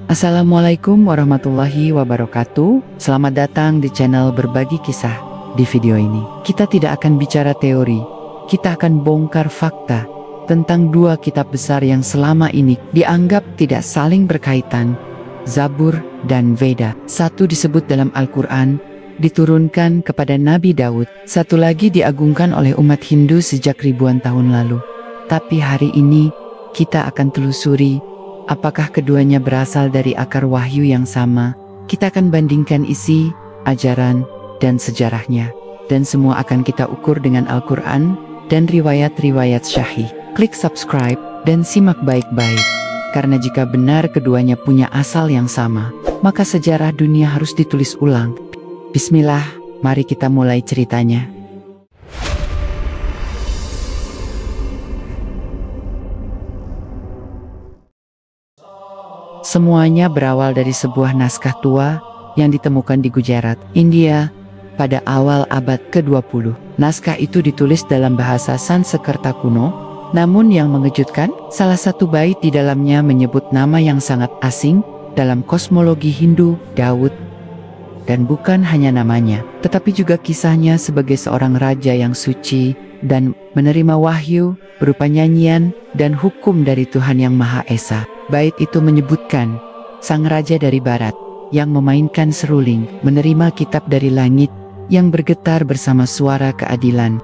Assalamualaikum warahmatullahi wabarakatuh. Selamat datang di channel Berbagi Kisah. Di video ini, kita tidak akan bicara teori. Kita akan bongkar fakta tentang dua kitab besar yang selama ini dianggap tidak saling berkaitan, Zabur dan Veda. Satu disebut dalam Al-Quran, diturunkan kepada Nabi Daud. Satu lagi diagungkan oleh umat Hindu sejak ribuan tahun lalu. Tapi hari ini, kita akan telusuri apakah keduanya berasal dari akar wahyu yang sama. Kita akan bandingkan isi, ajaran, dan sejarahnya. Dan semua akan kita ukur dengan Al-Quran dan riwayat-riwayat syahih. Klik subscribe dan simak baik-baik. Karena jika benar keduanya punya asal yang sama, maka sejarah dunia harus ditulis ulang. Bismillah, mari kita mulai ceritanya. Semuanya berawal dari sebuah naskah tua yang ditemukan di Gujarat, India, pada awal abad ke-20. Naskah itu ditulis dalam bahasa Sanskerta kuno, namun yang mengejutkan, salah satu bait di dalamnya menyebut nama yang sangat asing dalam kosmologi Hindu, Daud. Dan bukan hanya namanya, tetapi juga kisahnya sebagai seorang raja yang suci dan menerima wahyu berupa nyanyian dan hukum dari Tuhan Yang Maha Esa. Bait itu menyebutkan sang raja dari barat yang memainkan seruling menerima kitab dari langit yang bergetar bersama suara keadilan.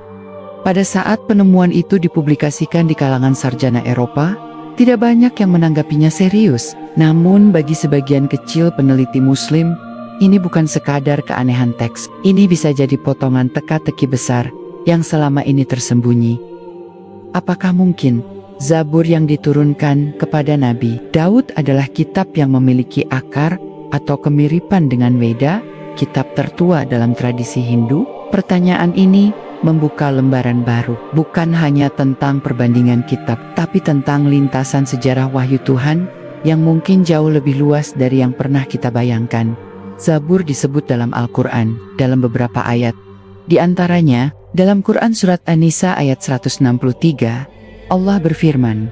Pada saat penemuan itu dipublikasikan di kalangan sarjana Eropa, tidak banyak yang menanggapinya serius. Namun bagi sebagian kecil peneliti Muslim, ini bukan sekadar keanehan teks. Ini bisa jadi potongan teka-teki besar yang selama ini tersembunyi. Apakah mungkin Zabur yang diturunkan kepada Nabi Daud adalah kitab yang memiliki akar atau kemiripan dengan Veda, kitab tertua dalam tradisi Hindu? Pertanyaan ini membuka lembaran baru, bukan hanya tentang perbandingan kitab, tapi tentang lintasan sejarah wahyu Tuhan yang mungkin jauh lebih luas dari yang pernah kita bayangkan. Zabur disebut dalam Al-Quran dalam beberapa ayat. Di antaranya, dalam Quran Surat An-Nisa ayat 163, Allah berfirman,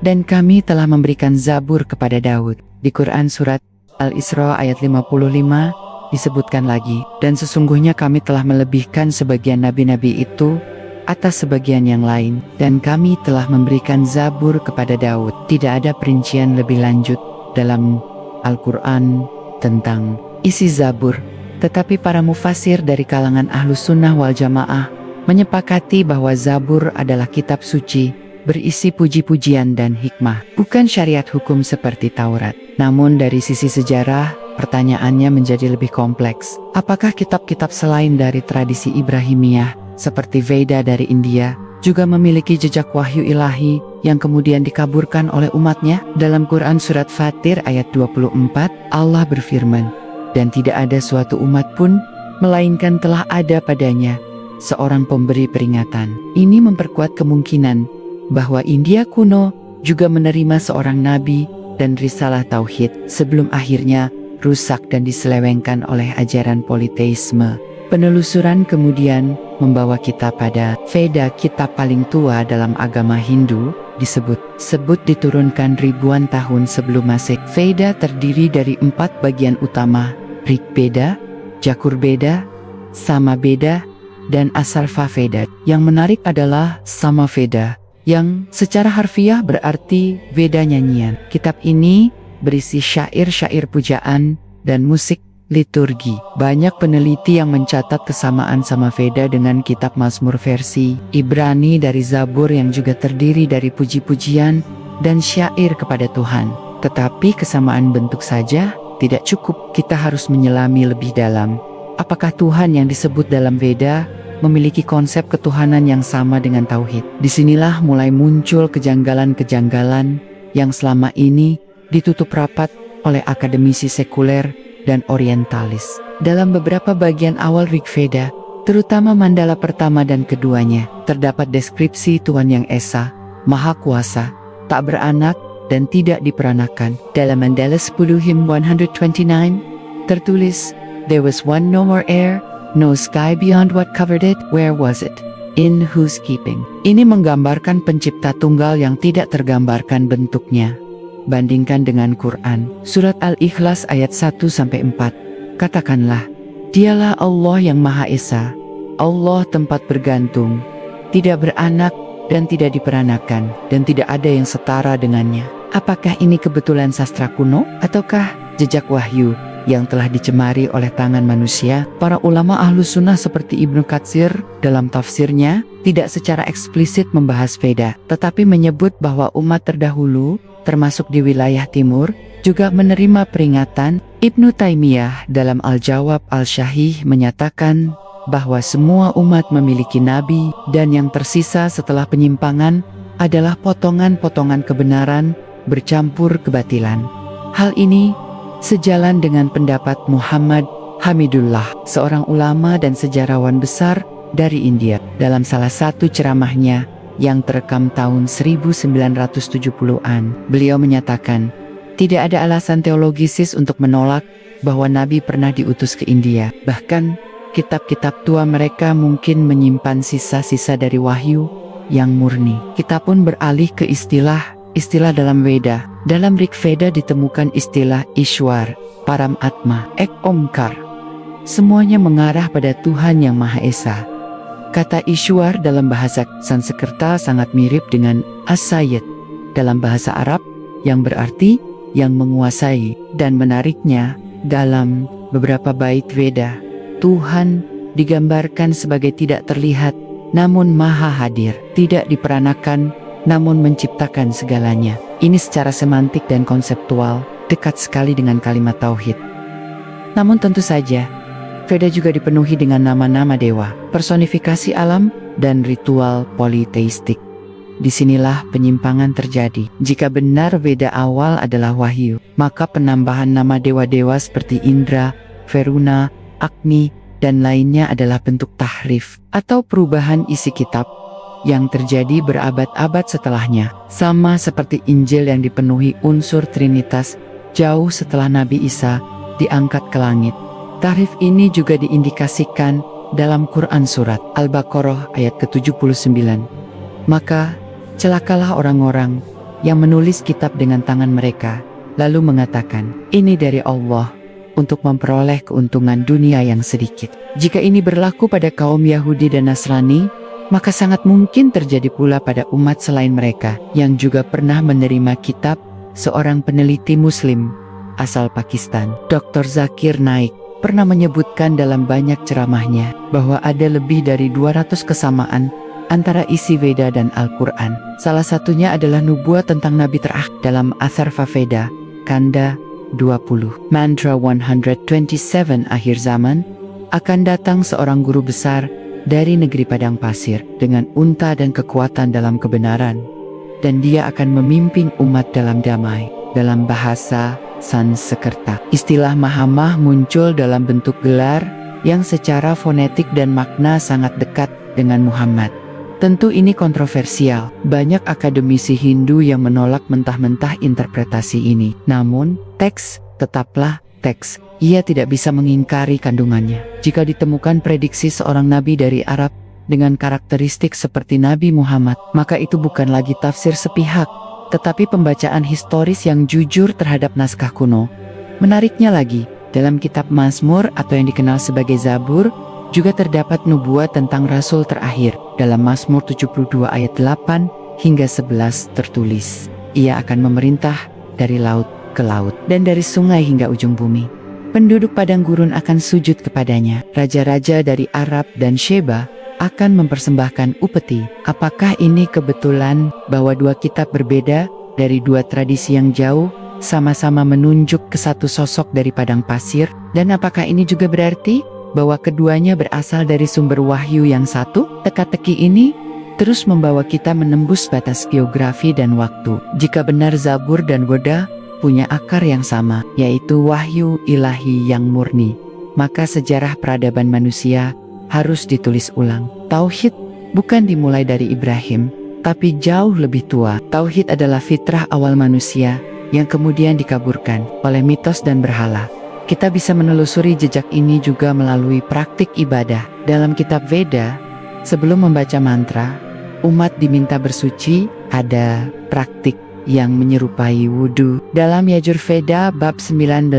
"Dan kami telah memberikan Zabur kepada Daud." Di Quran Surat Al-Isra ayat 55 disebutkan lagi, "Dan sesungguhnya kami telah melebihkan sebagian nabi-nabi itu atas sebagian yang lain, dan kami telah memberikan Zabur kepada Daud." Tidak ada perincian lebih lanjut dalam Al-Quran tentang isi Zabur, tetapi para mufasir dari kalangan Ahlus Sunnah wal Jamaah menyepakati bahwa Zabur adalah kitab suci berisi puji-pujian dan hikmah, bukan syariat hukum seperti Taurat. Namun dari sisi sejarah, pertanyaannya menjadi lebih kompleks. Apakah kitab-kitab selain dari tradisi Ibrahimiyah, seperti Veda dari India, juga memiliki jejak wahyu ilahi yang kemudian dikaburkan oleh umatnya? Dalam Quran Surat Fatir ayat 24, Allah berfirman, "Dan tidak ada suatu umat pun, melainkan telah ada padanya seorang pemberi peringatan." Ini memperkuat kemungkinan bahwa India kuno juga menerima seorang nabi dan risalah tauhid sebelum akhirnya rusak dan diselewengkan oleh ajaran politeisme. Penelusuran kemudian membawa kita pada Veda, kitab paling tua dalam agama Hindu, disebut diturunkan ribuan tahun sebelum Masehi. Veda terdiri dari 4 bagian utama, Rig Veda, Jakur Veda, Sama Veda, dan Asarva Veda. Yang menarik adalah Sama Veda, yang secara harfiah berarti Veda nyanyian. Kitab ini berisi syair-syair pujaan dan musik liturgi. Banyak peneliti yang mencatat kesamaan Sama Veda dengan kitab Mazmur versi Ibrani dari Zabur yang juga terdiri dari puji-pujian dan syair kepada Tuhan. Tetapi kesamaan bentuk saja tidak cukup, kita harus menyelami lebih dalam. Apakah Tuhan yang disebut dalam Veda memiliki konsep ketuhanan yang sama dengan tauhid? Disinilah mulai muncul kejanggalan-kejanggalan yang selama ini ditutup rapat oleh akademisi sekuler dan orientalis. Dalam beberapa bagian awal Rig Veda, terutama mandala pertama dan keduanya, terdapat deskripsi Tuhan Yang Esa, Maha Kuasa, tak beranak, dan tidak diperanakan. Dalam mandala 10 hymn 129, tertulis, "There was one, no more air, no sky beyond what covered it, where was it? In whose keeping?" Ini menggambarkan pencipta tunggal yang tidak tergambarkan bentuknya. bandingkan dengan Quran. Surat Al-Ikhlas ayat 1-4. Katakanlah, Dialah Allah yang Maha Esa, Allah tempat bergantung, tidak beranak dan tidak diperanakan, dan tidak ada yang setara dengannya. Apakah ini kebetulan sastra kuno, ataukah jejak wahyu yang telah dicemari oleh tangan manusia? Para ulama Ahlus Sunnah seperti Ibnu Katsir dalam tafsirnya tidak secara eksplisit membahas Veda, tetapi menyebut bahwa umat terdahulu, termasuk di wilayah timur, juga menerima peringatan. Ibnu Taimiyah dalam Al-Jawab Al-Syahih menyatakan bahwa semua umat memiliki nabi, dan yang tersisa setelah penyimpangan adalah potongan-potongan kebenaran bercampur kebatilan. Hal ini sejalan dengan pendapat Muhammad Hamidullah, seorang ulama dan sejarawan besar dari India. Dalam salah satu ceramahnya yang terekam tahun 1970-an, beliau menyatakan, tidak ada alasan teologisis untuk menolak bahwa Nabi pernah diutus ke India. Bahkan, kitab-kitab tua mereka mungkin menyimpan sisa-sisa dari wahyu yang murni. Kita pun beralih ke istilah dalam Veda. Dalam Rig Veda ditemukan istilah Ishwar, Param Atma, Ek Omkar. Semuanya mengarah pada Tuhan yang Maha Esa. Kata Ishwar dalam bahasa Sanskerta sangat mirip dengan As-Sayyid dalam bahasa Arab, yang berarti yang menguasai. Dan menariknya, dalam beberapa bait Veda, Tuhan digambarkan sebagai tidak terlihat namun maha hadir, tidak diperanakan namun menciptakan segalanya. Ini secara semantik dan konseptual dekat sekali dengan kalimat tauhid. Namun tentu saja Veda juga dipenuhi dengan nama-nama dewa, personifikasi alam, dan ritual politeistik. Disinilah penyimpangan terjadi. Jika benar Veda awal adalah wahyu, maka penambahan nama dewa-dewa seperti Indra, Veruna, Agni, dan lainnya adalah bentuk tahrif atau perubahan isi kitab yang terjadi berabad-abad setelahnya. Sama seperti Injil yang dipenuhi unsur Trinitas jauh setelah Nabi Isa diangkat ke langit. Tahrif ini juga diindikasikan dalam Quran Surat Al-Baqarah ayat ke-79. Maka celakalah orang-orang yang menulis kitab dengan tangan mereka, lalu mengatakan, ini dari Allah, untuk memperoleh keuntungan dunia yang sedikit. Jika ini berlaku pada kaum Yahudi dan Nasrani, maka sangat mungkin terjadi pula pada umat selain mereka, yang juga pernah menerima kitab. Seorang peneliti Muslim asal Pakistan, Dr. Zakir Naik, pernah menyebutkan dalam banyak ceramahnya, bahwa ada lebih dari 200 kesamaan antara isi Veda dan Al-Quran. Salah satunya adalah nubuat tentang Nabi terakhir dalam Atharva Veda, Kanda 20. Mantra 127 akhir zaman, akan datang seorang guru besar dari negeri padang pasir, dengan unta dan kekuatan dalam kebenaran. Dan dia akan memimpin umat dalam damai. Dalam bahasa Sanskerta, istilah Mahamah muncul dalam bentuk gelar, yang secara fonetik dan makna sangat dekat dengan Muhammad. Tentu ini kontroversial. Banyak akademisi Hindu yang menolak mentah-mentah interpretasi ini. Namun, teks tetaplah teks. Ia tidak bisa mengingkari kandungannya. Jika ditemukan prediksi seorang nabi dari Arab dengan karakteristik seperti Nabi Muhammad, maka itu bukan lagi tafsir sepihak, tetapi pembacaan historis yang jujur terhadap naskah kuno. Menariknya lagi, dalam kitab Mazmur atau yang dikenal sebagai Zabur, juga terdapat nubuat tentang Rasul terakhir. Dalam Mazmur 72 ayat 8 hingga 11 tertulis, ia akan memerintah dari laut ke laut, dan dari sungai hingga ujung bumi. Penduduk padang gurun akan sujud kepadanya. Raja-raja dari Arab dan Sheba akan mempersembahkan upeti. Apakah ini kebetulan bahwa dua kitab berbeda dari dua tradisi yang jauh, sama-sama menunjuk ke satu sosok dari padang pasir? Dan apakah ini juga berarti bahwa keduanya berasal dari sumber wahyu yang satu? Teka-teki ini terus membawa kita menembus batas geografi dan waktu. Jika benar Zabur dan Veda punya akar yang sama, yaitu wahyu ilahi yang murni, maka sejarah peradaban manusia harus ditulis ulang. Tauhid bukan dimulai dari Ibrahim, tapi jauh lebih tua. Tauhid adalah fitrah awal manusia yang kemudian dikaburkan oleh mitos dan berhala. Kita bisa menelusuri jejak ini juga melalui praktik ibadah. Dalam kitab Veda, sebelum membaca mantra, umat diminta bersuci. Ada praktik yang menyerupai wudhu. Dalam Yajurveda bab 19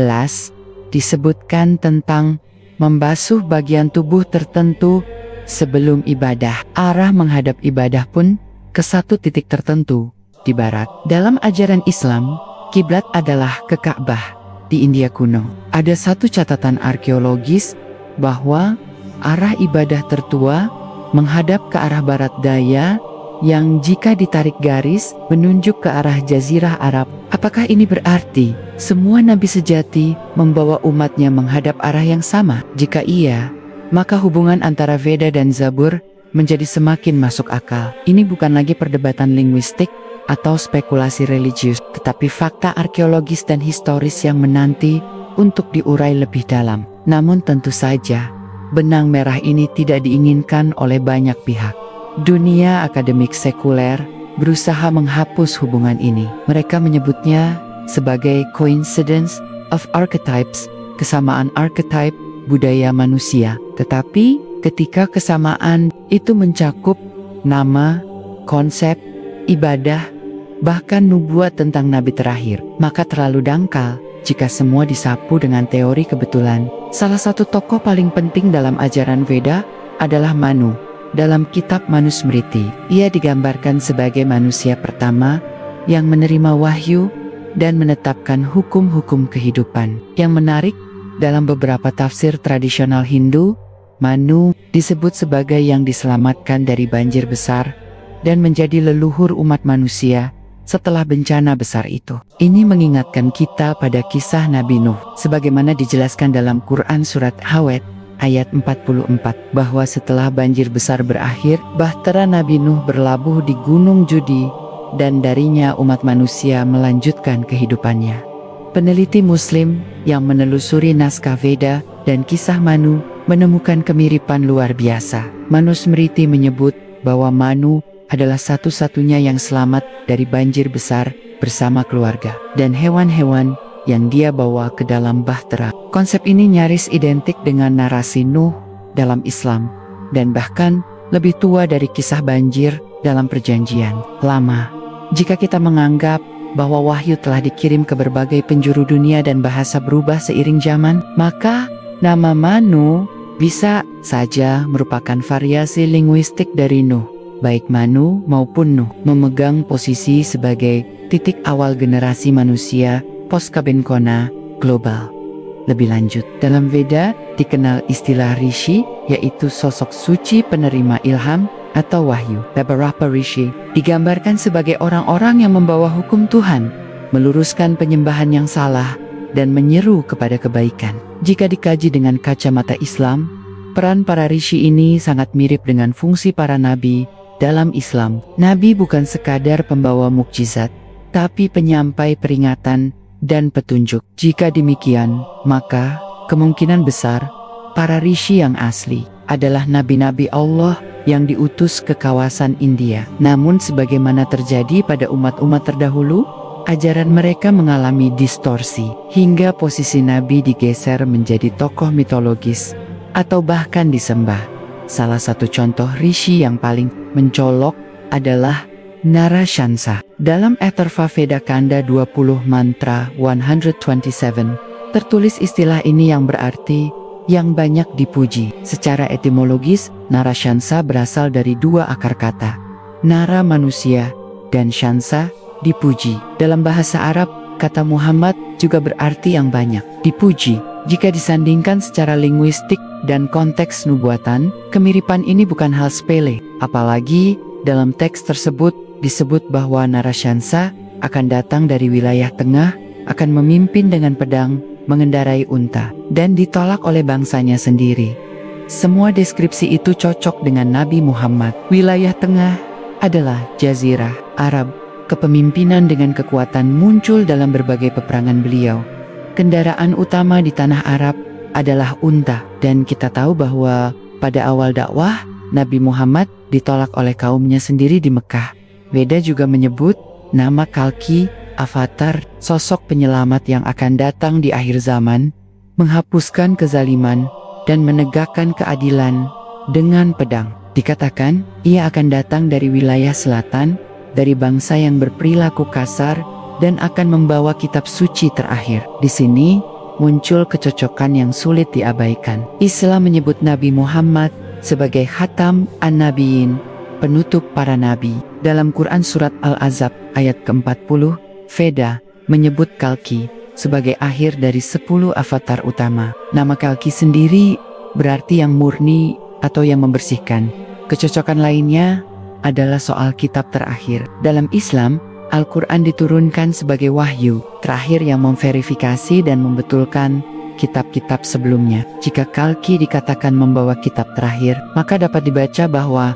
disebutkan tentang membasuh bagian tubuh tertentu sebelum ibadah. Arah menghadap ibadah pun ke satu titik tertentu di barat. Dalam ajaran Islam, kiblat adalah ke Ka'bah di India kuno. Ada satu catatan arkeologis bahwa arah ibadah tertua menghadap ke arah barat daya yang jika ditarik garis menunjuk ke arah Jazirah Arab. Apakah ini berarti semua nabi sejati membawa umatnya menghadap arah yang sama? Jika iya, maka hubungan antara Veda dan Zabur menjadi semakin masuk akal. Ini bukan lagi perdebatan linguistik atau spekulasi religius, tetapi fakta arkeologis dan historis yang menanti untuk diurai lebih dalam. Namun tentu saja, benang merah ini tidak diinginkan oleh banyak pihak. Dunia akademik sekuler berusaha menghapus hubungan ini. Mereka menyebutnya sebagai coincidence of archetypes, kesamaan archetype budaya manusia. Tetapi ketika kesamaan itu mencakup nama, konsep, ibadah, bahkan nubuat tentang nabi terakhir, maka terlalu dangkal jika semua disapu dengan teori kebetulan. Salah satu tokoh paling penting dalam ajaran Veda adalah Manu. Dalam kitab Manusmriti, ia digambarkan sebagai manusia pertama yang menerima wahyu dan menetapkan hukum-hukum kehidupan. Yang menarik, dalam beberapa tafsir tradisional Hindu, Manu disebut sebagai yang diselamatkan dari banjir besar dan menjadi leluhur umat manusia setelah bencana besar itu. Ini mengingatkan kita pada kisah Nabi Nuh, sebagaimana dijelaskan dalam Quran Surat Hawed ayat 44, bahwa setelah banjir besar berakhir, bahtera Nabi Nuh berlabuh di Gunung Judi, dan darinya umat manusia melanjutkan kehidupannya. Peneliti Muslim yang menelusuri naskah Veda dan kisah Manu menemukan kemiripan luar biasa. Manusmriti menyebut bahwa Manu adalah satu-satunya yang selamat dari banjir besar bersama keluarga dan hewan-hewan yang dia bawa ke dalam bahtera. Konsep ini nyaris identik dengan narasi Nuh dalam Islam dan bahkan lebih tua dari kisah banjir dalam Perjanjian Lama. Jika kita menganggap bahwa wahyu telah dikirim ke berbagai penjuru dunia dan bahasa berubah seiring zaman, maka nama Manu bisa saja merupakan variasi linguistik dari Nuh. Baik Manu maupun Nuh memegang posisi sebagai titik awal generasi manusia post-Kabenkona global. Lebih lanjut, dalam Veda dikenal istilah Rishi, yaitu sosok suci penerima ilham atau wahyu. Beberapa Rishi digambarkan sebagai orang-orang yang membawa hukum Tuhan, meluruskan penyembahan yang salah, dan menyeru kepada kebaikan. Jika dikaji dengan kacamata Islam, peran para Rishi ini sangat mirip dengan fungsi para nabi dalam Islam. Nabi bukan sekadar pembawa mukjizat, tapi penyampai peringatan dan petunjuk. Jika demikian, maka kemungkinan besar para Rishi yang asli adalah nabi-nabi Allah yang diutus ke kawasan India. Namun sebagaimana terjadi pada umat-umat terdahulu, ajaran mereka mengalami distorsi hingga posisi nabi digeser menjadi tokoh mitologis atau bahkan disembah. Salah satu contoh Rishi yang paling mencolok adalah Narashansa. Dalam Atharva Veda Kanda 20 Mantra 127 tertulis istilah ini yang berarti yang banyak dipuji. Secara etimologis, Narashansa berasal dari dua akar kata, Nara manusia dan Shansa dipuji. Dalam bahasa Arab, kata Muhammad juga berarti yang banyak dipuji. Jika disandingkan secara linguistik dan konteks nubuatan, kemiripan ini bukan hal sepele. Apalagi dalam teks tersebut disebut bahwa Narashansa akan datang dari wilayah tengah, akan memimpin dengan pedang, mengendarai unta, dan ditolak oleh bangsanya sendiri. Semua deskripsi itu cocok dengan Nabi Muhammad. Wilayah tengah adalah Jazirah Arab. Kepemimpinan dengan kekuatan muncul dalam berbagai peperangan beliau. Kendaraan utama di tanah Arab adalah unta, dan kita tahu bahwa pada awal dakwah, Nabi Muhammad ditolak oleh kaumnya sendiri di Mekah. Veda juga menyebut nama Kalki, avatar, sosok penyelamat yang akan datang di akhir zaman, menghapuskan kezaliman dan menegakkan keadilan dengan pedang. Dikatakan, ia akan datang dari wilayah selatan, dari bangsa yang berperilaku kasar dan akan membawa kitab suci terakhir. Di sini muncul kecocokan yang sulit diabaikan. Islam menyebut Nabi Muhammad sebagai Khatam an-Nabiyyin, penutup para nabi. Dalam Quran surat Al-Ahzab ayat ke-40, Veda menyebut Kalki sebagai akhir dari 10 avatar utama. Nama Kalki sendiri berarti yang murni atau yang membersihkan. Kecocokan lainnya adalah soal kitab terakhir. Dalam Islam, Al-Quran diturunkan sebagai wahyu terakhir yang memverifikasi dan membetulkan kitab-kitab sebelumnya. Jika Kalki dikatakan membawa kitab terakhir, maka dapat dibaca bahwa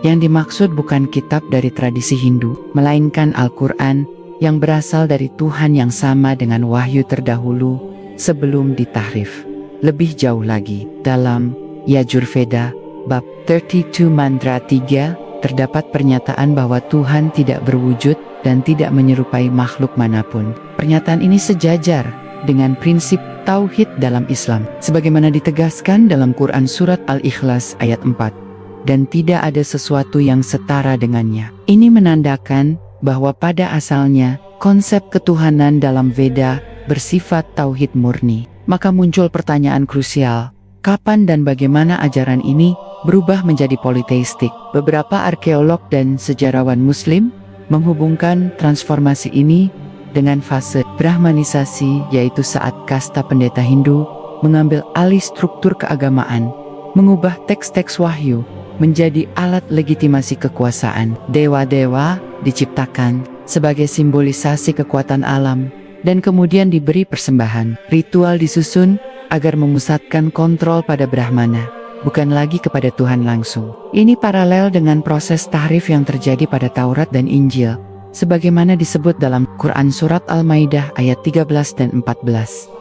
yang dimaksud bukan kitab dari tradisi Hindu, melainkan Al-Quran yang berasal dari Tuhan yang sama dengan wahyu terdahulu sebelum ditahrif. Lebih jauh lagi, dalam Yajurveda, bab 32 mantra 3, terdapat pernyataan bahwa Tuhan tidak berwujud dan tidak menyerupai makhluk manapun. Pernyataan ini sejajar dengan prinsip tauhid dalam Islam, sebagaimana ditegaskan dalam Quran surat Al-Ikhlas ayat 4. Dan tidak ada sesuatu yang setara dengannya. Ini menandakan bahwa pada asalnya konsep ketuhanan dalam Veda bersifat tauhid murni. Maka muncul pertanyaan krusial, kapan dan bagaimana ajaran ini berubah menjadi politeistik? Beberapa arkeolog dan sejarawan Muslim menghubungkan transformasi ini dengan fase Brahmanisasi, yaitu saat kasta pendeta Hindu mengambil alih struktur keagamaan, mengubah teks-teks wahyu menjadi alat legitimasi kekuasaan. Dewa-dewa diciptakan sebagai simbolisasi kekuatan alam dan kemudian diberi persembahan. Ritual disusun agar memusatkan kontrol pada Brahmana, bukan lagi kepada Tuhan langsung. Ini paralel dengan proses tahrif yang terjadi pada Taurat dan Injil, sebagaimana disebut dalam Quran surat Al-Maidah ayat 13 dan 14.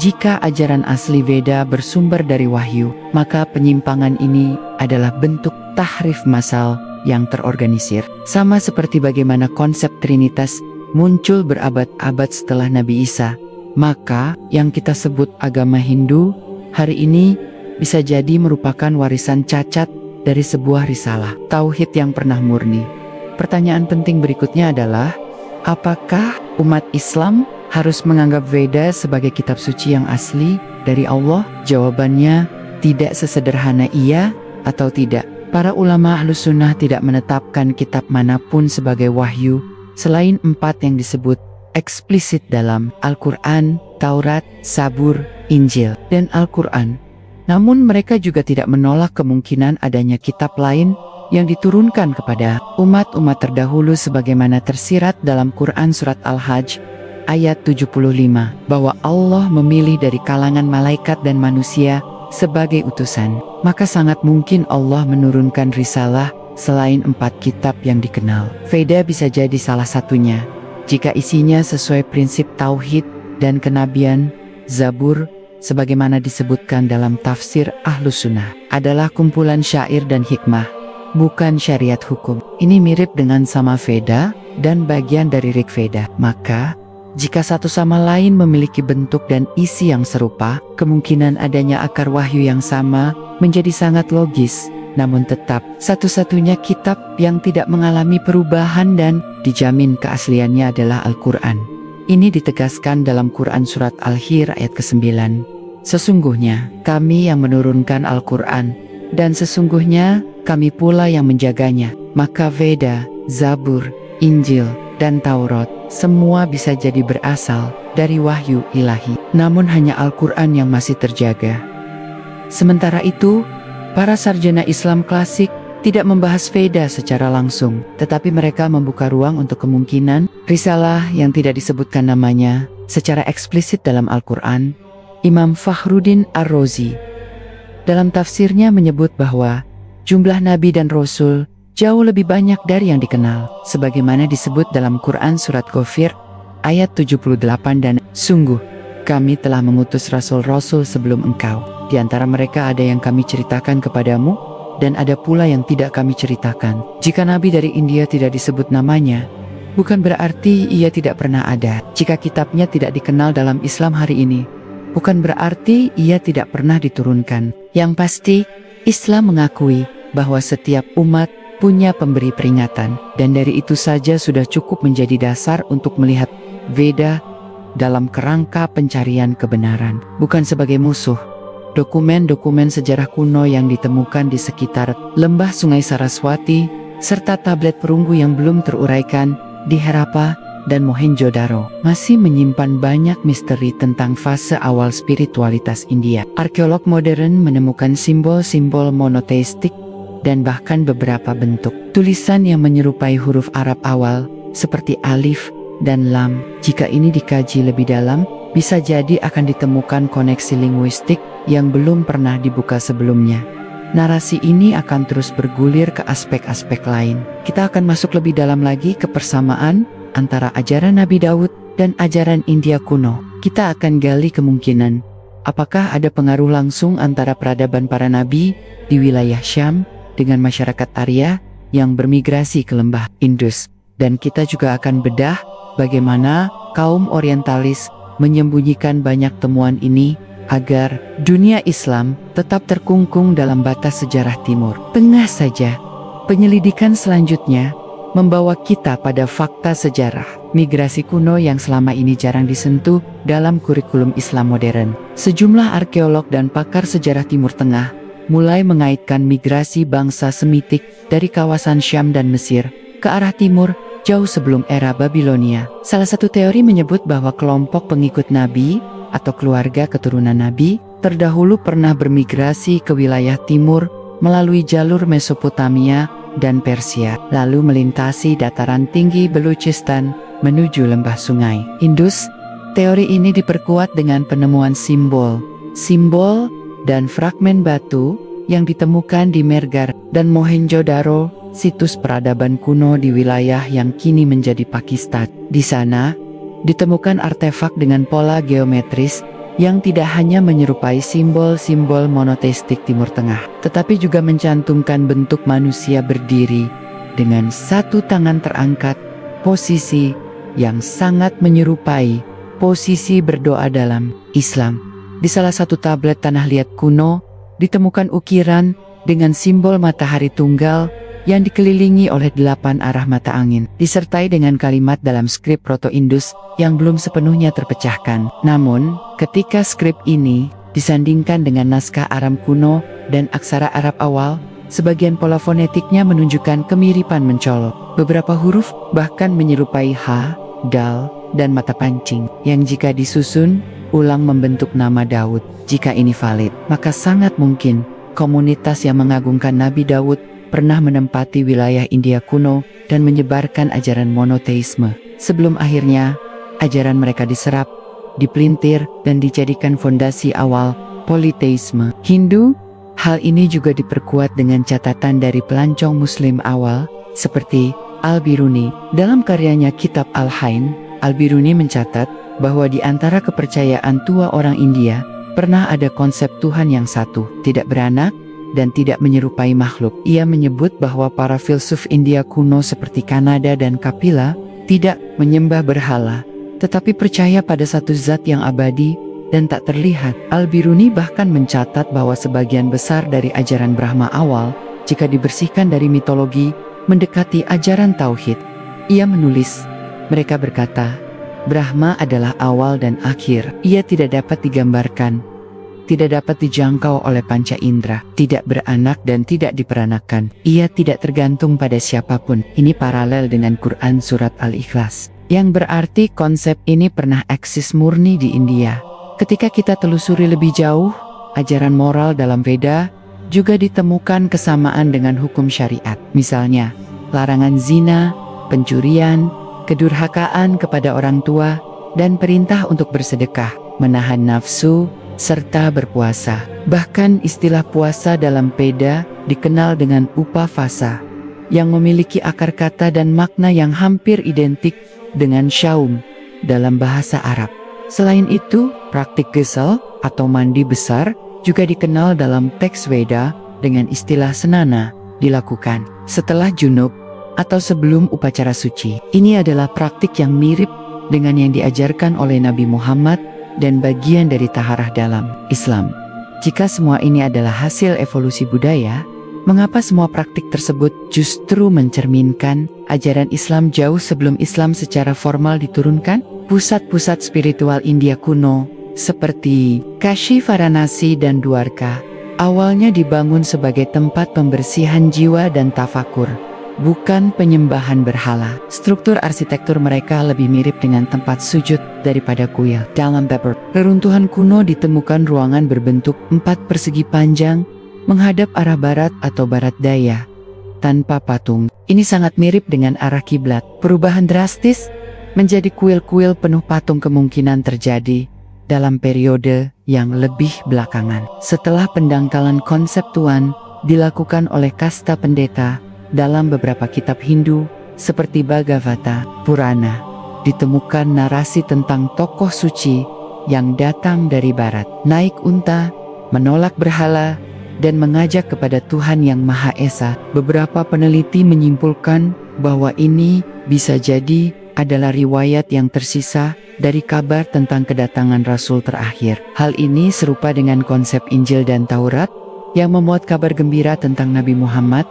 Jika ajaran asli Veda bersumber dari wahyu, maka penyimpangan ini adalah bentuk tahrif massal yang terorganisir. Sama seperti bagaimana konsep Trinitas muncul berabad-abad setelah Nabi Isa, maka yang kita sebut agama Hindu hari ini bisa jadi merupakan warisan cacat dari sebuah risalah tauhid yang pernah murni. Pertanyaan penting berikutnya adalah, apakah umat Islam harus menganggap Veda sebagai kitab suci yang asli dari Allah? Jawabannya tidak sesederhana iya atau tidak. Para ulama Ahlus Sunnah tidak menetapkan kitab manapun sebagai wahyu selain 4 yang disebut eksplisit dalam Al-Quran, Taurat, Zabur, Injil, dan Al-Quran. Namun mereka juga tidak menolak kemungkinan adanya kitab lain yang diturunkan kepada umat-umat terdahulu sebagaimana tersirat dalam Quran surat Al-Hajj ayat 75, bahwa Allah memilih dari kalangan malaikat dan manusia sebagai utusan. Maka sangat mungkin Allah menurunkan risalah selain 4 kitab yang dikenal. Veda bisa jadi salah satunya. Jika isinya sesuai prinsip tauhid dan kenabian, Zabur, sebagaimana disebutkan dalam tafsir Ahlus Sunnah, adalah kumpulan syair dan hikmah, bukan syariat hukum. Ini mirip dengan sama Veda dan bagian dari Rig Veda. Maka, jika satu sama lain memiliki bentuk dan isi yang serupa, kemungkinan adanya akar wahyu yang sama menjadi sangat logis. Namun tetap, satu-satunya kitab yang tidak mengalami perubahan dan dijamin keasliannya adalah Al-Quran. Ini ditegaskan dalam Quran surat Al-Hir ayat ke-9. Sesungguhnya, kami yang menurunkan Al-Quran, dan sesungguhnya, kami pula yang menjaganya. Maka Veda, Zabur, Injil, dan Taurat, semua bisa jadi berasal dari wahyu ilahi. Namun hanya Al-Quran yang masih terjaga. Sementara itu, para sarjana Islam klasik tidak membahas Veda secara langsung, tetapi mereka membuka ruang untuk kemungkinan risalah yang tidak disebutkan namanya secara eksplisit dalam Al-Quran. Imam Fakhruddin Ar-Razi dalam tafsirnya menyebut bahwa jumlah nabi dan rasul jauh lebih banyak dari yang dikenal, sebagaimana disebut dalam Quran surat Ghafir ayat 78, dan sungguh kami telah mengutus rasul-rasul sebelum engkau. Di antara mereka ada yang kami ceritakan kepadamu, dan ada pula yang tidak kami ceritakan. Jika nabi dari India tidak disebut namanya, bukan berarti ia tidak pernah ada. Jika kitabnya tidak dikenal dalam Islam hari ini, bukan berarti ia tidak pernah diturunkan. Yang pasti, Islam mengakui bahwa setiap umat punya pemberi peringatan, dan dari itu saja sudah cukup menjadi dasar untuk melihat Veda dalam kerangka pencarian kebenaran, bukan sebagai musuh. Dokumen-dokumen sejarah kuno yang ditemukan di sekitar lembah Sungai Saraswati, serta tablet perunggu yang belum teruraikan di Harappa dan Mohenjo-daro masih menyimpan banyak misteri tentang fase awal spiritualitas India. Arkeolog modern menemukan simbol-simbol monoteistik dan bahkan beberapa bentuk tulisan yang menyerupai huruf Arab awal seperti alif dan lam. Jika ini dikaji lebih dalam, bisa jadi akan ditemukan koneksi linguistik yang belum pernah dibuka sebelumnya. Narasi ini akan terus bergulir ke aspek-aspek lain. Kita akan masuk lebih dalam lagi ke persamaan antara ajaran Nabi Daud dan ajaran India kuno. Kita akan gali kemungkinan, apakah ada pengaruh langsung antara peradaban para nabi di wilayah Syam dengan masyarakat Arya yang bermigrasi ke lembah Indus. Dan kita juga akan bedah bagaimana kaum orientalis menyembunyikan banyak temuan ini agar dunia Islam tetap terkungkung dalam batas sejarah Timur Tengah saja. Penyelidikan selanjutnya membawa kita pada fakta sejarah migrasi kuno yang selama ini jarang disentuh dalam kurikulum Islam modern. Sejumlah arkeolog dan pakar sejarah Timur Tengah mulai mengaitkan migrasi bangsa Semitik dari kawasan Syam dan Mesir ke arah timur jauh sebelum era Babilonia. Salah satu teori menyebut bahwa kelompok pengikut Nabi atau keluarga keturunan Nabi terdahulu pernah bermigrasi ke wilayah timur melalui jalur Mesopotamia dan Persia, lalu melintasi dataran tinggi Beluchistan menuju lembah sungai Indus. Teori ini diperkuat dengan penemuan simbol dan fragmen batu yang ditemukan di Mehrgarh dan Mohenjo-daro, situs peradaban kuno di wilayah yang kini menjadi Pakistan. Di sana, ditemukan artefak dengan pola geometris yang tidak hanya menyerupai simbol-simbol monoteistik Timur Tengah, tetapi juga mencantumkan bentuk manusia berdiri dengan satu tangan terangkat, posisi yang sangat menyerupai posisi berdoa dalam Islam. Di salah satu tablet tanah liat kuno, ditemukan ukiran dengan simbol matahari tunggal yang dikelilingi oleh 8 arah mata angin, disertai dengan kalimat dalam skrip Proto-Indus yang belum sepenuhnya terpecahkan. Namun, ketika skrip ini disandingkan dengan naskah Aram kuno dan aksara Arab awal, sebagian pola fonetiknya menunjukkan kemiripan mencolok. Beberapa huruf bahkan menyerupai H, Dal, dan mata pancing, yang jika disusun ulang membentuk nama Daud. Jika ini valid, maka sangat mungkin komunitas yang mengagungkan Nabi Daud pernah menempati wilayah India kuno dan menyebarkan ajaran monoteisme, sebelum akhirnya ajaran mereka diserap, dipelintir, dan dijadikan fondasi awal politeisme Hindu. Hal ini juga diperkuat dengan catatan dari pelancong Muslim awal, seperti Al-Biruni. Dalam karyanya Kitab Al-Hain, Al-Biruni mencatat bahwa di antara kepercayaan tua orang India, pernah ada konsep Tuhan yang satu, tidak beranak, dan tidak menyerupai makhluk. Ia menyebut bahwa para filsuf India kuno seperti Kanada dan Kapila tidak menyembah berhala, tetapi percaya pada satu zat yang abadi dan tak terlihat. Al-Biruni bahkan mencatat bahwa sebagian besar dari ajaran Brahma awal, jika dibersihkan dari mitologi, mendekati ajaran Tauhid. Ia menulis, mereka berkata, Brahma adalah awal dan akhir. Ia tidak dapat digambarkan, tidak dapat dijangkau oleh panca indera, tidak beranak dan tidak diperanakan. Ia tidak tergantung pada siapapun. Ini paralel dengan Quran surat Al-Ikhlas, yang berarti konsep ini pernah eksis murni di India. Ketika kita telusuri lebih jauh, ajaran moral dalam Veda juga ditemukan kesamaan dengan hukum syariat. Misalnya, larangan zina, pencurian, kedurhakaan kepada orang tua, dan perintah untuk bersedekah, menahan nafsu, serta berpuasa. Bahkan istilah puasa dalam Veda dikenal dengan upavasa, yang memiliki akar kata dan makna yang hampir identik dengan syaum dalam bahasa Arab. Selain itu, praktik ghusl atau mandi besar juga dikenal dalam teks Veda dengan istilah senana, dilakukan setelah junub atau sebelum upacara suci. Ini adalah praktik yang mirip dengan yang diajarkan oleh Nabi Muhammad dan bagian dari taharah dalam Islam. Jika semua ini adalah hasil evolusi budaya, Mengapa semua praktik tersebut justru mencerminkan ajaran Islam jauh sebelum Islam secara formal diturunkan? Pusat-pusat spiritual India kuno, seperti Kashi, Varanasi, dan Dwarka, awalnya dibangun sebagai tempat pembersihan jiwa dan tafakur, bukan penyembahan berhala. Struktur arsitektur mereka lebih mirip dengan tempat sujud daripada kuil. Dalam reruntuhan kuno ditemukan ruangan berbentuk 4 persegi panjang, menghadap arah barat atau barat daya, tanpa patung. Ini sangat mirip dengan arah kiblat. Perubahan drastis menjadi kuil-kuil penuh patung kemungkinan terjadi dalam periode yang lebih belakangan. Setelah pendangkalan konsep Tuhan dilakukan oleh kasta pendeta dalam beberapa kitab Hindu seperti Bhagavata Purana, ditemukan narasi tentang tokoh suci yang datang dari barat, naik unta, menolak berhala, dan mengajak kepada Tuhan yang Maha Esa. Beberapa peneliti menyimpulkan bahwa ini bisa jadi adalah riwayat yang tersisa dari kabar tentang kedatangan Rasul terakhir. Hal ini serupa dengan konsep Injil dan Taurat yang memuat kabar gembira tentang Nabi Muhammad,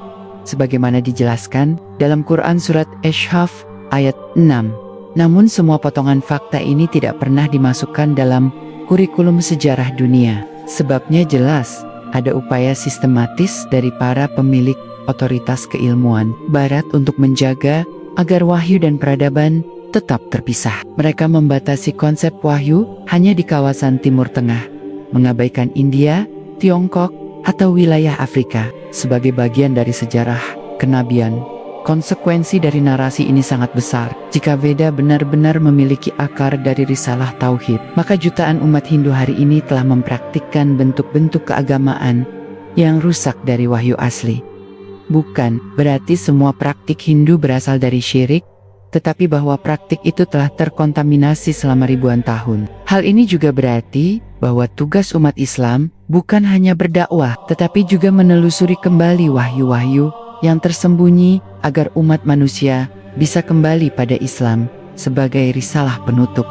sebagaimana dijelaskan dalam Quran Surat Ash-Shaf ayat 6. Namun semua potongan fakta ini tidak pernah dimasukkan dalam kurikulum sejarah dunia. Sebabnya jelas, ada upaya sistematis dari para pemilik otoritas keilmuan Barat untuk menjaga agar wahyu dan peradaban tetap terpisah. Mereka membatasi konsep wahyu hanya di kawasan Timur Tengah, mengabaikan India, Tiongkok, atau wilayah Afrika sebagai bagian dari sejarah kenabian. Konsekuensi dari narasi ini sangat besar. Jika Veda benar-benar memiliki akar dari risalah Tauhid, maka jutaan umat Hindu hari ini telah mempraktikkan bentuk-bentuk keagamaan yang rusak dari wahyu asli. Bukan berarti semua praktik Hindu berasal dari syirik, tetapi bahwa praktik itu telah terkontaminasi selama ribuan tahun. Hal ini juga berarti bahwa tugas umat Islam bukan hanya berdakwah, tetapi juga menelusuri kembali wahyu-wahyu yang tersembunyi agar umat manusia bisa kembali pada Islam sebagai risalah penutup.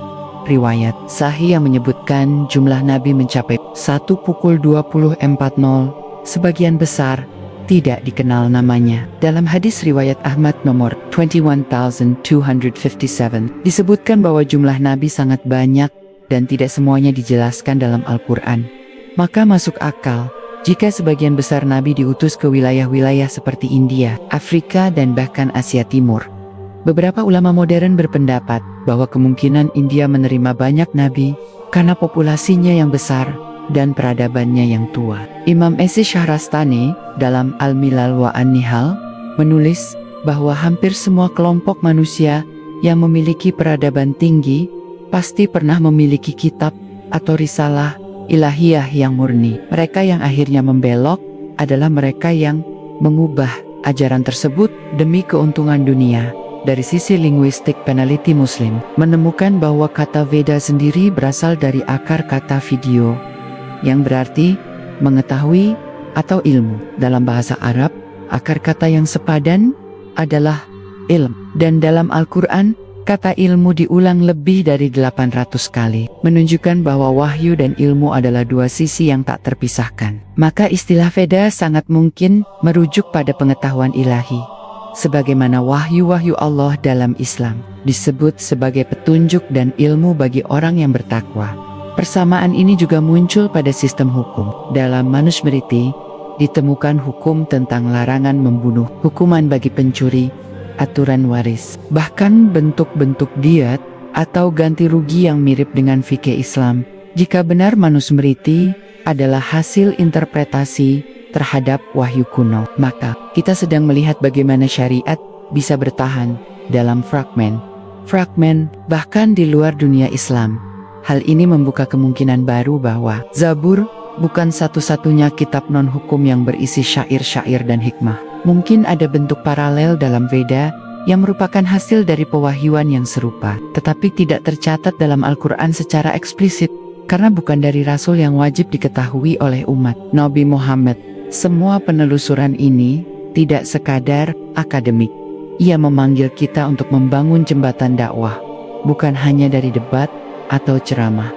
Riwayat Sahih yang menyebutkan jumlah nabi mencapai 1:20:40, sebagian besar tidak dikenal namanya. Dalam hadis riwayat Ahmad nomor 21,257 disebutkan bahwa jumlah nabi sangat banyak dan tidak semuanya dijelaskan dalam Al-Quran. Maka masuk akal jika sebagian besar nabi diutus ke wilayah-wilayah seperti India, Afrika, dan bahkan Asia Timur. Beberapa ulama modern berpendapat bahwa kemungkinan India menerima banyak nabi karena populasinya yang besar dan peradabannya yang tua. Imam Esi Syahrastani dalam Al-Milal wa An-Nihal menulis bahwa hampir semua kelompok manusia yang memiliki peradaban tinggi pasti pernah memiliki kitab atau risalah ilahiyah yang murni. Mereka yang akhirnya membelok adalah mereka yang mengubah ajaran tersebut demi keuntungan dunia. Dari sisi linguistik, peneliti Muslim menemukan bahwa kata Veda sendiri berasal dari akar kata video, yang berarti mengetahui atau ilmu. Dalam bahasa Arab, akar kata yang sepadan adalah ilm. Dan dalam Al-Quran, kata ilmu diulang lebih dari 800 kali, menunjukkan bahwa wahyu dan ilmu adalah dua sisi yang tak terpisahkan. Maka istilah Veda sangat mungkin merujuk pada pengetahuan ilahi, sebagaimana wahyu-wahyu Allah dalam Islam disebut sebagai petunjuk dan ilmu bagi orang yang bertakwa. Persamaan ini juga muncul pada sistem hukum. Dalam Manusmriti ditemukan hukum tentang larangan membunuh, hukuman bagi pencuri, aturan waris, bahkan bentuk-bentuk diat atau ganti rugi yang mirip dengan fikih Islam. Jika benar Manusmriti adalah hasil interpretasi terhadap wahyu kuno, maka kita sedang melihat bagaimana syariat bisa bertahan dalam fragmen bahkan di luar dunia Islam. Hal ini membuka kemungkinan baru bahwa Zabur bukan satu-satunya kitab non-hukum yang berisi syair-syair dan hikmah. Mungkin ada bentuk paralel dalam Veda yang merupakan hasil dari pewahyuan yang serupa, tetapi tidak tercatat dalam Al-Quran secara eksplisit, karena bukan dari rasul yang wajib diketahui oleh umat Nabi Muhammad. Semua penelusuran ini tidak sekadar akademik. Ia memanggil kita untuk membangun jembatan dakwah, bukan hanya dari debat atau ceramah,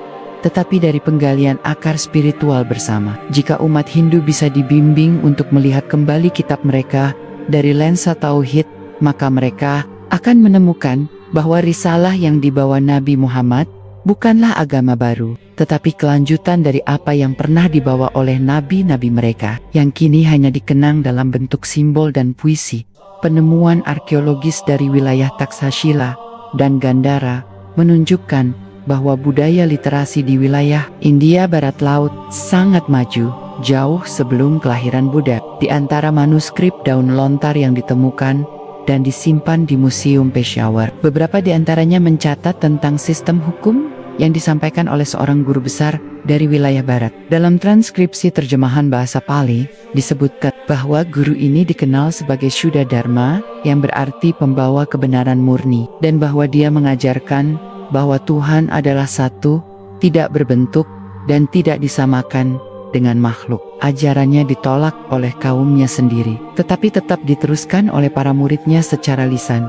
tetapi dari penggalian akar spiritual bersama. Jika umat Hindu bisa dibimbing untuk melihat kembali kitab mereka dari lensa tauhid, maka mereka akan menemukan bahwa risalah yang dibawa Nabi Muhammad bukanlah agama baru, tetapi kelanjutan dari apa yang pernah dibawa oleh nabi-nabi mereka, yang kini hanya dikenang dalam bentuk simbol dan puisi. Penemuan arkeologis dari wilayah Taksashila dan Gandhara menunjukkan bahwa budaya literasi di wilayah India Barat Laut sangat maju, jauh sebelum kelahiran Buddha. Di antara manuskrip daun lontar yang ditemukan dan disimpan di Museum Peshawar, beberapa di antaranya mencatat tentang sistem hukum yang disampaikan oleh seorang guru besar dari wilayah barat. Dalam transkripsi terjemahan bahasa Pali, disebutkan bahwa guru ini dikenal sebagai Shuddha Dharma, yang berarti pembawa kebenaran murni, dan bahwa dia mengajarkan bahwa Tuhan adalah satu, tidak berbentuk, dan tidak disamakan dengan makhluk. Ajarannya ditolak oleh kaumnya sendiri, tetapi tetap diteruskan oleh para muridnya secara lisan.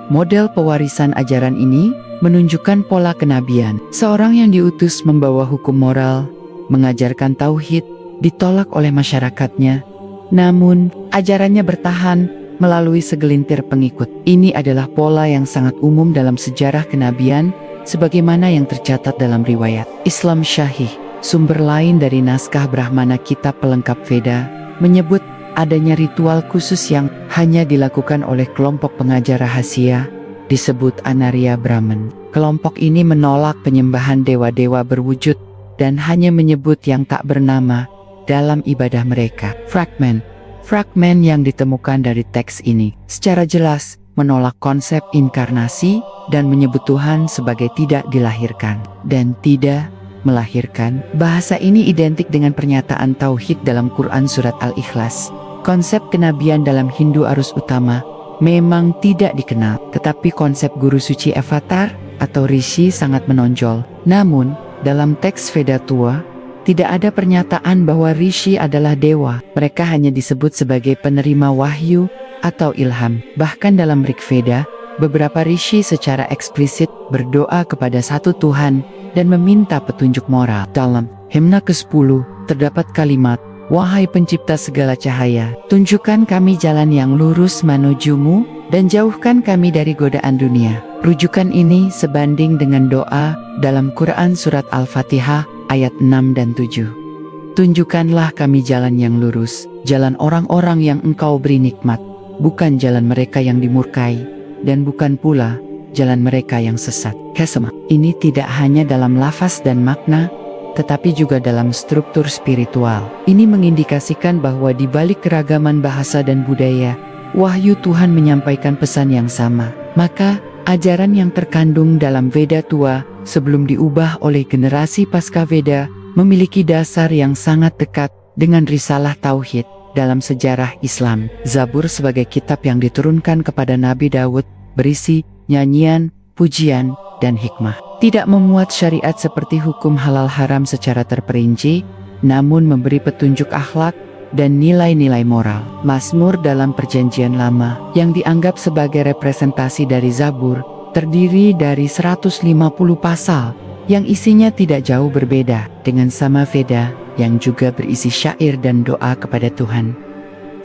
Model pewarisan ajaran ini menunjukkan pola kenabian. Seorang yang diutus membawa hukum moral, mengajarkan tauhid, ditolak oleh masyarakatnya. Namun, ajarannya bertahan melalui segelintir pengikut. Ini adalah pola yang sangat umum dalam sejarah kenabian, sebagaimana yang tercatat dalam riwayat Islam Syahih. Sumber lain dari naskah Brahmana, kitab pelengkap Veda, menyebut adanya ritual khusus yang hanya dilakukan oleh kelompok pengajar rahasia, disebut Anarya Brahman. Kelompok ini menolak penyembahan dewa-dewa berwujud dan hanya menyebut yang tak bernama dalam ibadah mereka. Fragmen yang ditemukan dari teks ini secara jelas menolak konsep inkarnasi dan menyebut Tuhan sebagai tidak dilahirkan dan tidak melahirkan. Bahasa ini identik dengan pernyataan tauhid dalam Quran surat Al-Ikhlas. Konsep kenabian dalam Hindu arus utama memang tidak dikenal, tetapi konsep guru suci avatar atau rishi sangat menonjol. Namun, dalam teks Veda tua, tidak ada pernyataan bahwa rishi adalah dewa. Mereka hanya disebut sebagai penerima wahyu atau ilham. Bahkan dalam Rig Veda, beberapa rishi secara eksplisit berdoa kepada satu Tuhan dan meminta petunjuk moral. Dalam himna ke-10, terdapat kalimat, "Wahai pencipta segala cahaya, tunjukkan kami jalan yang lurus menujumu, dan jauhkan kami dari godaan dunia." Rujukan ini sebanding dengan doa dalam Quran surat Al-Fatihah ayat 6 dan 7. Tunjukkanlah kami jalan yang lurus, jalan orang-orang yang engkau beri nikmat, bukan jalan mereka yang dimurkai, dan bukan pula jalan mereka yang sesat. Kesema. Ini tidak hanya dalam lafaz dan makna, tetapi juga dalam struktur spiritual. Ini mengindikasikan bahwa di balik keragaman bahasa dan budaya, wahyu Tuhan menyampaikan pesan yang sama. Maka, ajaran yang terkandung dalam Veda tua sebelum diubah oleh generasi pasca Veda memiliki dasar yang sangat dekat dengan risalah tauhid dalam sejarah Islam. Zabur sebagai kitab yang diturunkan kepada Nabi Daud berisi nyanyian, pujian, dan hikmah. Tidak memuat syariat seperti hukum halal haram secara terperinci, namun memberi petunjuk akhlak dan nilai-nilai moral. Mazmur dalam Perjanjian Lama, yang dianggap sebagai representasi dari Zabur, terdiri dari 150 pasal, yang isinya tidak jauh berbeda dengan sama Veda, yang juga berisi syair dan doa kepada Tuhan.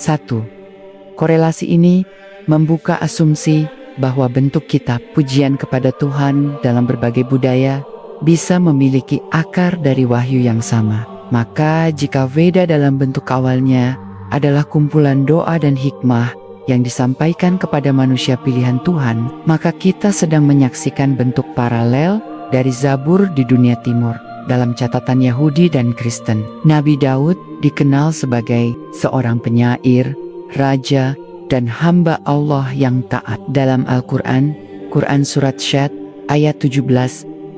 1. Korelasi ini membuka asumsi bahwa bentuk kitab pujian kepada Tuhan dalam berbagai budaya bisa memiliki akar dari wahyu yang sama. Maka jika Veda dalam bentuk awalnya adalah kumpulan doa dan hikmah yang disampaikan kepada manusia pilihan Tuhan, maka kita sedang menyaksikan bentuk paralel dari Zabur di dunia timur. Dalam catatan Yahudi dan Kristen, Nabi Daud dikenal sebagai seorang penyair, raja, dan hamba Allah yang taat. Dalam Al-Quran, Quran Surat Syad, ayat 17,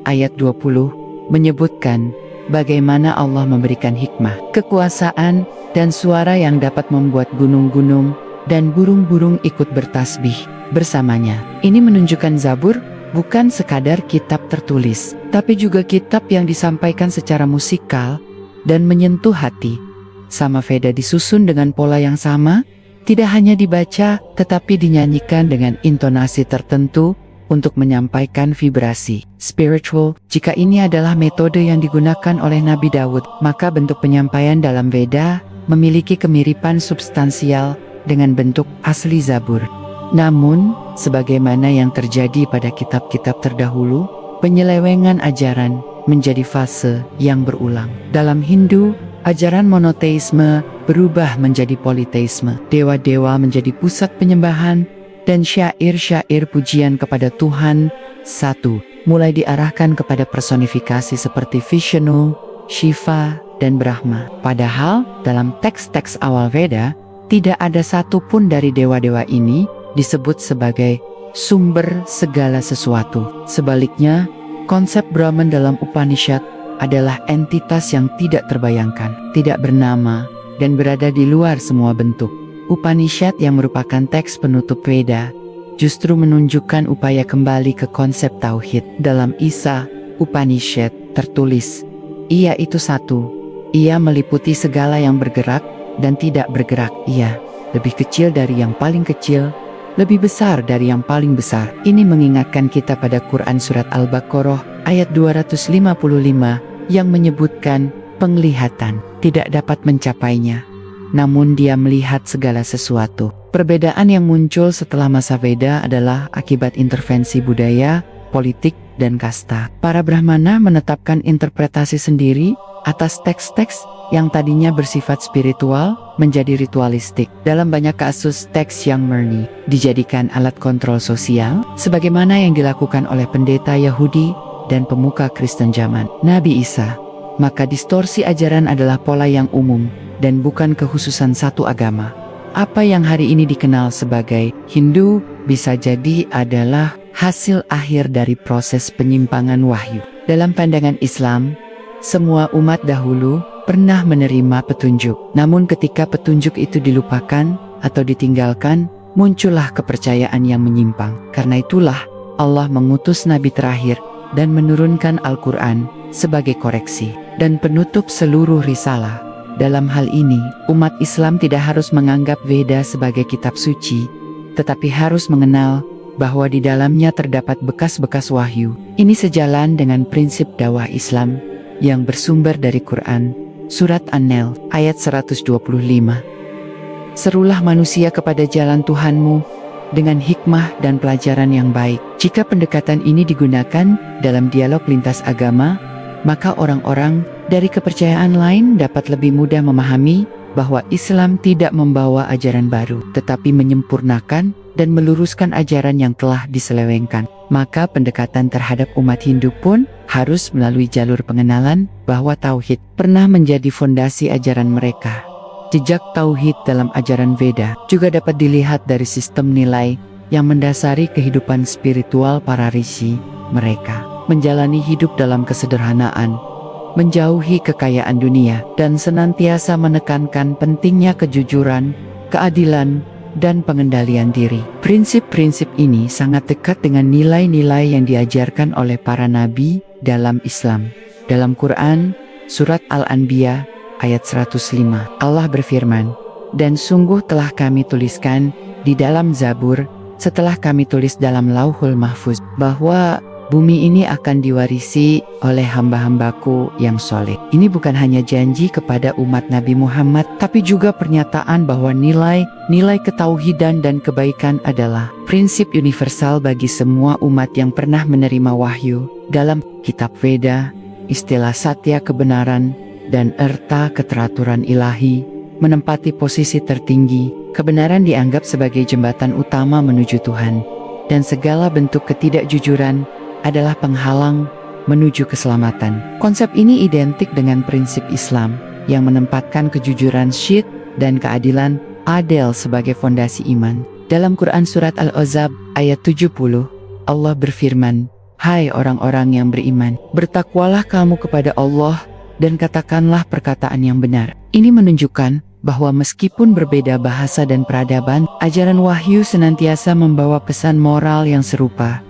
ayat 20, menyebutkan bagaimana Allah memberikan hikmah, kekuasaan, dan suara yang dapat membuat gunung-gunung dan burung-burung ikut bertasbih bersamanya. Ini menunjukkan Zabur bukan sekadar kitab tertulis, tapi juga kitab yang disampaikan secara musikal dan menyentuh hati. Sama Veda disusun dengan pola yang sama, tidak hanya dibaca, tetapi dinyanyikan dengan intonasi tertentu, untuk menyampaikan vibrasi spiritual. Jika ini adalah metode yang digunakan oleh Nabi Daud, maka bentuk penyampaian dalam Veda memiliki kemiripan substansial dengan bentuk asli Zabur. Namun, sebagaimana yang terjadi pada kitab-kitab terdahulu, penyelewengan ajaran menjadi fase yang berulang. Dalam Hindu, ajaran monoteisme berubah menjadi politeisme. Dewa-dewa menjadi pusat penyembahan, dan syair-syair pujian kepada Tuhan satu mulai diarahkan kepada personifikasi seperti Vishnu, Shiva, dan Brahma. Padahal, dalam teks-teks awal Veda, tidak ada satupun dari dewa-dewa ini disebut sebagai sumber segala sesuatu. Sebaliknya, konsep Brahman dalam Upanishad adalah entitas yang tidak terbayangkan, tidak bernama, dan berada di luar semua bentuk. Upanishad yang merupakan teks penutup Veda justru menunjukkan upaya kembali ke konsep tauhid. Dalam Isa Upanishad tertulis, Ia itu satu, Ia meliputi segala yang bergerak dan tidak bergerak. Ia lebih kecil dari yang paling kecil, lebih besar dari yang paling besar. Ini mengingatkan kita pada Quran Surat Al-Baqarah ayat 255 yang menyebutkan penglihatan tidak dapat mencapainya, namun Dia melihat segala sesuatu. Perbedaan yang muncul setelah masa Veda adalah akibat intervensi budaya, politik, dan kasta. Para Brahmana menetapkan interpretasi sendiri atas teks-teks yang tadinya bersifat spiritual menjadi ritualistik. Dalam banyak kasus, teks yang murni dijadikan alat kontrol sosial, sebagaimana yang dilakukan oleh pendeta Yahudi dan pemuka Kristen zaman Nabi Isa. Maka distorsi ajaran adalah pola yang umum dan bukan kekhususan satu agama. Apa yang hari ini dikenal sebagai Hindu bisa jadi adalah hasil akhir dari proses penyimpangan wahyu. Dalam pandangan Islam, semua umat dahulu pernah menerima petunjuk. Namun ketika petunjuk itu dilupakan atau ditinggalkan, muncullah kepercayaan yang menyimpang. Karena itulah Allah mengutus Nabi terakhir dan menurunkan Al-Quran sebagai koreksi dan penutup seluruh risalah. Dalam hal ini, umat Islam tidak harus menganggap Veda sebagai kitab suci, tetapi harus mengenal bahwa di dalamnya terdapat bekas-bekas wahyu. Ini sejalan dengan prinsip dakwah Islam yang bersumber dari Quran, Surat An-Nahl, ayat 125. Serulah manusia kepada jalan Tuhanmu dengan hikmah dan pelajaran yang baik. Jika pendekatan ini digunakan dalam dialog lintas agama, maka orang-orang dari kepercayaan lain dapat lebih mudah memahami bahwa Islam tidak membawa ajaran baru, tetapi menyempurnakan dan meluruskan ajaran yang telah diselewengkan. Maka pendekatan terhadap umat Hindu pun harus melalui jalur pengenalan bahwa tauhid pernah menjadi fondasi ajaran mereka. Jejak tauhid dalam ajaran Veda juga dapat dilihat dari sistem nilai yang mendasari kehidupan spiritual para rishi mereka. Menjalani hidup dalam kesederhanaan, menjauhi kekayaan dunia, dan senantiasa menekankan pentingnya kejujuran, keadilan, dan pengendalian diri. Prinsip-prinsip ini sangat dekat dengan nilai-nilai yang diajarkan oleh para nabi dalam Islam. Dalam Quran, Surat Al-Anbiya, ayat 105, Allah berfirman, "Dan sungguh telah kami tuliskan di dalam Zabur, setelah kami tulis dalam Lauhul Mahfuz, bahwa bumi ini akan diwarisi oleh hamba-hambaku yang soleh." Ini bukan hanya janji kepada umat Nabi Muhammad, tapi juga pernyataan bahwa nilai ketauhidan dan kebaikan adalah prinsip universal bagi semua umat yang pernah menerima wahyu. Dalam kitab Veda, istilah satya kebenaran dan erta keteraturan ilahi menempati posisi tertinggi. Kebenaran dianggap sebagai jembatan utama menuju Tuhan, dan segala bentuk ketidakjujuran adalah penghalang menuju keselamatan. Konsep ini identik dengan prinsip Islam yang menempatkan kejujuran, syid, dan keadilan adil sebagai fondasi iman. Dalam Quran Surat Al-Ahzab ayat 70, Allah berfirman, "Hai orang-orang yang beriman, bertakwalah kamu kepada Allah dan katakanlah perkataan yang benar." Ini menunjukkan bahwa meskipun berbeda bahasa dan peradaban, ajaran wahyu senantiasa membawa pesan moral yang serupa.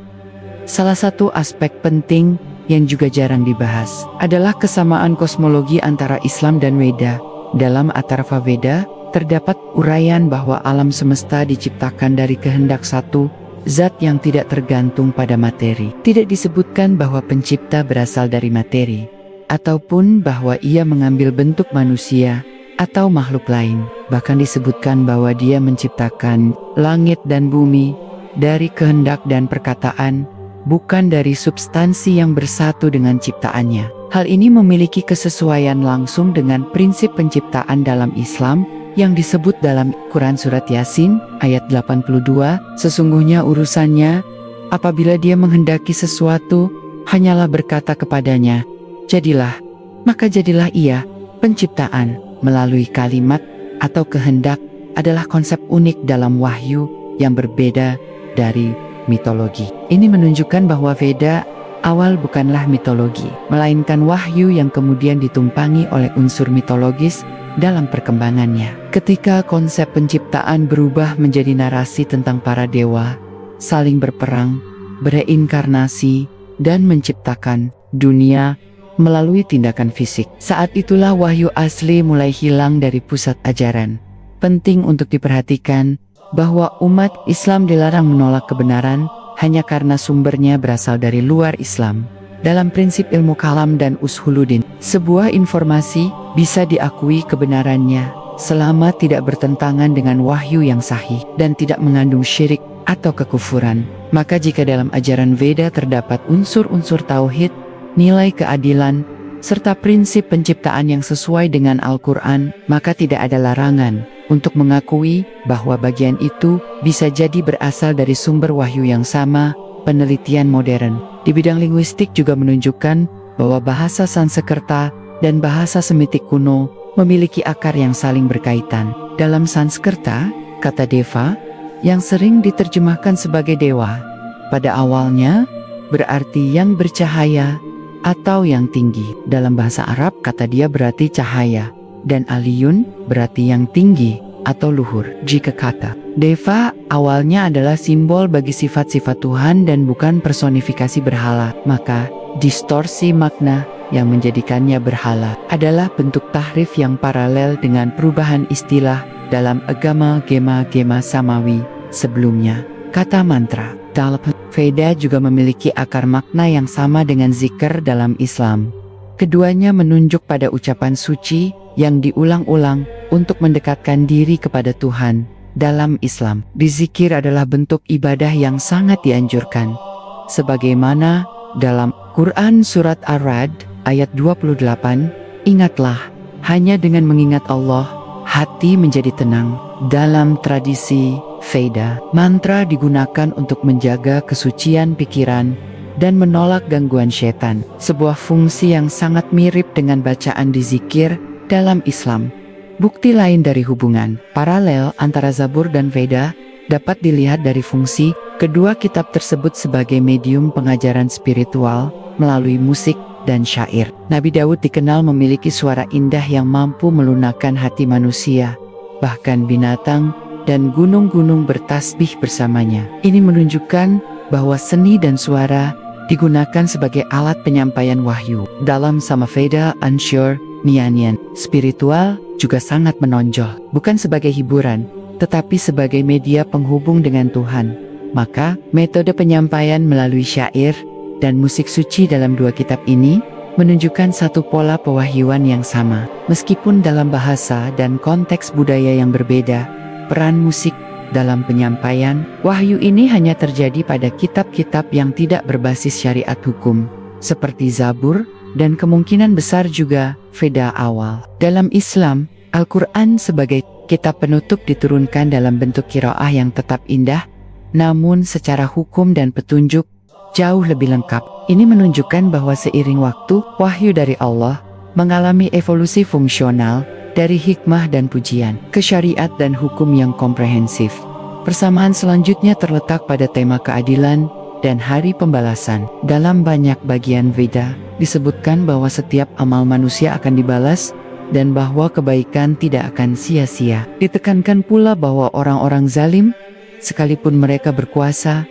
Salah satu aspek penting yang juga jarang dibahas adalah kesamaan kosmologi antara Islam dan Veda. Dalam Atharva Veda, terdapat uraian bahwa alam semesta diciptakan dari kehendak satu zat yang tidak tergantung pada materi. Tidak disebutkan bahwa pencipta berasal dari materi, ataupun bahwa ia mengambil bentuk manusia atau makhluk lain. Bahkan disebutkan bahwa dia menciptakan langit dan bumi dari kehendak dan perkataan, bukan dari substansi yang bersatu dengan ciptaannya. Hal ini memiliki kesesuaian langsung dengan prinsip penciptaan dalam Islam yang disebut dalam Quran Surat Yasin ayat 82, sesungguhnya urusannya, apabila dia menghendaki sesuatu, hanyalah berkata kepadanya, jadilah, maka jadilah ia. Penciptaan melalui kalimat atau kehendak adalah konsep unik dalam wahyu yang berbeda dari mitologi. Ini menunjukkan bahwa Veda awal bukanlah mitologi, melainkan wahyu yang kemudian ditumpangi oleh unsur mitologis dalam perkembangannya. Ketika konsep penciptaan berubah menjadi narasi tentang para dewa, saling berperang, bereinkarnasi, dan menciptakan dunia melalui tindakan fisik. Saat itulah wahyu asli mulai hilang dari pusat ajaran. Penting untuk diperhatikan bahwa umat Islam dilarang menolak kebenaran hanya karena sumbernya berasal dari luar Islam. Dalam prinsip ilmu kalam dan ushuluddin, sebuah informasi bisa diakui kebenarannya selama tidak bertentangan dengan wahyu yang sahih dan tidak mengandung syirik atau kekufuran. Maka jika dalam ajaran Veda terdapat unsur-unsur tauhid, nilai keadilan, serta prinsip penciptaan yang sesuai dengan Al-Quran, maka tidak ada larangan untuk mengakui bahwa bagian itu bisa jadi berasal dari sumber wahyu yang sama. Penelitian modern di bidang linguistik juga menunjukkan bahwa bahasa Sanskerta dan bahasa Semitik kuno memiliki akar yang saling berkaitan. Dalam Sanskerta, kata deva, yang sering diterjemahkan sebagai dewa, pada awalnya berarti yang bercahaya atau yang tinggi. Dalam bahasa Arab, kata dia berarti cahaya, dan aliyun berarti yang tinggi atau luhur. Jika kata deva awalnya adalah simbol bagi sifat-sifat Tuhan dan bukan personifikasi berhala, maka distorsi makna yang menjadikannya berhala adalah bentuk tahrif yang paralel dengan perubahan istilah dalam agama gema samawi sebelumnya. Kata mantra dalam Veda juga memiliki akar makna yang sama dengan zikr dalam Islam. Keduanya menunjuk pada ucapan suci yang diulang-ulang untuk mendekatkan diri kepada Tuhan. Dalam Islam, berzikir adalah bentuk ibadah yang sangat dianjurkan. Sebagaimana dalam Quran Surat Ar-Ra'd ayat 28, ingatlah, hanya dengan mengingat Allah, hati menjadi tenang. Dalam tradisi Veda, mantra digunakan untuk menjaga kesucian pikiran dan menolak gangguan setan, sebuah fungsi yang sangat mirip dengan bacaan di zikir dalam Islam. Bukti lain dari hubungan paralel antara Zabur dan Veda dapat dilihat dari fungsi kedua kitab tersebut sebagai medium pengajaran spiritual melalui musik dan syair. Nabi Daud dikenal memiliki suara indah yang mampu melunakkan hati manusia, bahkan binatang dan gunung-gunung bertasbih bersamanya. Ini menunjukkan bahwa seni dan suara digunakan sebagai alat penyampaian wahyu. Dalam Samaveda Anshur Nyanyian spiritual juga sangat menonjol, bukan sebagai hiburan, tetapi sebagai media penghubung dengan Tuhan. Maka, metode penyampaian melalui syair dan musik suci dalam dua kitab ini menunjukkan satu pola pewahyuan yang sama. Meskipun dalam bahasa dan konteks budaya yang berbeda, peran musik dalam penyampaian wahyu ini hanya terjadi pada kitab-kitab yang tidak berbasis syariat hukum, seperti Zabur, dan kemungkinan besar juga Veda awal. Dalam Islam, Al-Quran sebagai kitab penutup diturunkan dalam bentuk qiraah yang tetap indah, namun secara hukum dan petunjuk jauh lebih lengkap. Ini menunjukkan bahwa seiring waktu, wahyu dari Allah mengalami evolusi fungsional dari hikmah dan pujian ke syariat dan hukum yang komprehensif. Persamaan selanjutnya terletak pada tema keadilan dan hari pembalasan. Dalam banyak bagian Veda, disebutkan bahwa setiap amal manusia akan dibalas dan bahwa kebaikan tidak akan sia-sia. Ditekankan pula bahwa orang-orang zalim, sekalipun mereka berkuasa,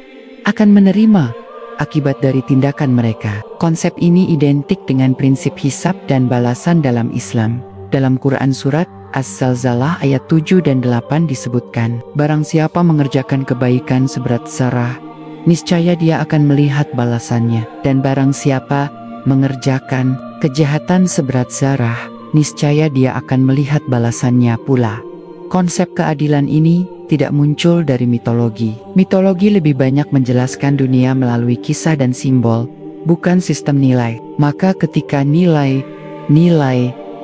akan menerima akibat dari tindakan mereka. Konsep ini identik dengan prinsip hisab dan balasan dalam Islam. Dalam Quran Surat As-Zalzalah ayat 7 dan 8 disebutkan, barang siapa mengerjakan kebaikan seberat zarah, niscaya dia akan melihat balasannya. Dan barang siapa mengerjakan kejahatan seberat zarah, niscaya dia akan melihat balasannya pula. Konsep keadilan ini tidak muncul dari mitologi. Mitologi lebih banyak menjelaskan dunia melalui kisah dan simbol, bukan sistem nilai. Maka ketika nilai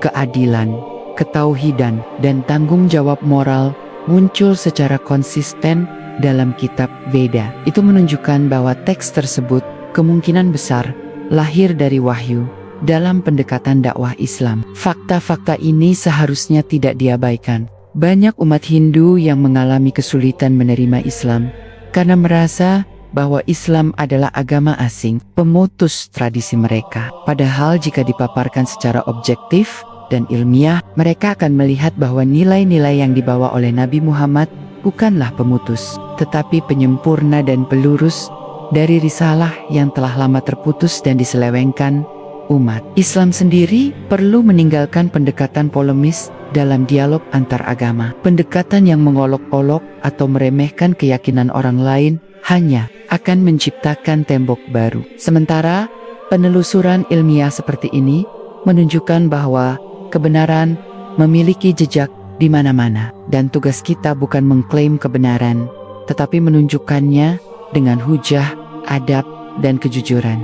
keadilan, ketauhidan, dan tanggung jawab moral muncul secara konsisten dalam kitab Veda, itu menunjukkan bahwa teks tersebut kemungkinan besar lahir dari wahyu dalam pendekatan dakwah Islam. Fakta-fakta ini seharusnya tidak diabaikan. Banyak umat Hindu yang mengalami kesulitan menerima Islam karena merasa bahwa Islam adalah agama asing, pemutus tradisi mereka. Padahal jika dipaparkan secara objektif dan ilmiah, mereka akan melihat bahwa nilai-nilai yang dibawa oleh Nabi Muhammad bukanlah pemutus, tetapi penyempurna dan pelurus dari risalah yang telah lama terputus dan diselewengkan umat. Islam sendiri perlu meninggalkan pendekatan polemis dalam dialog antar agama. Pendekatan yang mengolok-olok atau meremehkan keyakinan orang lain hanya akan menciptakan tembok baru. Sementara penelusuran ilmiah seperti ini menunjukkan bahwa kebenaran memiliki jejak di mana-mana, dan tugas kita bukan mengklaim kebenaran, tetapi menunjukkannya dengan hujah, adab, dan kejujuran.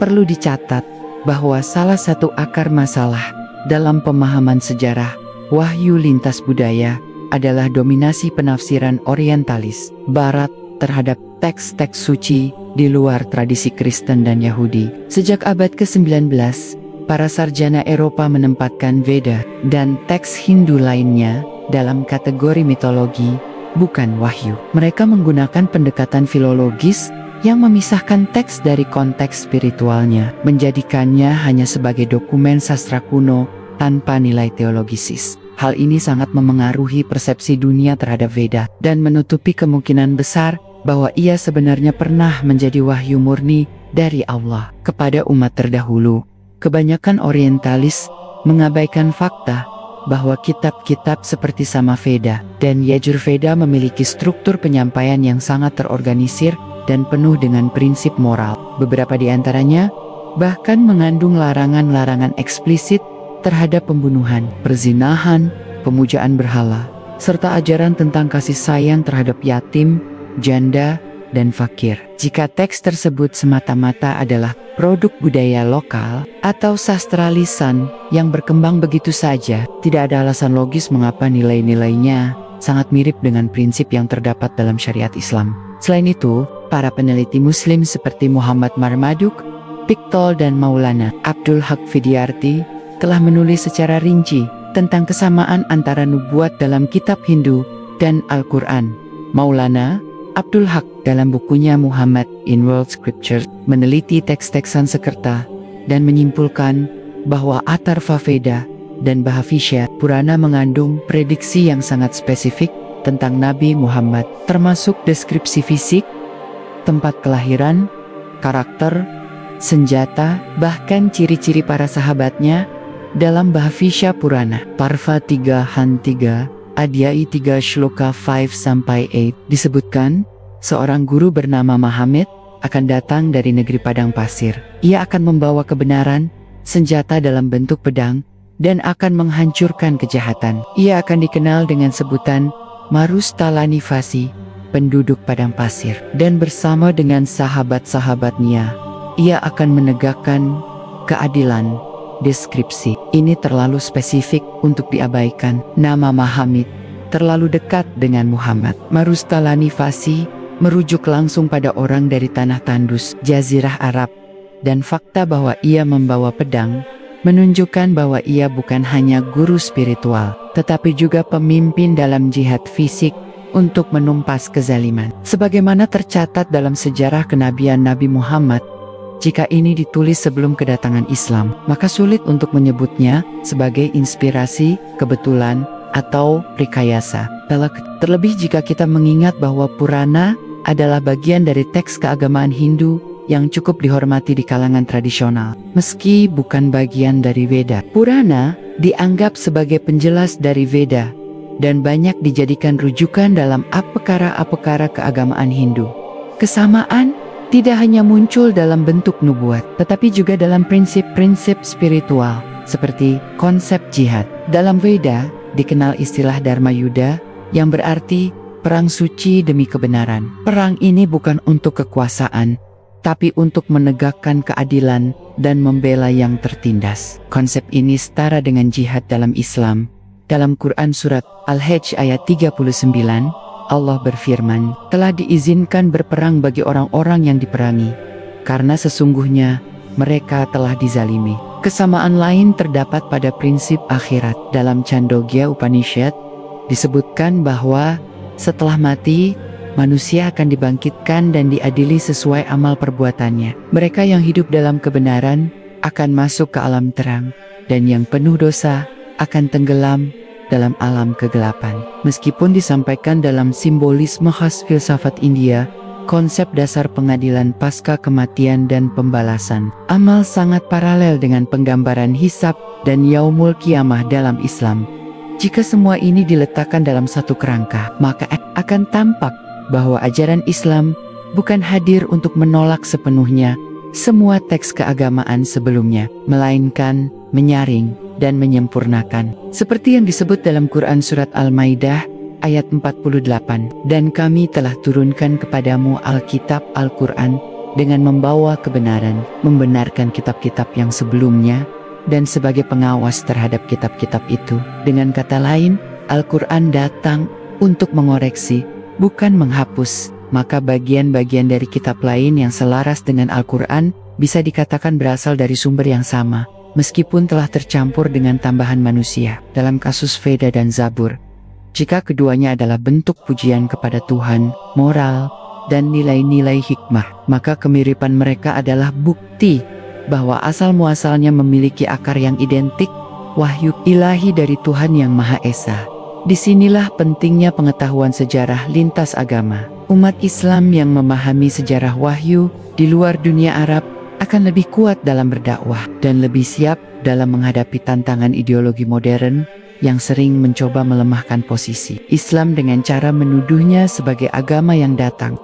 Perlu dicatat bahwa salah satu akar masalah dalam pemahaman sejarah wahyu lintas budaya adalah dominasi penafsiran orientalis Barat terhadap teks-teks suci di luar tradisi Kristen dan Yahudi. Sejak abad ke-19, para sarjana Eropa menempatkan Veda dan teks Hindu lainnya dalam kategori mitologi, bukan wahyu. Mereka menggunakan pendekatan filologis yang memisahkan teks dari konteks spiritualnya, menjadikannya hanya sebagai dokumen sastra kuno tanpa nilai teologisis. Hal ini sangat memengaruhi persepsi dunia terhadap Veda dan menutupi kemungkinan besar bahwa ia sebenarnya pernah menjadi wahyu murni dari Allah kepada umat terdahulu. Kebanyakan orientalis mengabaikan fakta bahwa kitab-kitab seperti Samaveda dan Yajurveda memiliki struktur penyampaian yang sangat terorganisir dan penuh dengan prinsip moral. Beberapa di antaranya bahkan mengandung larangan-larangan eksplisit terhadap pembunuhan, perzinahan, pemujaan berhala, serta ajaran tentang kasih sayang terhadap yatim, janda, dan fakir. Jika teks tersebut semata-mata adalah produk budaya lokal atau sastra lisan yang berkembang begitu saja, tidak ada alasan logis mengapa nilai-nilainya sangat mirip dengan prinsip yang terdapat dalam syariat Islam. Selain itu, para peneliti Muslim seperti Muhammad Marmaduk, Piktol, dan Maulana Abdul Haq Vidyarti telah menulis secara rinci tentang kesamaan antara nubuat dalam kitab Hindu dan Al-Quran. Maulana Abdul Haq dalam bukunya Muhammad in World Scriptures meneliti teks-teks Sanskerta dan menyimpulkan bahwa Atharva Veda dan Bhavishya Purana mengandung prediksi yang sangat spesifik tentang Nabi Muhammad, termasuk deskripsi fisik, tempat kelahiran, karakter, senjata, bahkan ciri-ciri para sahabatnya. Dalam Bhavishya Purana, Parva 3 Han 3, Adhyai 3 Shloka 5-8 disebutkan, seorang guru bernama Muhammad akan datang dari negeri padang pasir. Ia akan membawa kebenaran, senjata dalam bentuk pedang, dan akan menghancurkan kejahatan. Ia akan dikenal dengan sebutan Marustalanivasi, penduduk padang pasir. Dan bersama dengan sahabat-sahabatnya, ia akan menegakkan keadilan. Deskripsi ini terlalu spesifik untuk diabaikan. Nama Muhammad terlalu dekat dengan Muhammad. Marustalanivasi merujuk langsung pada orang dari tanah tandus, Jazirah Arab, dan fakta bahwa ia membawa pedang menunjukkan bahwa ia bukan hanya guru spiritual, tetapi juga pemimpin dalam jihad fisik untuk menumpas kezaliman. Sebagaimana tercatat dalam sejarah kenabian Nabi Muhammad, jika ini ditulis sebelum kedatangan Islam, maka sulit untuk menyebutnya sebagai inspirasi, kebetulan, atau rekayasa. Terlebih jika kita mengingat bahwa Purana adalah bagian dari teks keagamaan Hindu yang cukup dihormati di kalangan tradisional, meski bukan bagian dari Veda. Purana dianggap sebagai penjelas dari Veda, dan banyak dijadikan rujukan dalam apekara-apekara keagamaan Hindu. Kesamaan tidak hanya muncul dalam bentuk nubuat, tetapi juga dalam prinsip-prinsip spiritual, seperti konsep jihad. Dalam Veda, dikenal istilah Dharma Yuddha, yang berarti perang suci demi kebenaran. Perang ini bukan untuk kekuasaan, tapi untuk menegakkan keadilan dan membela yang tertindas. Konsep ini setara dengan jihad dalam Islam. Dalam Quran Surat Al-Hajj ayat 39, Allah berfirman, telah diizinkan berperang bagi orang-orang yang diperangi, karena sesungguhnya mereka telah dizalimi. Kesamaan lain terdapat pada prinsip akhirat. Dalam Chandogya Upanishad, disebutkan bahwa setelah mati, manusia akan dibangkitkan dan diadili sesuai amal perbuatannya. Mereka yang hidup dalam kebenaran akan masuk ke alam terang, dan yang penuh dosa akan tenggelam dalam alam kegelapan. Meskipun disampaikan dalam simbolisme khas filsafat India, konsep dasar pengadilan pasca kematian dan pembalasan, amal sangat paralel dengan penggambaran hisab dan yaumul kiamah dalam Islam. Jika semua ini diletakkan dalam satu kerangka, maka akan tampak bahwa ajaran Islam bukan hadir untuk menolak sepenuhnya semua teks keagamaan sebelumnya, melainkan menyaring dan menyempurnakan. Seperti yang disebut dalam Quran Surat Al-Maidah ayat 48, dan kami telah turunkan kepadamu Alkitab Al-Quran dengan membawa kebenaran, membenarkan kitab-kitab yang sebelumnya, dan sebagai pengawas terhadap kitab-kitab itu. Dengan kata lain, Al-Quran datang untuk mengoreksi, bukan menghapus. Maka bagian-bagian dari kitab lain yang selaras dengan Al-Quran bisa dikatakan berasal dari sumber yang sama, meskipun telah tercampur dengan tambahan manusia. Dalam kasus Veda dan Zabur, jika keduanya adalah bentuk pujian kepada Tuhan, moral, dan nilai-nilai hikmah, maka kemiripan mereka adalah bukti bahwa asal-muasalnya memiliki akar yang identik, wahyu ilahi dari Tuhan Yang Maha Esa. Disinilah pentingnya pengetahuan sejarah lintas agama. Umat Islam yang memahami sejarah wahyu di luar dunia Arab akan lebih kuat dalam berdakwah dan lebih siap dalam menghadapi tantangan ideologi modern yang sering mencoba melemahkan posisi Islam dengan cara menuduhnya sebagai agama yang datang.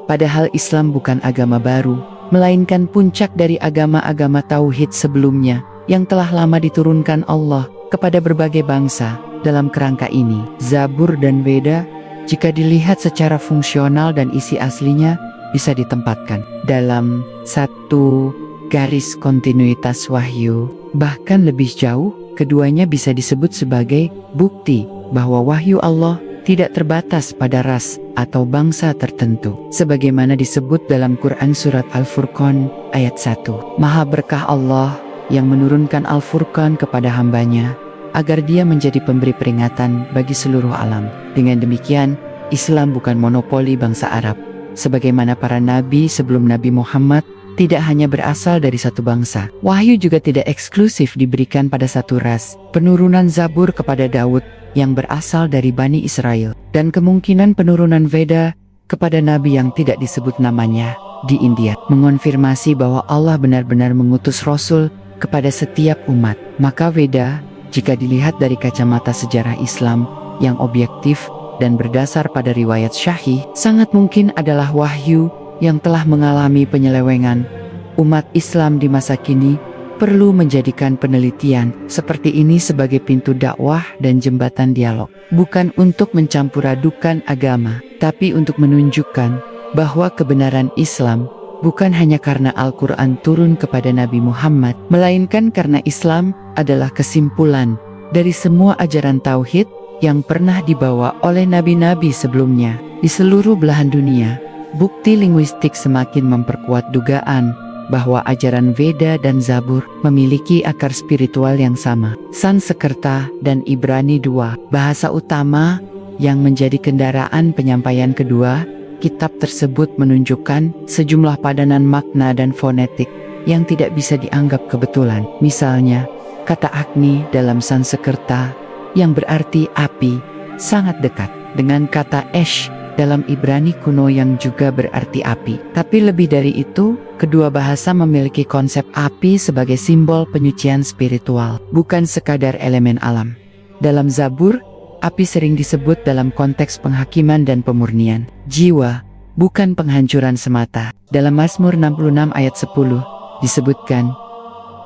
Padahal Islam bukan agama baru, melainkan puncak dari agama-agama tauhid sebelumnya yang telah lama diturunkan Allah kepada berbagai bangsa. Dalam kerangka ini, Zabur dan Veda, jika dilihat secara fungsional dan isi aslinya, bisa ditempatkan dalam satu garis kontinuitas wahyu. Bahkan lebih jauh, keduanya bisa disebut sebagai bukti bahwa wahyu Allah tidak terbatas pada ras atau bangsa tertentu. Sebagaimana disebut dalam Quran Surat Al-Furqan ayat 1. Maha berkah Allah yang menurunkan Al-Furqan kepada hambanya, agar dia menjadi pemberi peringatan bagi seluruh alam. Dengan demikian, Islam bukan monopoli bangsa Arab. Sebagaimana para nabi sebelum Nabi Muhammad tidak hanya berasal dari satu bangsa. Wahyu juga tidak eksklusif diberikan pada satu ras. Penurunan Zabur kepada Daud yang berasal dari Bani Israel, dan kemungkinan penurunan Veda kepada nabi yang tidak disebut namanya di India, mengonfirmasi bahwa Allah benar-benar mengutus Rasul kepada setiap umat. Maka Veda, jika dilihat dari kacamata sejarah Islam yang objektif dan berdasar pada riwayat syahih, sangat mungkin adalah wahyu yang telah mengalami penyelewengan. Umat Islam di masa kini perlu menjadikan penelitian seperti ini sebagai pintu dakwah dan jembatan dialog, bukan untuk mencampur-adukan agama, tapi untuk menunjukkan bahwa kebenaran Islam bukan hanya karena Al-Quran turun kepada Nabi Muhammad, melainkan karena Islam adalah kesimpulan dari semua ajaran tauhid yang pernah dibawa oleh nabi-nabi sebelumnya. Di seluruh belahan dunia, bukti linguistik semakin memperkuat dugaan bahwa ajaran Veda dan Zabur memiliki akar spiritual yang sama. Sanskerta dan Ibrani II, bahasa utama yang menjadi kendaraan penyampaian kedua, kitab tersebut menunjukkan sejumlah padanan makna dan fonetik yang tidak bisa dianggap kebetulan. Misalnya, kata Agni dalam Sanskerta yang berarti api sangat dekat dengan kata Ash dalam Ibrani kuno yang juga berarti api. Tapi lebih dari itu, kedua bahasa memiliki konsep api sebagai simbol penyucian spiritual, bukan sekadar elemen alam. Dalam Zabur, api sering disebut dalam konteks penghakiman dan pemurnian jiwa, bukan penghancuran semata. Dalam Mazmur 66 ayat 10, disebutkan,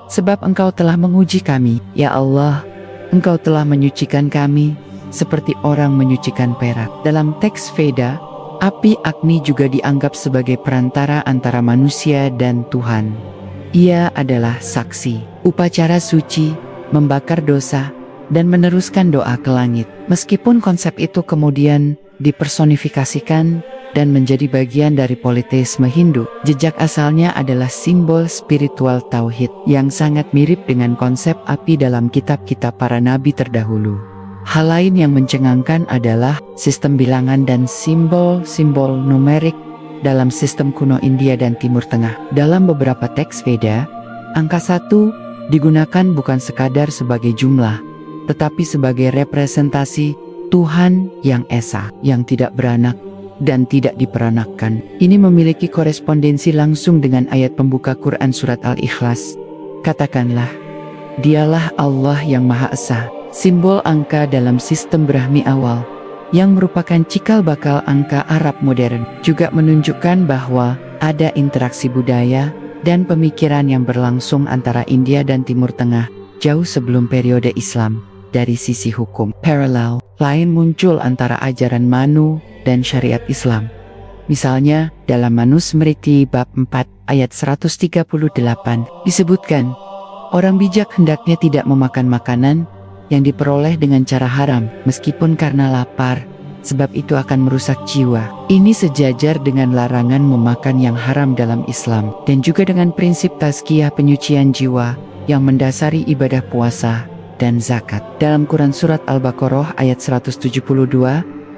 "Sebab Engkau telah menguji kami, ya Allah, Engkau telah menyucikan kami, seperti orang menyucikan perak." Dalam teks Veda, api Agni juga dianggap sebagai perantara antara manusia dan Tuhan. Ia adalah saksi, upacara suci, membakar dosa, dan meneruskan doa ke langit. Meskipun konsep itu kemudian dipersonifikasikan dan menjadi bagian dari politeisme Hindu, jejak asalnya adalah simbol spiritual tauhid yang sangat mirip dengan konsep api dalam kitab-kitab para nabi terdahulu. Hal lain yang mencengangkan adalah sistem bilangan dan simbol-simbol numerik dalam sistem kuno India dan Timur Tengah. Dalam beberapa teks Veda, angka 1 digunakan bukan sekadar sebagai jumlah, tetapi sebagai representasi Tuhan yang esa, yang tidak beranak dan tidak diperanakkan. Ini memiliki korespondensi langsung dengan ayat pembuka Quran surat Al-Ikhlas. Katakanlah, Dialah Allah yang Maha Esa. Simbol angka dalam sistem Brahmi awal, yang merupakan cikal bakal angka Arab modern, juga menunjukkan bahwa ada interaksi budaya dan pemikiran yang berlangsung antara India dan Timur Tengah jauh sebelum periode Islam. Dari sisi hukum, paralel lain muncul antara ajaran Manu dan syariat Islam. Misalnya, dalam Manusmriti bab 4 ayat 138 disebutkan, orang bijak hendaknya tidak memakan makanan yang diperoleh dengan cara haram, meskipun karena lapar, sebab itu akan merusak jiwa. Ini sejajar dengan larangan memakan yang haram dalam Islam, dan juga dengan prinsip tazkiyah penyucian jiwa yang mendasari ibadah puasa dan zakat. Dalam Quran surat Al-Baqarah ayat 172,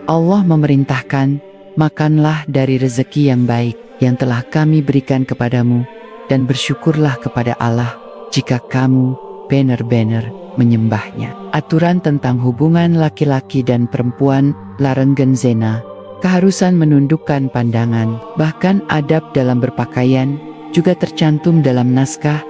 Allah memerintahkan, makanlah dari rezeki yang baik yang telah kami berikan kepadamu, dan bersyukurlah kepada Allah jika kamu benar-benar menyembahnya. Aturan tentang hubungan laki-laki dan perempuan, larenggen zina, keharusan menundukkan pandangan, bahkan adab dalam berpakaian, juga tercantum dalam naskah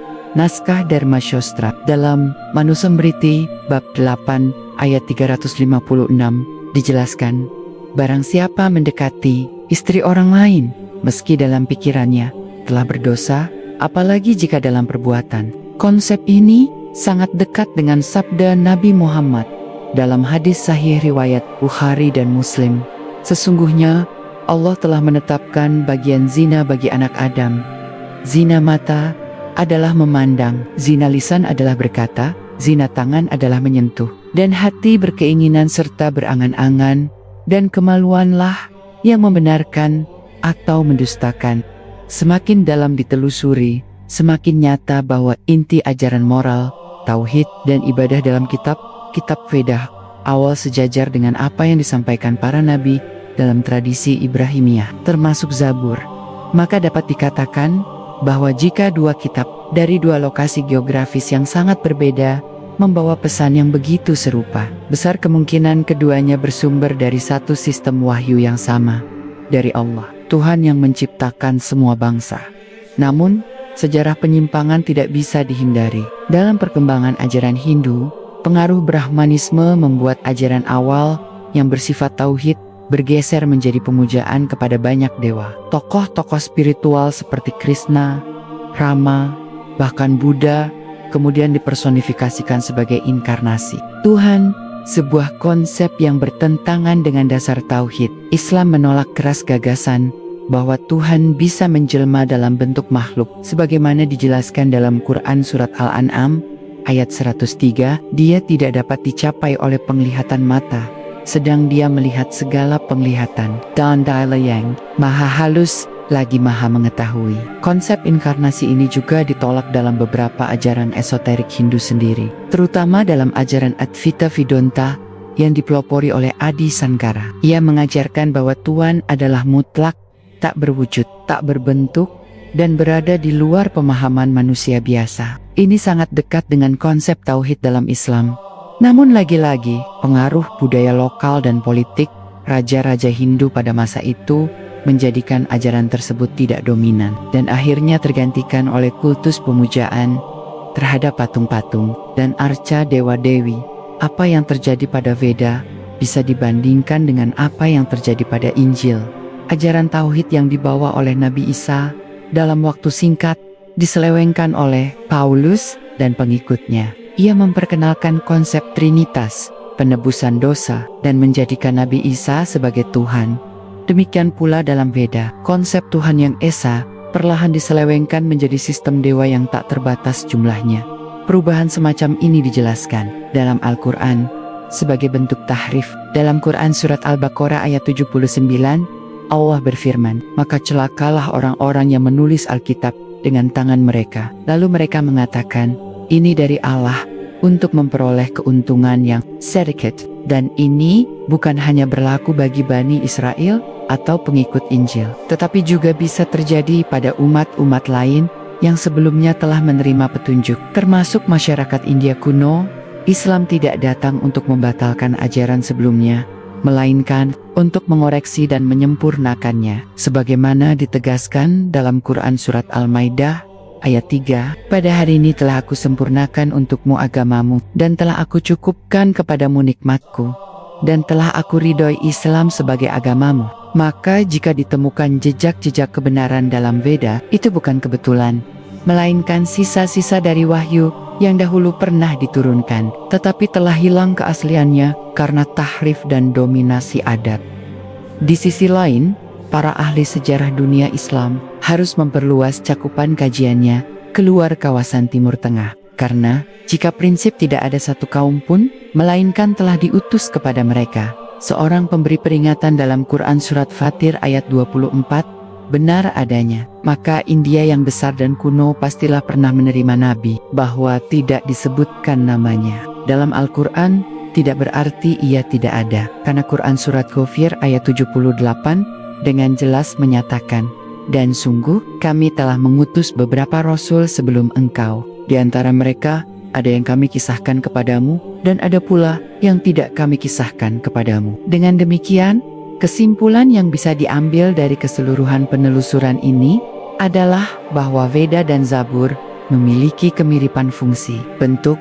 Dharma Shastra. Dalam Manusmriti bab 8 ayat 356 dijelaskan, barang siapa mendekati istri orang lain, meski dalam pikirannya telah berdosa, apalagi jika dalam perbuatan. Konsep ini sangat dekat dengan sabda Nabi Muhammad dalam hadis sahih riwayat Bukhari dan Muslim. Sesungguhnya Allah telah menetapkan bagian zina bagi anak Adam. Zina mata adalah memandang, zina lisan adalah berkata, zina tangan adalah menyentuh, dan hati berkeinginan serta berangan-angan, dan kemaluanlah yang membenarkan atau mendustakan. Semakin dalam ditelusuri, semakin nyata bahwa inti ajaran moral, tauhid, dan ibadah dalam kitab Veda awal sejajar dengan apa yang disampaikan para nabi dalam tradisi Ibrahimiyah, termasuk Zabur. Maka dapat dikatakan bahwa jika dua kitab dari dua lokasi geografis yang sangat berbeda membawa pesan yang begitu serupa, besar kemungkinan keduanya bersumber dari satu sistem wahyu yang sama, dari Allah, Tuhan yang menciptakan semua bangsa. Namun, sejarah penyimpangan tidak bisa dihindari. Dalam perkembangan ajaran Hindu, pengaruh Brahmanisme membuat ajaran awal yang bersifat tauhid bergeser menjadi pemujaan kepada banyak dewa. Tokoh-tokoh spiritual seperti Krishna, Rama, bahkan Buddha kemudian dipersonifikasikan sebagai inkarnasi Tuhan, sebuah konsep yang bertentangan dengan dasar tauhid. Islam menolak keras gagasan bahwa Tuhan bisa menjelma dalam bentuk makhluk, sebagaimana dijelaskan dalam Quran surat Al-An'am ayat 103, dia tidak dapat dicapai oleh penglihatan mata, sedang dia melihat segala penglihatan. Dan Yang maha halus lagi maha mengetahui. Konsep inkarnasi ini juga ditolak dalam beberapa ajaran esoterik Hindu sendiri, terutama dalam ajaran Advaita Vedanta yang dipelopori oleh Adi Sankara. Ia mengajarkan bahwa Tuhan adalah mutlak, tak berwujud, tak berbentuk, dan berada di luar pemahaman manusia biasa. Ini sangat dekat dengan konsep tauhid dalam Islam. Namun lagi-lagi, pengaruh budaya lokal dan politik, raja-raja Hindu pada masa itu menjadikan ajaran tersebut tidak dominan dan akhirnya tergantikan oleh kultus pemujaan terhadap patung-patung dan arca dewa-dewi. Apa yang terjadi pada Veda bisa dibandingkan dengan apa yang terjadi pada Injil. Ajaran tauhid yang dibawa oleh Nabi Isa dalam waktu singkat diselewengkan oleh Paulus dan pengikutnya. Ia memperkenalkan konsep Trinitas, penebusan dosa, dan menjadikan Nabi Isa sebagai Tuhan. Demikian pula dalam Veda, konsep Tuhan yang Esa perlahan diselewengkan menjadi sistem dewa yang tak terbatas jumlahnya. Perubahan semacam ini dijelaskan dalam Al-Quran sebagai bentuk tahrif. Dalam Quran Surat Al-Baqarah ayat 79, Allah berfirman, "Maka celakalah orang-orang yang menulis Alkitab dengan tangan mereka. Lalu mereka mengatakan, ini dari Allah untuk memperoleh keuntungan yang sedikit. Dan ini bukan hanya berlaku bagi Bani Israel atau pengikut Injil, tetapi juga bisa terjadi pada umat-umat lain yang sebelumnya telah menerima petunjuk, termasuk masyarakat India kuno. Islam tidak datang untuk membatalkan ajaran sebelumnya, melainkan untuk mengoreksi dan menyempurnakannya. Sebagaimana ditegaskan dalam Quran Surat Al-Maidah ayat 3, "Pada hari ini telah aku sempurnakan untukmu agamamu, dan telah aku cukupkan kepadamu nikmatku, dan telah aku ridhoi Islam sebagai agamamu." Maka jika ditemukan jejak-jejak kebenaran dalam Veda, itu bukan kebetulan, melainkan sisa-sisa dari wahyu yang dahulu pernah diturunkan, tetapi telah hilang keasliannya karena tahrif dan dominasi adat. Di sisi lain, para ahli sejarah dunia Islam harus memperluas cakupan kajiannya keluar kawasan Timur Tengah, karena jika prinsip tidak ada satu kaum pun, melainkan telah diutus kepada mereka seorang pemberi peringatan dalam Quran Surat Fatir ayat 24, benar adanya, maka India yang besar dan kuno pastilah pernah menerima Nabi, bahwa tidak disebutkan namanya dalam Al-Quran tidak berarti ia tidak ada, karena Quran Surat Ghafir ayat 78 dengan jelas menyatakan, "Dan sungguh kami telah mengutus beberapa rasul sebelum engkau, di antara mereka ada yang kami kisahkan kepadamu, dan ada pula yang tidak kami kisahkan kepadamu." Dengan demikian, kesimpulan yang bisa diambil dari keseluruhan penelusuran ini adalah bahwa Veda dan Zabur memiliki kemiripan fungsi, bentuk,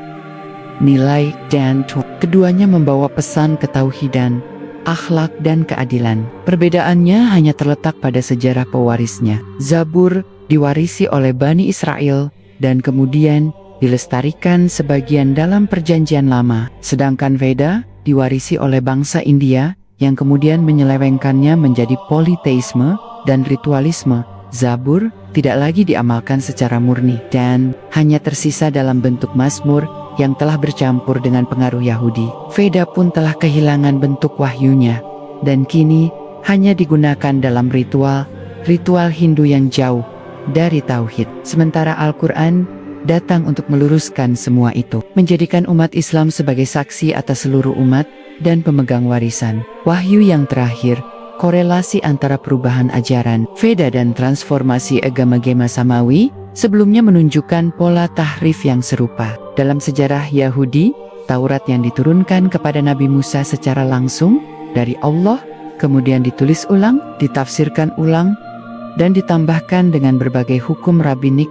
nilai, dan keduanya membawa pesan ketauhidan, akhlak, dan keadilan. Perbedaannya hanya terletak pada sejarah pewarisnya. Zabur diwarisi oleh Bani Israel dan kemudian dilestarikan sebagian dalam Perjanjian Lama, sedangkan Veda diwarisi oleh bangsa India yang kemudian menyelewengkannya menjadi politeisme dan ritualisme. Zabur tidak lagi diamalkan secara murni dan hanya tersisa dalam bentuk mazmur yang telah bercampur dengan pengaruh Yahudi. Veda pun telah kehilangan bentuk wahyunya dan kini hanya digunakan dalam ritual Hindu yang jauh dari tauhid. Sementara Al-Quran datang untuk meluruskan semua itu, menjadikan umat Islam sebagai saksi atas seluruh umat dan pemegang warisan. Wahyu yang terakhir, korelasi antara perubahan ajaran Veda dan transformasi agama-agama Samawi, sebelumnya menunjukkan pola tahrif yang serupa. Dalam sejarah Yahudi, Taurat yang diturunkan kepada Nabi Musa secara langsung dari Allah, kemudian ditulis ulang, ditafsirkan ulang, dan ditambahkan dengan berbagai hukum rabbinik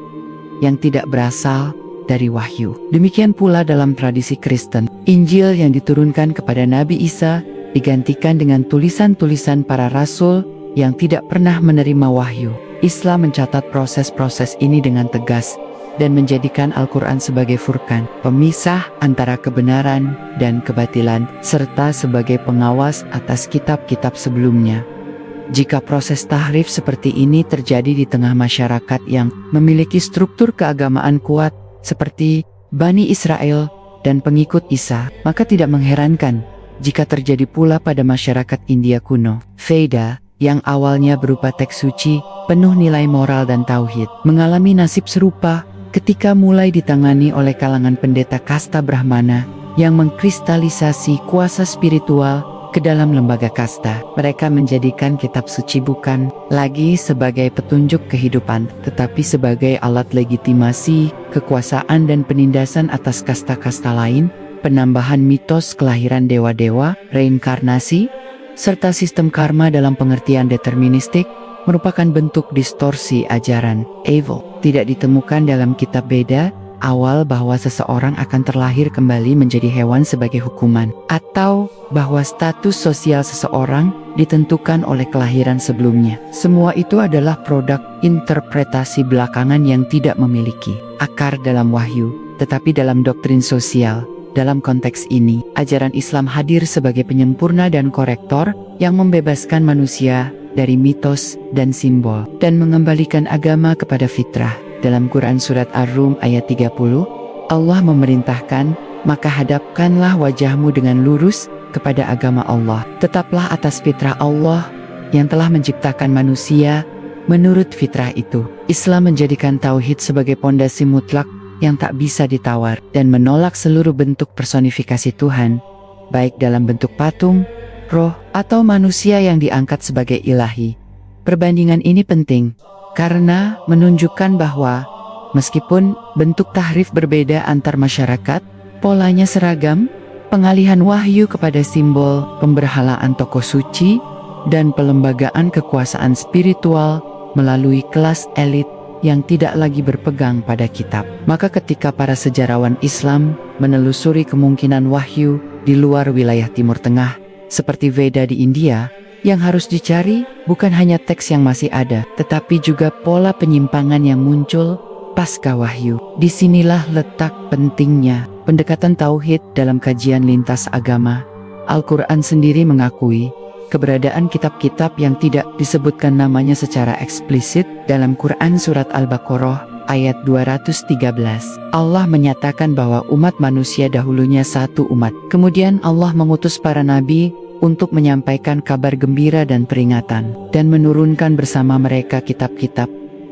yang tidak berasal dari wahyu. Demikian pula dalam tradisi Kristen, Injil yang diturunkan kepada Nabi Isa digantikan dengan tulisan-tulisan para rasul yang tidak pernah menerima wahyu. Islam mencatat proses-proses ini dengan tegas dan menjadikan Al-Quran sebagai furqan, pemisah antara kebenaran dan kebatilan, serta sebagai pengawas atas kitab-kitab sebelumnya. Jika proses tahrif seperti ini terjadi di tengah masyarakat yang memiliki struktur keagamaan kuat seperti Bani Israel dan pengikut Isa, maka tidak mengherankan jika terjadi pula pada masyarakat India kuno. Veda, yang awalnya berupa teks suci, penuh nilai moral dan tauhid, mengalami nasib serupa ketika mulai ditangani oleh kalangan pendeta kasta Brahmana yang mengkristalisasi kuasa spiritual ke dalam lembaga kasta. Mereka menjadikan kitab suci bukan lagi sebagai petunjuk kehidupan, tetapi sebagai alat legitimasi, kekuasaan dan penindasan atas kasta-kasta lain, penambahan mitos kelahiran dewa-dewa, reinkarnasi, serta sistem karma dalam pengertian deterministik, merupakan bentuk distorsi ajaran evil. Tidak ditemukan dalam kitab Veda awal bahwa seseorang akan terlahir kembali menjadi hewan sebagai hukuman, atau bahwa status sosial seseorang ditentukan oleh kelahiran sebelumnya. Semua itu adalah produk interpretasi belakangan yang tidak memiliki akar dalam wahyu, tetapi dalam doktrin sosial. Dalam konteks ini, ajaran Islam hadir sebagai penyempurna dan korektor yang membebaskan manusia dari mitos dan simbol, dan mengembalikan agama kepada fitrah. Dalam Quran Surat Ar-Rum ayat 30, Allah memerintahkan, maka hadapkanlah wajahmu dengan lurus kepada agama Allah. Tetaplah atas fitrah Allah yang telah menciptakan manusia menurut fitrah itu. Islam menjadikan tauhid sebagai pondasi mutlak yang tak bisa ditawar, dan menolak seluruh bentuk personifikasi Tuhan, baik dalam bentuk patung, roh, atau manusia yang diangkat sebagai ilahi. Perbandingan ini penting, karena menunjukkan bahwa, meskipun bentuk tahrif berbeda antar masyarakat, polanya seragam, pengalihan wahyu kepada simbol, pemberhalaan tokoh suci, dan pelembagaan kekuasaan spiritual melalui kelas elit yang tidak lagi berpegang pada kitab. Maka ketika para sejarawan Islam menelusuri kemungkinan wahyu di luar wilayah Timur Tengah, seperti Veda di India, yang harus dicari bukan hanya teks yang masih ada, tetapi juga pola penyimpangan yang muncul pasca wahyu. Disinilah letak pentingnya pendekatan tauhid dalam kajian lintas agama. Al-Quran sendiri mengakui keberadaan kitab-kitab yang tidak disebutkan namanya secara eksplisit. Dalam Quran Surat Al-Baqarah ayat 213, Allah menyatakan bahwa umat manusia dahulunya satu umat. Kemudian Allah mengutus para nabi untuk menyampaikan kabar gembira dan peringatan, dan menurunkan bersama mereka kitab-kitab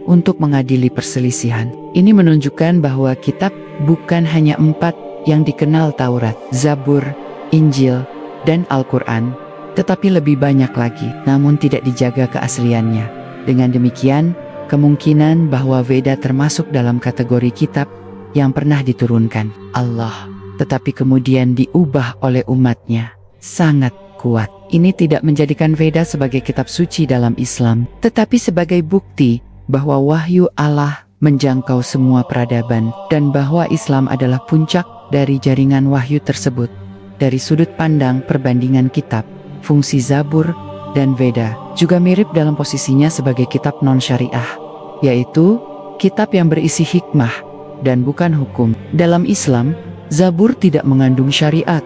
untuk mengadili perselisihan. Ini menunjukkan bahwa kitab bukan hanya 4 yang dikenal, Taurat, Zabur, Injil, dan Al-Quran, tetapi lebih banyak lagi, namun tidak dijaga keasliannya. Dengan demikian, kemungkinan bahwa Veda termasuk dalam kategori kitab yang pernah diturunkan Allah, tetapi kemudian diubah oleh umatnya, sangat kuat. Ini tidak menjadikan Veda sebagai kitab suci dalam Islam, tetapi sebagai bukti bahwa wahyu Allah menjangkau semua peradaban, dan bahwa Islam adalah puncak dari jaringan wahyu tersebut. Dari sudut pandang perbandingan kitab, fungsi Zabur dan Veda juga mirip dalam posisinya sebagai kitab non-syariah, yaitu kitab yang berisi hikmah dan bukan hukum. Dalam Islam, Zabur tidak mengandung syariat,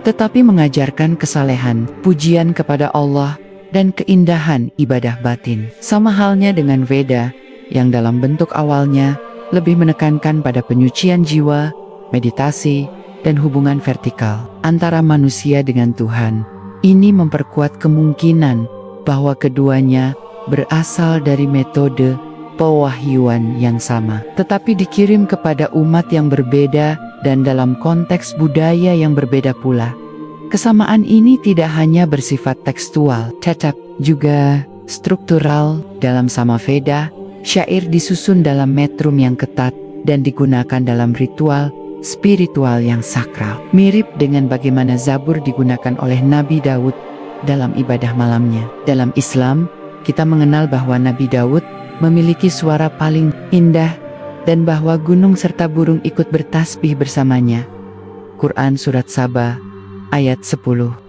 tetapi mengajarkan kesalehan, pujian kepada Allah, dan keindahan ibadah batin. Sama halnya dengan Veda, yang dalam bentuk awalnya lebih menekankan pada penyucian jiwa, meditasi, dan hubungan vertikal antara manusia dengan Tuhan. Ini memperkuat kemungkinan bahwa keduanya berasal dari metode pewahyuan yang sama, tetapi dikirim kepada umat yang berbeda dan dalam konteks budaya yang berbeda pula. Kesamaan ini tidak hanya bersifat tekstual, tetapi juga struktural. Dalam Sama Veda, syair disusun dalam metrum yang ketat dan digunakan dalam ritual spiritual yang sakral, mirip dengan bagaimana Zabur digunakan oleh Nabi Daud dalam ibadah malamnya. Dalam Islam, kita mengenal bahwa Nabi Daud memiliki suara paling indah, dan bahwa gunung serta burung ikut bertasbih bersamanya. Quran Surat Saba ayat 10.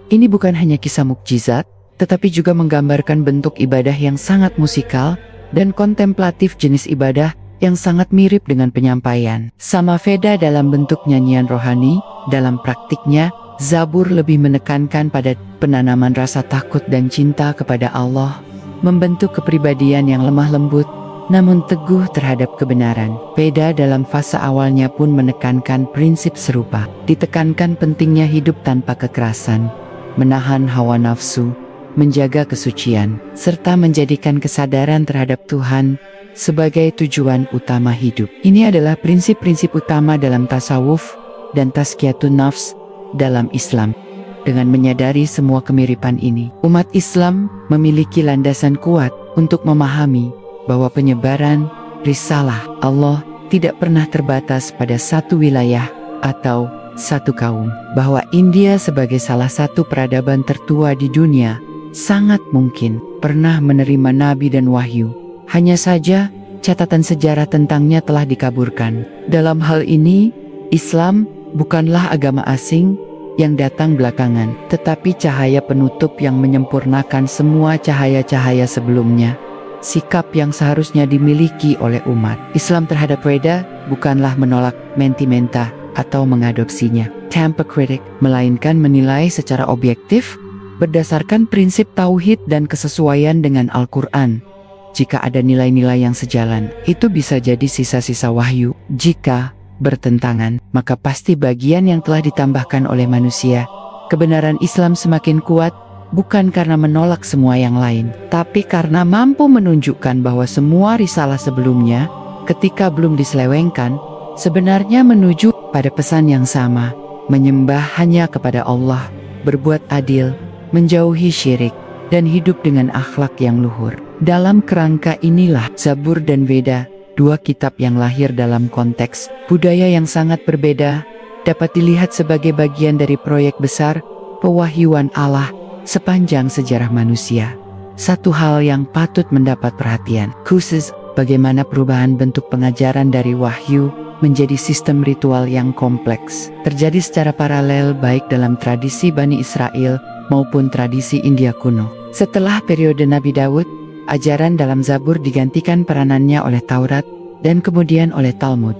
Ini bukan hanya kisah mukjizat, tetapi juga menggambarkan bentuk ibadah yang sangat musikal dan kontemplatif, jenis ibadah yang sangat mirip dengan penyampaian. Sama Veda dalam bentuk nyanyian rohani, dalam praktiknya, Zabur lebih menekankan pada penanaman rasa takut dan cinta kepada Allah, membentuk kepribadian yang lemah lembut, namun teguh terhadap kebenaran. Veda dalam fase awalnya pun menekankan prinsip serupa. Ditekankan pentingnya hidup tanpa kekerasan, menahan hawa nafsu, menjaga kesucian, serta menjadikan kesadaran terhadap Tuhan sebagai tujuan utama hidup. Ini adalah prinsip-prinsip utama dalam tasawuf dan tazkiyatun nafs dalam Islam. Dengan menyadari semua kemiripan ini, umat Islam memiliki landasan kuat untuk memahami bahwa penyebaran risalah Allah tidak pernah terbatas pada satu wilayah atau satu kaum. Bahwa India sebagai salah satu peradaban tertua di dunia sangat mungkin pernah menerima nabi dan wahyu. Hanya saja, catatan sejarah tentangnya telah dikaburkan. Dalam hal ini, Islam bukanlah agama asing yang datang belakangan, tetapi cahaya penutup yang menyempurnakan semua cahaya-cahaya sebelumnya. Sikap yang seharusnya dimiliki oleh umat Islam terhadap Veda bukanlah menolak mentimenta atau mengadopsinya, tanpa kritik, melainkan menilai secara objektif berdasarkan prinsip tauhid dan kesesuaian dengan Al-Quran. Jika ada nilai-nilai yang sejalan, itu bisa jadi sisa-sisa wahyu. Jika bertentangan, maka pasti bagian yang telah ditambahkan oleh manusia. Kebenaran Islam semakin kuat bukan karena menolak semua yang lain, tapi karena mampu menunjukkan bahwa semua risalah sebelumnya, ketika belum diselewengkan, sebenarnya menuju pada pesan yang sama, menyembah hanya kepada Allah, berbuat adil, menjauhi syirik, dan hidup dengan akhlak yang luhur. Dalam kerangka inilah Zabur dan Veda, dua kitab yang lahir dalam konteks budaya yang sangat berbeda, dapat dilihat sebagai bagian dari proyek besar pewahyuan Allah sepanjang sejarah manusia. Satu hal yang patut mendapat perhatian khusus, bagaimana perubahan bentuk pengajaran dari wahyu menjadi sistem ritual yang kompleks terjadi secara paralel baik dalam tradisi Bani Israel maupun tradisi India kuno. Setelah periode Nabi Daud, ajaran dalam Zabur digantikan peranannya oleh Taurat dan kemudian oleh Talmud,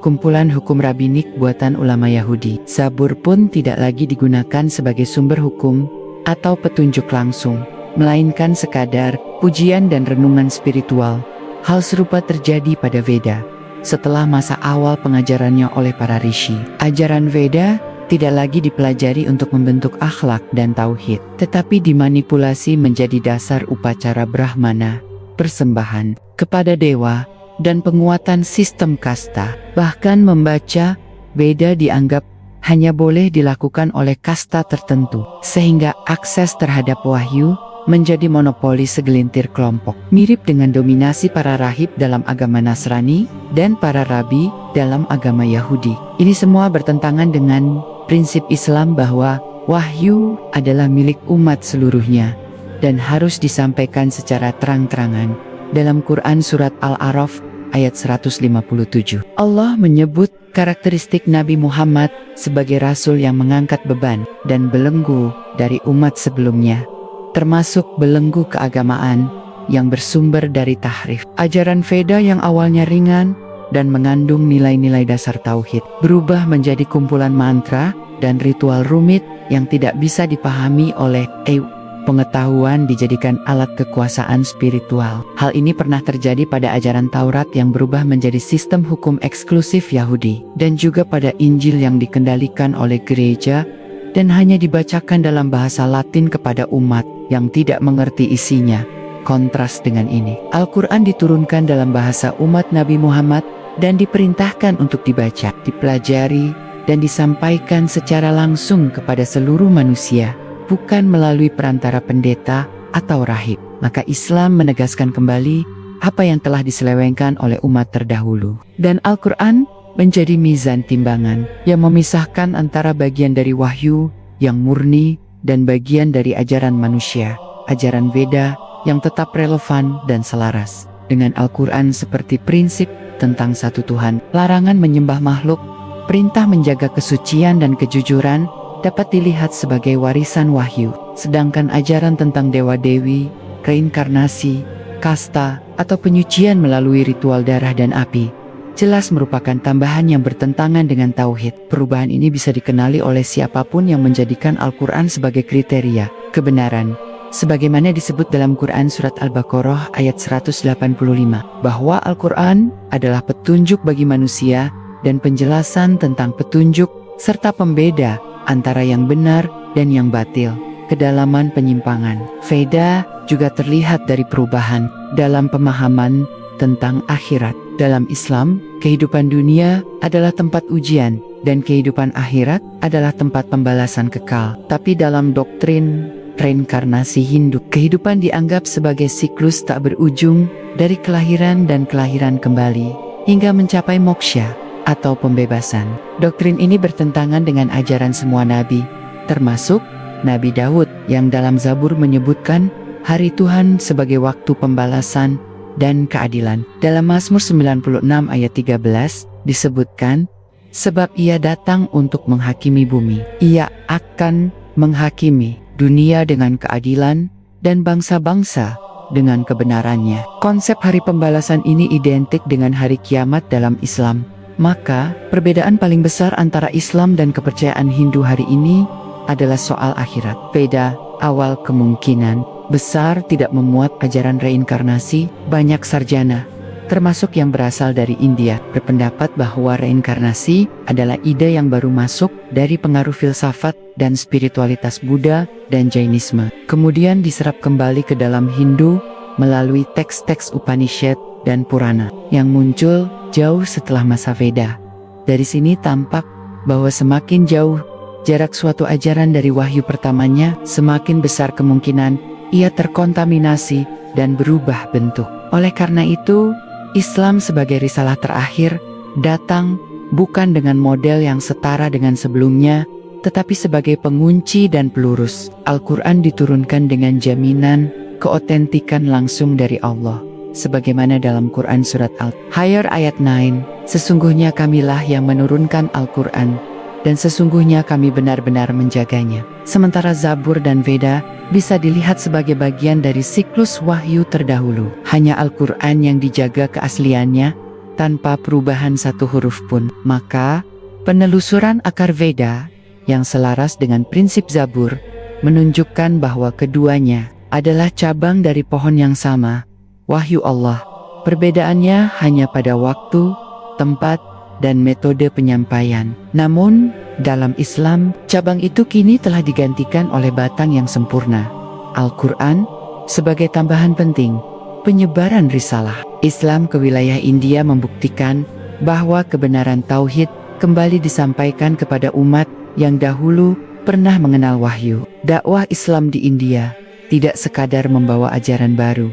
kumpulan hukum rabbinik buatan ulama Yahudi. Zabur pun tidak lagi digunakan sebagai sumber hukum atau petunjuk langsung, melainkan sekadar pujian dan renungan spiritual. Hal serupa terjadi pada Veda. Setelah masa awal pengajarannya oleh para rishi, ajaran Veda tidak lagi dipelajari untuk membentuk akhlak dan tauhid, tetapi dimanipulasi menjadi dasar upacara Brahmana, persembahan kepada dewa, dan penguatan sistem kasta. Bahkan membaca Veda dianggap hanya boleh dilakukan oleh kasta tertentu, sehingga akses terhadap wahyu menjadi monopoli segelintir kelompok. Mirip dengan dominasi para rahib dalam agama Nasrani dan para rabi dalam agama Yahudi. Ini semua bertentangan dengan prinsip Islam bahwa wahyu adalah milik umat seluruhnya dan harus disampaikan secara terang-terangan. Dalam Quran Surat Al-A'raf ayat 157, Allah menyebut karakteristik Nabi Muhammad sebagai rasul yang mengangkat beban dan belenggu dari umat sebelumnya, termasuk belenggu keagamaan yang bersumber dari tahrif. Ajaran Veda yang awalnya ringan dan mengandung nilai-nilai dasar tauhid berubah menjadi kumpulan mantra dan ritual rumit yang tidak bisa dipahami oleh pengetahuan dijadikan alat kekuasaan spiritual. Hal ini pernah terjadi pada ajaran Taurat yang berubah menjadi sistem hukum eksklusif Yahudi, dan juga pada Injil yang dikendalikan oleh gereja dan hanya dibacakan dalam bahasa Latin kepada umat yang tidak mengerti isinya. Kontras dengan ini, Al-Quran diturunkan dalam bahasa umat Nabi Muhammad dan diperintahkan untuk dibaca, dipelajari, dan disampaikan secara langsung kepada seluruh manusia, bukan melalui perantara pendeta atau rahib. Maka Islam menegaskan kembali apa yang telah diselewengkan oleh umat terdahulu. Dan Al-Quran menjadi mizan timbangan yang memisahkan antara bagian dari wahyu yang murni dan bagian dari ajaran manusia, ajaran Veda yang tetap relevan dan selaras dengan Al-Quran, seperti prinsip tentang satu Tuhan, larangan menyembah makhluk, perintah menjaga kesucian dan kejujuran dapat dilihat sebagai warisan wahyu, sedangkan ajaran tentang dewa-dewi, reinkarnasi, kasta, atau penyucian melalui ritual darah dan api jelas merupakan tambahan yang bertentangan dengan tauhid. Perubahan ini bisa dikenali oleh siapapun yang menjadikan Al-Quran sebagai kriteria kebenaran, sebagaimana disebut dalam Quran Surat Al-Baqarah ayat 185, bahwa Al-Quran adalah petunjuk bagi manusia dan penjelasan tentang petunjuk serta pembeda antara yang benar dan yang batil. Kedalaman penyimpangan Veda juga terlihat dari perubahan dalam pemahaman tentang akhirat. Dalam Islam, kehidupan dunia adalah tempat ujian dan kehidupan akhirat adalah tempat pembalasan kekal. Tapi dalam doktrin reinkarnasi Hindu, kehidupan dianggap sebagai siklus tak berujung dari kelahiran dan kelahiran kembali hingga mencapai moksha atau pembebasan. Doktrin ini bertentangan dengan ajaran semua nabi, termasuk Nabi Daud yang dalam Zabur menyebutkan hari Tuhan sebagai waktu pembalasan dan keadilan. Dalam Mazmur 96 ayat 13 disebutkan, sebab ia datang untuk menghakimi bumi. Ia akan menghakimi dunia dengan keadilan dan bangsa-bangsa dengan kebenarannya. Konsep hari pembalasan ini identik dengan hari kiamat dalam Islam. Maka, perbedaan paling besar antara Islam dan kepercayaan Hindu hari ini adalah soal akhirat. Veda, awal kemungkinan besar tidak memuat ajaran reinkarnasi. Banyak sarjana, termasuk yang berasal dari India, berpendapat bahwa reinkarnasi adalah ide yang baru masuk dari pengaruh filsafat dan spiritualitas Buddha dan Jainisme. Kemudian diserap kembali ke dalam Hindu melalui teks-teks Upanishad dan Purana yang muncul jauh setelah masa Veda. Dari sini tampak bahwa semakin jauh jarak suatu ajaran dari wahyu pertamanya, semakin besar kemungkinan ia terkontaminasi dan berubah bentuk. Oleh karena itu, Islam sebagai risalah terakhir datang bukan dengan model yang setara dengan sebelumnya, tetapi sebagai pengunci dan pelurus. Al-Quran diturunkan dengan jaminan keotentikan langsung dari Allah. Sebagaimana dalam Quran Surat Al-Hayr ayat 9, sesungguhnya kamilah yang menurunkan Al-Quran, dan sesungguhnya kami benar-benar menjaganya. Sementara Zabur dan Veda bisa dilihat sebagai bagian dari siklus wahyu terdahulu. Hanya Al-Quran yang dijaga keasliannya tanpa perubahan satu huruf pun. Maka, penelusuran akar Veda yang selaras dengan prinsip Zabur menunjukkan bahwa keduanya adalah cabang dari pohon yang sama, wahyu Allah. Perbedaannya hanya pada waktu, tempat, dan metode penyampaian. Namun, dalam Islam, cabang itu kini telah digantikan oleh batang yang sempurna, Al-Quran, sebagai tambahan penting, penyebaran risalah. Islam ke wilayah India membuktikan bahwa kebenaran tauhid kembali disampaikan kepada umat yang dahulu pernah mengenal wahyu. Dakwah Islam di India tidak sekadar membawa ajaran baru,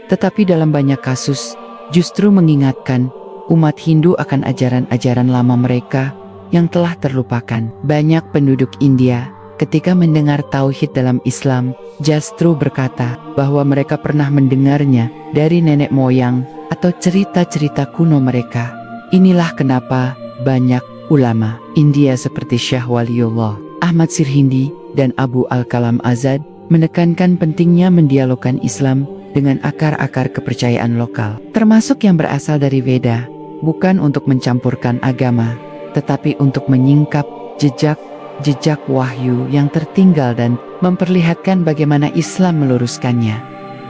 tetapi dalam banyak kasus justru mengingatkan umat Hindu akan ajaran-ajaran lama mereka yang telah terlupakan. Banyak penduduk India ketika mendengar tauhid dalam Islam justru berkata bahwa mereka pernah mendengarnya dari nenek moyang atau cerita-cerita kuno mereka. Inilah kenapa banyak ulama India seperti Syah Waliullah, Ahmad Sirhindi, dan Abu Al-Kalam Azad menekankan pentingnya mendialogkan Islam dengan akar-akar kepercayaan lokal, termasuk yang berasal dari Veda, bukan untuk mencampurkan agama, tetapi untuk menyingkap jejak wahyu yang tertinggal dan memperlihatkan bagaimana Islam meluruskannya.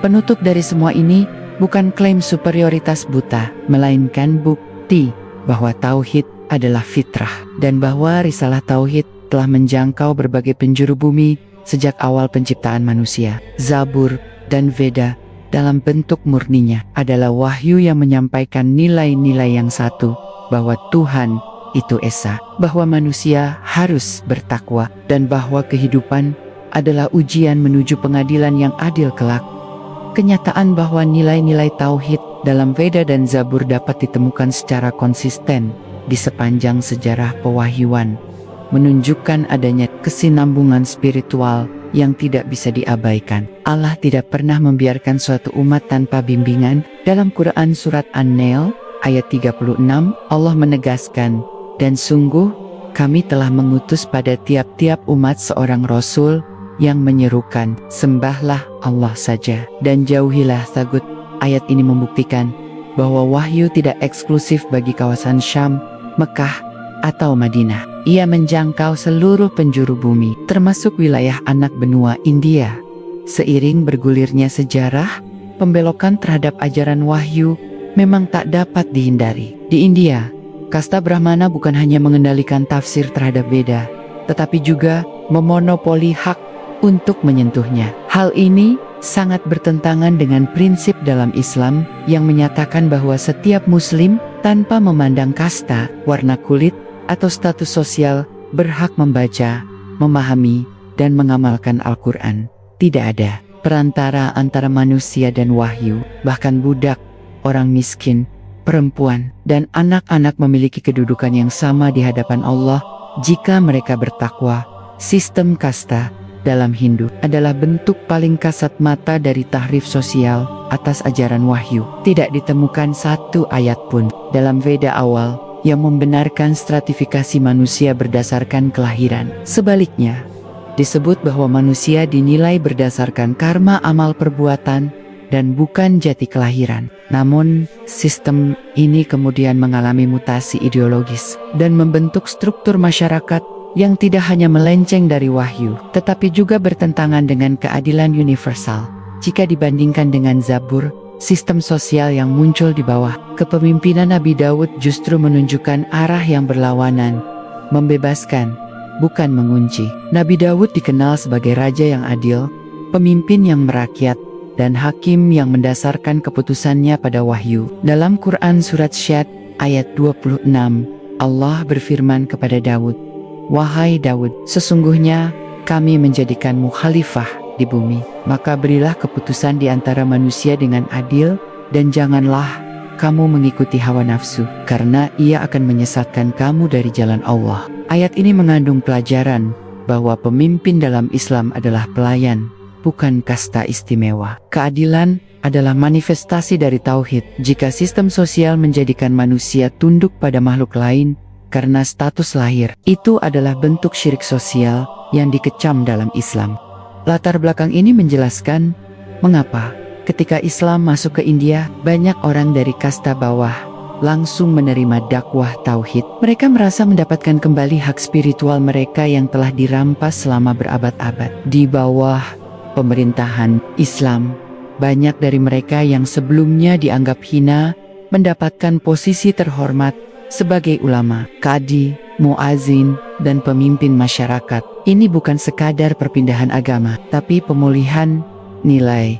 Penutup dari semua ini bukan klaim superioritas buta, melainkan bukti bahwa tauhid adalah fitrah, dan bahwa risalah tauhid telah menjangkau berbagai penjuru bumi sejak awal penciptaan manusia. Zabur dan Veda dalam bentuk murninya adalah wahyu yang menyampaikan nilai-nilai yang satu, bahwa Tuhan itu esa, bahwa manusia harus bertakwa, dan bahwa kehidupan adalah ujian menuju pengadilan yang adil kelak. Kenyataan bahwa nilai-nilai tauhid dalam Veda dan Zabur dapat ditemukan secara konsisten di sepanjang sejarah pewahyuan menunjukkan adanya kesinambungan spiritual yang tidak bisa diabaikan. Allah tidak pernah membiarkan suatu umat tanpa bimbingan. Dalam Quran Surat An-Nahl ayat 36, Allah menegaskan, dan sungguh kami telah mengutus pada tiap-tiap umat seorang Rasul yang menyerukan, sembahlah Allah saja dan jauhilah tagut. Ayat ini membuktikan bahwa wahyu tidak eksklusif bagi kawasan Syam, Mekah, atau Madinah. Ia menjangkau seluruh penjuru bumi, termasuk wilayah anak benua India. Seiring bergulirnya sejarah, pembelokan terhadap ajaran wahyu memang tak dapat dihindari. Di India, kasta Brahmana bukan hanya mengendalikan tafsir terhadap Veda, tetapi juga memonopoli hak untuk menyentuhnya. Hal ini sangat bertentangan dengan prinsip dalam Islam yang menyatakan bahwa setiap Muslim tanpa memandang kasta, warna kulit, atau status sosial berhak membaca, memahami, dan mengamalkan Al-Quran. Tidak ada perantara antara manusia dan wahyu. Bahkan budak, orang miskin, perempuan, dan anak-anak memiliki kedudukan yang sama di hadapan Allah jika mereka bertakwa. Sistem kasta dalam Hindu adalah bentuk paling kasat mata dari tahrif sosial atas ajaran wahyu. Tidak ditemukan satu ayat pun dalam Veda awal yang membenarkan stratifikasi manusia berdasarkan kelahiran. Sebaliknya, disebut bahwa manusia dinilai berdasarkan karma amal perbuatan dan bukan jati kelahiran. Namun, sistem ini kemudian mengalami mutasi ideologis dan membentuk struktur masyarakat yang tidak hanya melenceng dari wahyu, tetapi juga bertentangan dengan keadilan universal. Jika dibandingkan dengan Zabur, sistem sosial yang muncul di bawah kepemimpinan Nabi Daud justru menunjukkan arah yang berlawanan, membebaskan, bukan mengunci. Nabi Daud dikenal sebagai raja yang adil, pemimpin yang merakyat, dan hakim yang mendasarkan keputusannya pada wahyu. Dalam Quran Surat Syad ayat 26, Allah berfirman kepada Daud, "Wahai Daud, sesungguhnya kami menjadikanmu khalifah di bumi. Maka berilah keputusan di antara manusia dengan adil, dan janganlah kamu mengikuti hawa nafsu, karena ia akan menyesatkan kamu dari jalan Allah." Ayat ini mengandung pelajaran bahwa pemimpin dalam Islam adalah pelayan, bukan kasta istimewa. Keadilan adalah manifestasi dari tauhid. Jika sistem sosial menjadikan manusia tunduk pada makhluk lain karena status lahir, itu adalah bentuk syirik sosial yang dikecam dalam Islam. Latar belakang ini menjelaskan mengapa ketika Islam masuk ke India, banyak orang dari kasta bawah langsung menerima dakwah tauhid. Mereka merasa mendapatkan kembali hak spiritual mereka yang telah dirampas selama berabad-abad. Di bawah pemerintahan Islam, banyak dari mereka yang sebelumnya dianggap hina mendapatkan posisi terhormat sebagai ulama, qadi, muazin, dan pemimpin masyarakat. Ini bukan sekadar perpindahan agama, tapi pemulihan nilai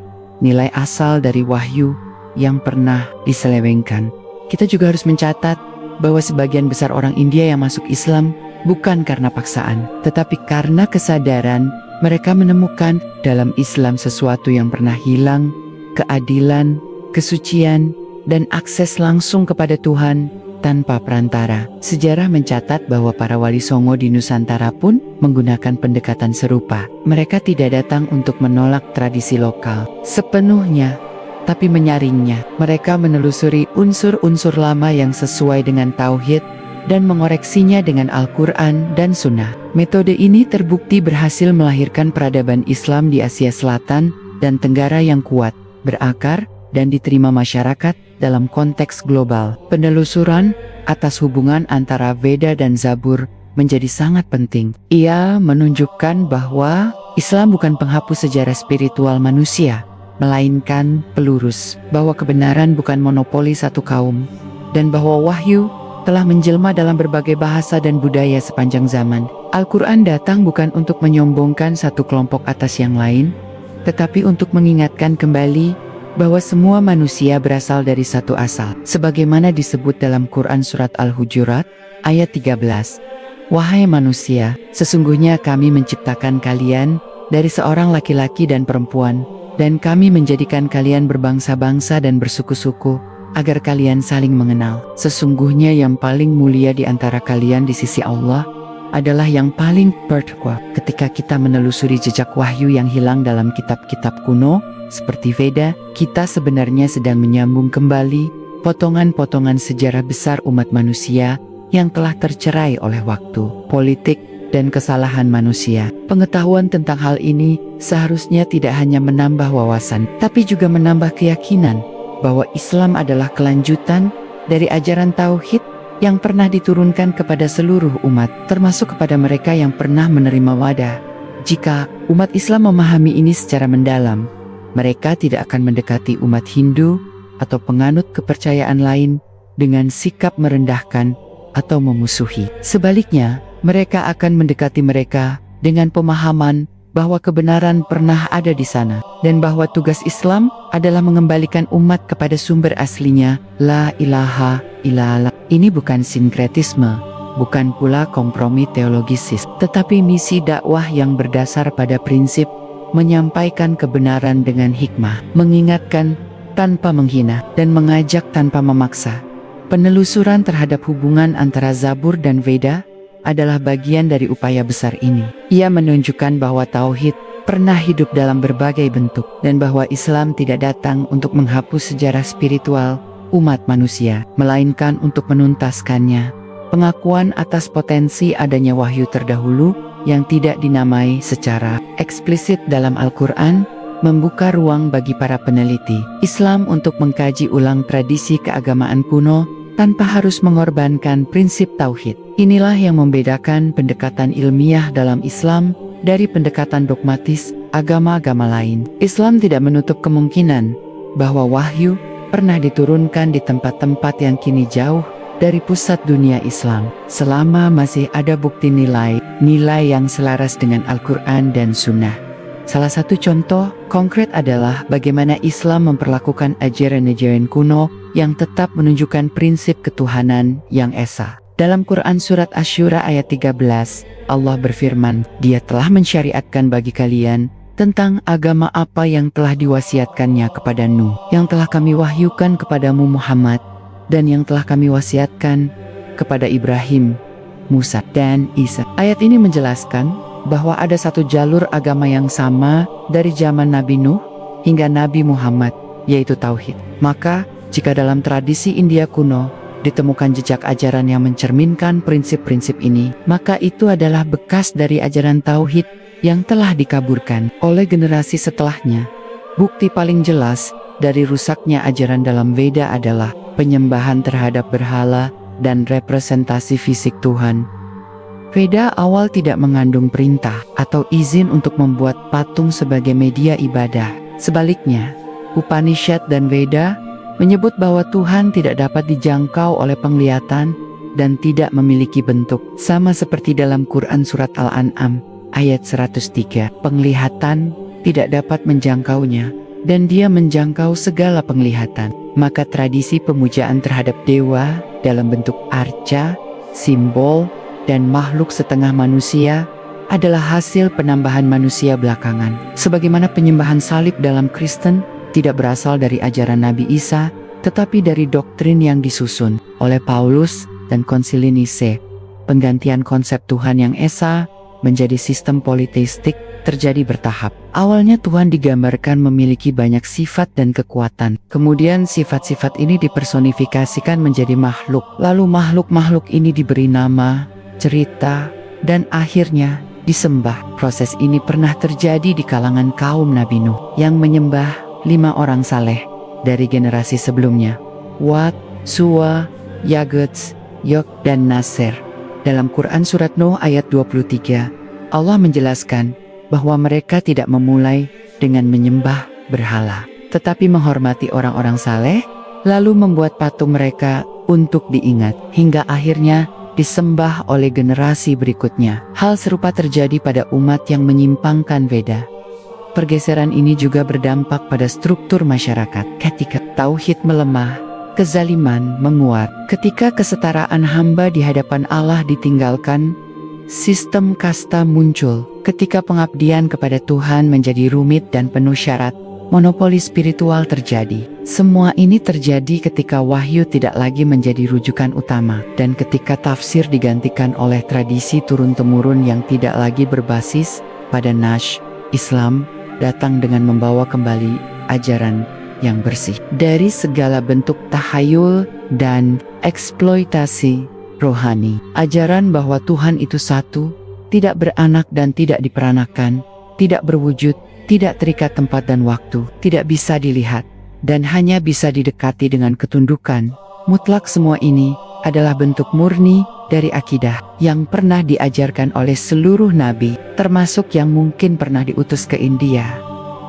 asal dari wahyu yang pernah diselewengkan. Kita juga harus mencatat bahwa sebagian besar orang India yang masuk Islam bukan karena paksaan, tetapi karena kesadaran. Mereka menemukan dalam Islam sesuatu yang pernah hilang, keadilan, kesucian, dan akses langsung kepada Tuhan tanpa perantara. Sejarah mencatat bahwa para wali songo di Nusantara pun menggunakan pendekatan serupa. Mereka tidak datang untuk menolak tradisi lokal sepenuhnya, tapi menyaringnya. Mereka menelusuri unsur-unsur lama yang sesuai dengan tauhid dan mengoreksinya dengan Al-Quran dan Sunnah. Metode ini terbukti berhasil melahirkan peradaban Islam di Asia Selatan dan Tenggara yang kuat, berakar, dan diterima masyarakat dalam konteks global. Penelusuran atas hubungan antara Veda dan Zabur menjadi sangat penting. Ia menunjukkan bahwa Islam bukan penghapus sejarah spiritual manusia, melainkan pelurus, bahwa kebenaran bukan monopoli satu kaum, dan bahwa wahyu telah menjelma dalam berbagai bahasa dan budaya sepanjang zaman. Al-Quran datang bukan untuk menyombongkan satu kelompok atas yang lain, tetapi untuk mengingatkan kembali bahwa semua manusia berasal dari satu asal. Sebagaimana disebut dalam Quran Surat Al-Hujurat, ayat 13. "Wahai manusia, sesungguhnya kami menciptakan kalian dari seorang laki-laki dan perempuan, dan kami menjadikan kalian berbangsa-bangsa dan bersuku-suku, agar kalian saling mengenal. Sesungguhnya yang paling mulia di antara kalian di sisi Allah adalah yang paling bertakwa." Ketika kita menelusuri jejak wahyu yang hilang dalam kitab-kitab kuno, seperti Veda, kita sebenarnya sedang menyambung kembali potongan-potongan sejarah besar umat manusia yang telah tercerai oleh waktu, politik, dan kesalahan manusia. Pengetahuan tentang hal ini seharusnya tidak hanya menambah wawasan, tapi juga menambah keyakinan bahwa Islam adalah kelanjutan dari ajaran tauhid yang pernah diturunkan kepada seluruh umat, termasuk kepada mereka yang pernah menerima wadah. Jika umat Islam memahami ini secara mendalam, mereka tidak akan mendekati umat Hindu atau penganut kepercayaan lain dengan sikap merendahkan atau memusuhi. Sebaliknya, mereka akan mendekati mereka dengan pemahaman bahwa kebenaran pernah ada di sana, dan bahwa tugas Islam adalah mengembalikan umat kepada sumber aslinya, la ilaha illallah. Ini bukan sinkretisme, bukan pula kompromi teologis, tetapi misi dakwah yang berdasar pada prinsip menyampaikan kebenaran dengan hikmah, mengingatkan tanpa menghina, dan mengajak tanpa memaksa. Penelusuran terhadap hubungan antara Zabur dan Veda adalah bagian dari upaya besar ini. Ia menunjukkan bahwa tauhid pernah hidup dalam berbagai bentuk, dan bahwa Islam tidak datang untuk menghapus sejarah spiritual umat manusia, melainkan untuk menuntaskannya. Pengakuan atas potensi adanya wahyu terdahulu yang tidak dinamai secara eksplisit dalam Al-Quran membuka ruang bagi para peneliti Islam untuk mengkaji ulang tradisi keagamaan kuno tanpa harus mengorbankan prinsip tauhid. Inilah yang membedakan pendekatan ilmiah dalam Islam dari pendekatan dogmatis agama-agama lain. Islam tidak menutup kemungkinan bahwa wahyu pernah diturunkan di tempat-tempat yang kini jauh dari pusat dunia Islam, selama masih ada bukti nilai yang selaras dengan Al-Quran dan Sunnah. Salah satu contoh konkret adalah bagaimana Islam memperlakukan ajaran-ajaran kuno yang tetap menunjukkan prinsip ketuhanan yang esa. Dalam Quran Surat Asy-Syura ayat 13, Allah berfirman, Dia telah mensyariatkan bagi kalian tentang agama apa yang telah diwasiatkannya kepada Nuh, yang telah kami wahyukan kepadamu Muhammad, dan yang telah kami wasiatkan kepada Ibrahim, Musa, dan Isa. Ayat ini menjelaskan bahwa ada satu jalur agama yang sama dari zaman Nabi Nuh hingga Nabi Muhammad, yaitu tauhid. Maka, jika dalam tradisi India kuno ditemukan jejak ajaran yang mencerminkan prinsip-prinsip ini, maka itu adalah bekas dari ajaran tauhid yang telah dikaburkan oleh generasi setelahnya. Bukti paling jelas dari rusaknya ajaran dalam Veda adalah penyembahan terhadap berhala dan representasi fisik Tuhan. Veda awal tidak mengandung perintah atau izin untuk membuat patung sebagai media ibadah. Sebaliknya, Upanishad dan Veda menyebut bahwa Tuhan tidak dapat dijangkau oleh penglihatan dan tidak memiliki bentuk. Sama seperti dalam Quran Surat Al-An'am ayat 103, penglihatan tidak dapat menjangkaunya, dan Dia menjangkau segala penglihatan. Maka tradisi pemujaan terhadap dewa dalam bentuk arca, simbol, dan makhluk setengah manusia adalah hasil penambahan manusia belakangan. Sebagaimana penyembahan salib dalam Kristen tidak berasal dari ajaran Nabi Isa, tetapi dari doktrin yang disusun oleh Paulus dan Konsili Nise. Penggantian konsep Tuhan yang esa menjadi sistem politeistik terjadi bertahap. Awalnya Tuhan digambarkan memiliki banyak sifat dan kekuatan. Kemudian sifat-sifat ini dipersonifikasikan menjadi makhluk. Lalu makhluk-makhluk ini diberi nama, cerita, dan akhirnya disembah. Proses ini pernah terjadi di kalangan kaum Nabi Nuh yang menyembah 5 orang saleh dari generasi sebelumnya, Wat, Suwa, Yaguts, Yok, dan Nasser. Dalam Quran Surat Nuh ayat 23, Allah menjelaskan bahwa mereka tidak memulai dengan menyembah berhala, tetapi menghormati orang-orang saleh, lalu membuat patung mereka untuk diingat, hingga akhirnya disembah oleh generasi berikutnya. Hal serupa terjadi pada umat yang menyimpangkan Veda. Pergeseran ini juga berdampak pada struktur masyarakat. Ketika tauhid melemah, kezaliman menguat. Ketika kesetaraan hamba di hadapan Allah ditinggalkan, sistem kasta muncul. Ketika pengabdian kepada Tuhan menjadi rumit dan penuh syarat, monopoli spiritual terjadi. Semua ini terjadi ketika wahyu tidak lagi menjadi rujukan utama, dan ketika tafsir digantikan oleh tradisi turun-temurun yang tidak lagi berbasis pada Nash. Islam datang dengan membawa kembali ajaran yang bersih dari segala bentuk tahayul dan eksploitasi rohani. Ajaran bahwa Tuhan itu satu, tidak beranak dan tidak diperanakan, tidak berwujud, tidak terikat tempat dan waktu, tidak bisa dilihat, dan hanya bisa didekati dengan ketundukan. Mutlak semua ini adalah bentuk murni dari akidah yang pernah diajarkan oleh seluruh nabi, termasuk yang mungkin pernah diutus ke India.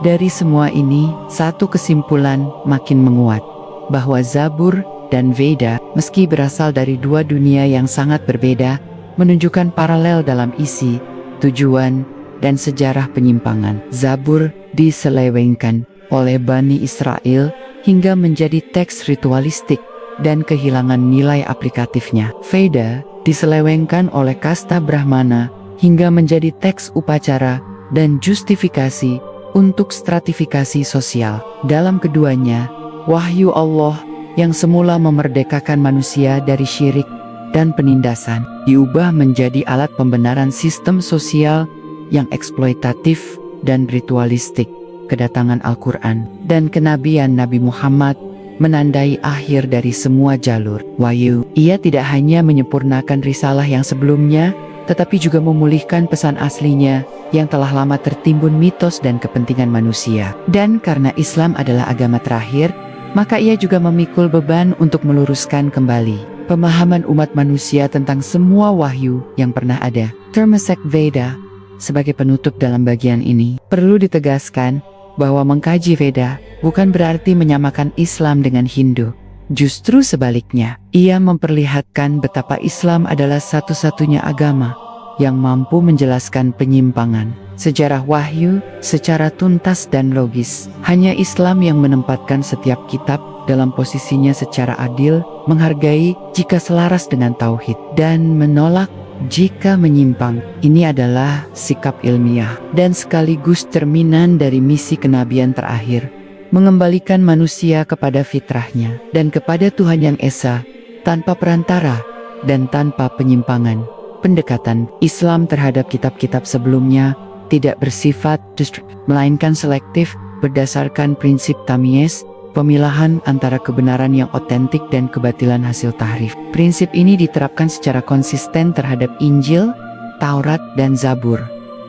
Dari semua ini, satu kesimpulan makin menguat, bahwa Zabur dan Veda, meski berasal dari dua dunia yang sangat berbeda, menunjukkan paralel dalam isi, tujuan, dan sejarah penyimpangan. Zabur diselewengkan oleh Bani Israel hingga menjadi teks ritualistik dan kehilangan nilai aplikatifnya. Veda diselewengkan oleh kasta Brahmana hingga menjadi teks upacara dan justifikasi untuk stratifikasi sosial. Dalam keduanya, wahyu Allah yang semula memerdekakan manusia dari syirik dan penindasan, diubah menjadi alat pembenaran sistem sosial yang eksploitatif dan ritualistik. Kedatangan Al-Quran dan kenabian Nabi Muhammad menandai akhir dari semua jalur wahyu. Ia tidak hanya menyempurnakan risalah yang sebelumnya, tetapi juga memulihkan pesan aslinya yang telah lama tertimbun mitos dan kepentingan manusia. Dan karena Islam adalah agama terakhir, maka ia juga memikul beban untuk meluruskan kembali pemahaman umat manusia tentang semua wahyu yang pernah ada. Termasuk Veda sebagai penutup dalam bagian ini. Perlu ditegaskan bahwa mengkaji Veda bukan berarti menyamakan Islam dengan Hindu. Justru sebaliknya, ia memperlihatkan betapa Islam adalah satu-satunya agama yang mampu menjelaskan penyimpangan sejarah wahyu secara tuntas dan logis. Hanya Islam yang menempatkan setiap kitab dalam posisinya secara adil, menghargai jika selaras dengan tauhid, dan menolak jika menyimpang. Ini adalah sikap ilmiah dan sekaligus cerminan dari misi kenabian terakhir, mengembalikan manusia kepada fitrahnya dan kepada Tuhan yang Esa, tanpa perantara dan tanpa penyimpangan. Pendekatan Islam terhadap kitab-kitab sebelumnya tidak bersifat destruktif, melainkan selektif berdasarkan prinsip tamyiz, pemilahan antara kebenaran yang otentik dan kebatilan hasil tahrif. Prinsip ini diterapkan secara konsisten terhadap Injil, Taurat, dan Zabur.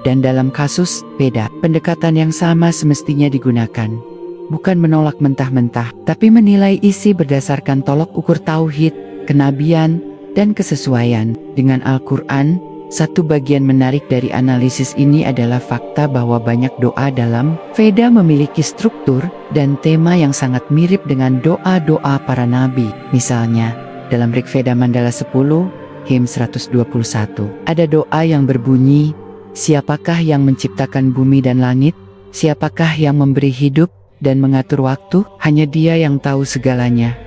Dan dalam kasus Veda, pendekatan yang sama semestinya digunakan. Bukan menolak mentah-mentah, tapi menilai isi berdasarkan tolok ukur tauhid, kenabian, dan kesesuaian dengan Al-Quran. Satu bagian menarik dari analisis ini adalah fakta bahwa banyak doa dalam Veda memiliki struktur dan tema yang sangat mirip dengan doa-doa para nabi. Misalnya, dalam Rig Veda Mandala 10, hymn 121, ada doa yang berbunyi, "Siapakah yang menciptakan bumi dan langit? Siapakah yang memberi hidup dan mengatur waktu? Hanya Dia yang tahu segalanya.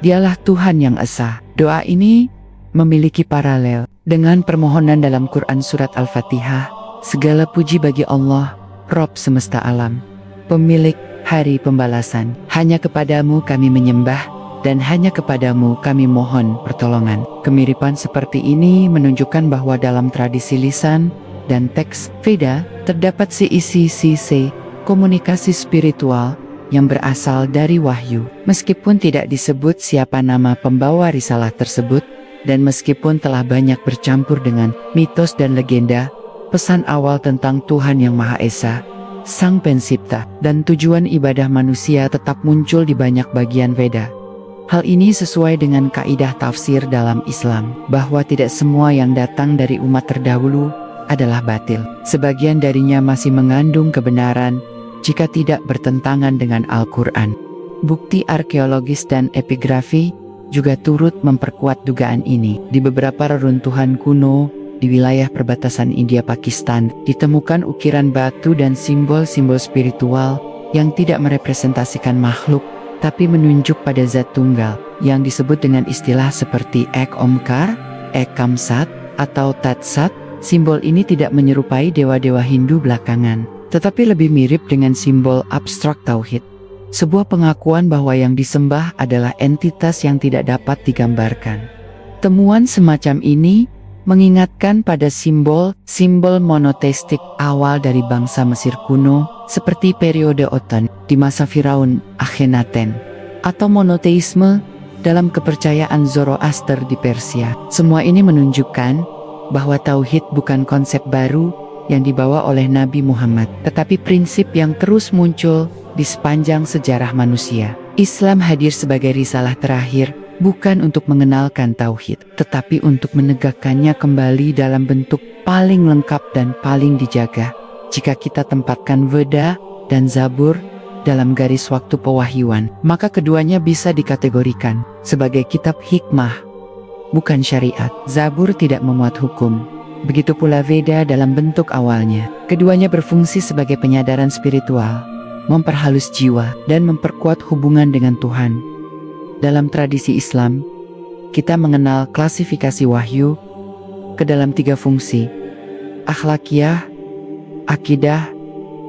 Dialah Tuhan yang Esa." Doa ini memiliki paralel dengan permohonan dalam Quran Surat Al-Fatihah. Segala puji bagi Allah, Rob semesta alam, pemilik hari pembalasan. Hanya kepadamu kami menyembah, dan hanya kepadamu kami mohon pertolongan. Kemiripan seperti ini menunjukkan bahwa dalam tradisi lisan dan teks Veda terdapat sisi komunikasi spiritual yang berasal dari wahyu. Meskipun tidak disebut siapa nama pembawa risalah tersebut, dan meskipun telah banyak bercampur dengan mitos dan legenda, pesan awal tentang Tuhan yang Maha Esa, Sang Pencipta, dan tujuan ibadah manusia tetap muncul di banyak bagian Veda. Hal ini sesuai dengan kaidah tafsir dalam Islam, bahwa tidak semua yang datang dari umat terdahulu adalah batil. Sebagian darinya masih mengandung kebenaran, jika tidak bertentangan dengan Al-Quran. Bukti arkeologis dan epigrafi juga turut memperkuat dugaan ini. Di beberapa reruntuhan kuno di wilayah perbatasan India-Pakistan, ditemukan ukiran batu dan simbol-simbol spiritual yang tidak merepresentasikan makhluk, tapi menunjuk pada zat tunggal, yang disebut dengan istilah seperti Ek Omkar, Ek Kamsat, atau Tatsat. Simbol ini tidak menyerupai dewa-dewa Hindu belakangan, tetapi lebih mirip dengan simbol abstrak tauhid. Sebuah pengakuan bahwa yang disembah adalah entitas yang tidak dapat digambarkan. Temuan semacam ini mengingatkan pada simbol monoteistik awal dari bangsa Mesir kuno, seperti periode Otan di masa Firaun Akhenaten, atau monoteisme dalam kepercayaan Zoroaster di Persia. Semua ini menunjukkan bahwa tauhid bukan konsep baru yang dibawa oleh Nabi Muhammad, tetapi prinsip yang terus muncul di sepanjang sejarah manusia. Islam hadir sebagai risalah terakhir, bukan untuk mengenalkan tauhid, tetapi untuk menegakkannya kembali dalam bentuk paling lengkap dan paling dijaga. Jika kita tempatkan Veda dan Zabur dalam garis waktu pewahyuan, maka keduanya bisa dikategorikan sebagai kitab hikmah, bukan syariat. Zabur tidak memuat hukum, begitu pula Veda dalam bentuk awalnya. Keduanya berfungsi sebagai penyadaran spiritual, memperhalus jiwa, dan memperkuat hubungan dengan Tuhan. Dalam tradisi Islam, kita mengenal klasifikasi wahyu ke dalam 3 fungsi: akhlakiyah, akidah,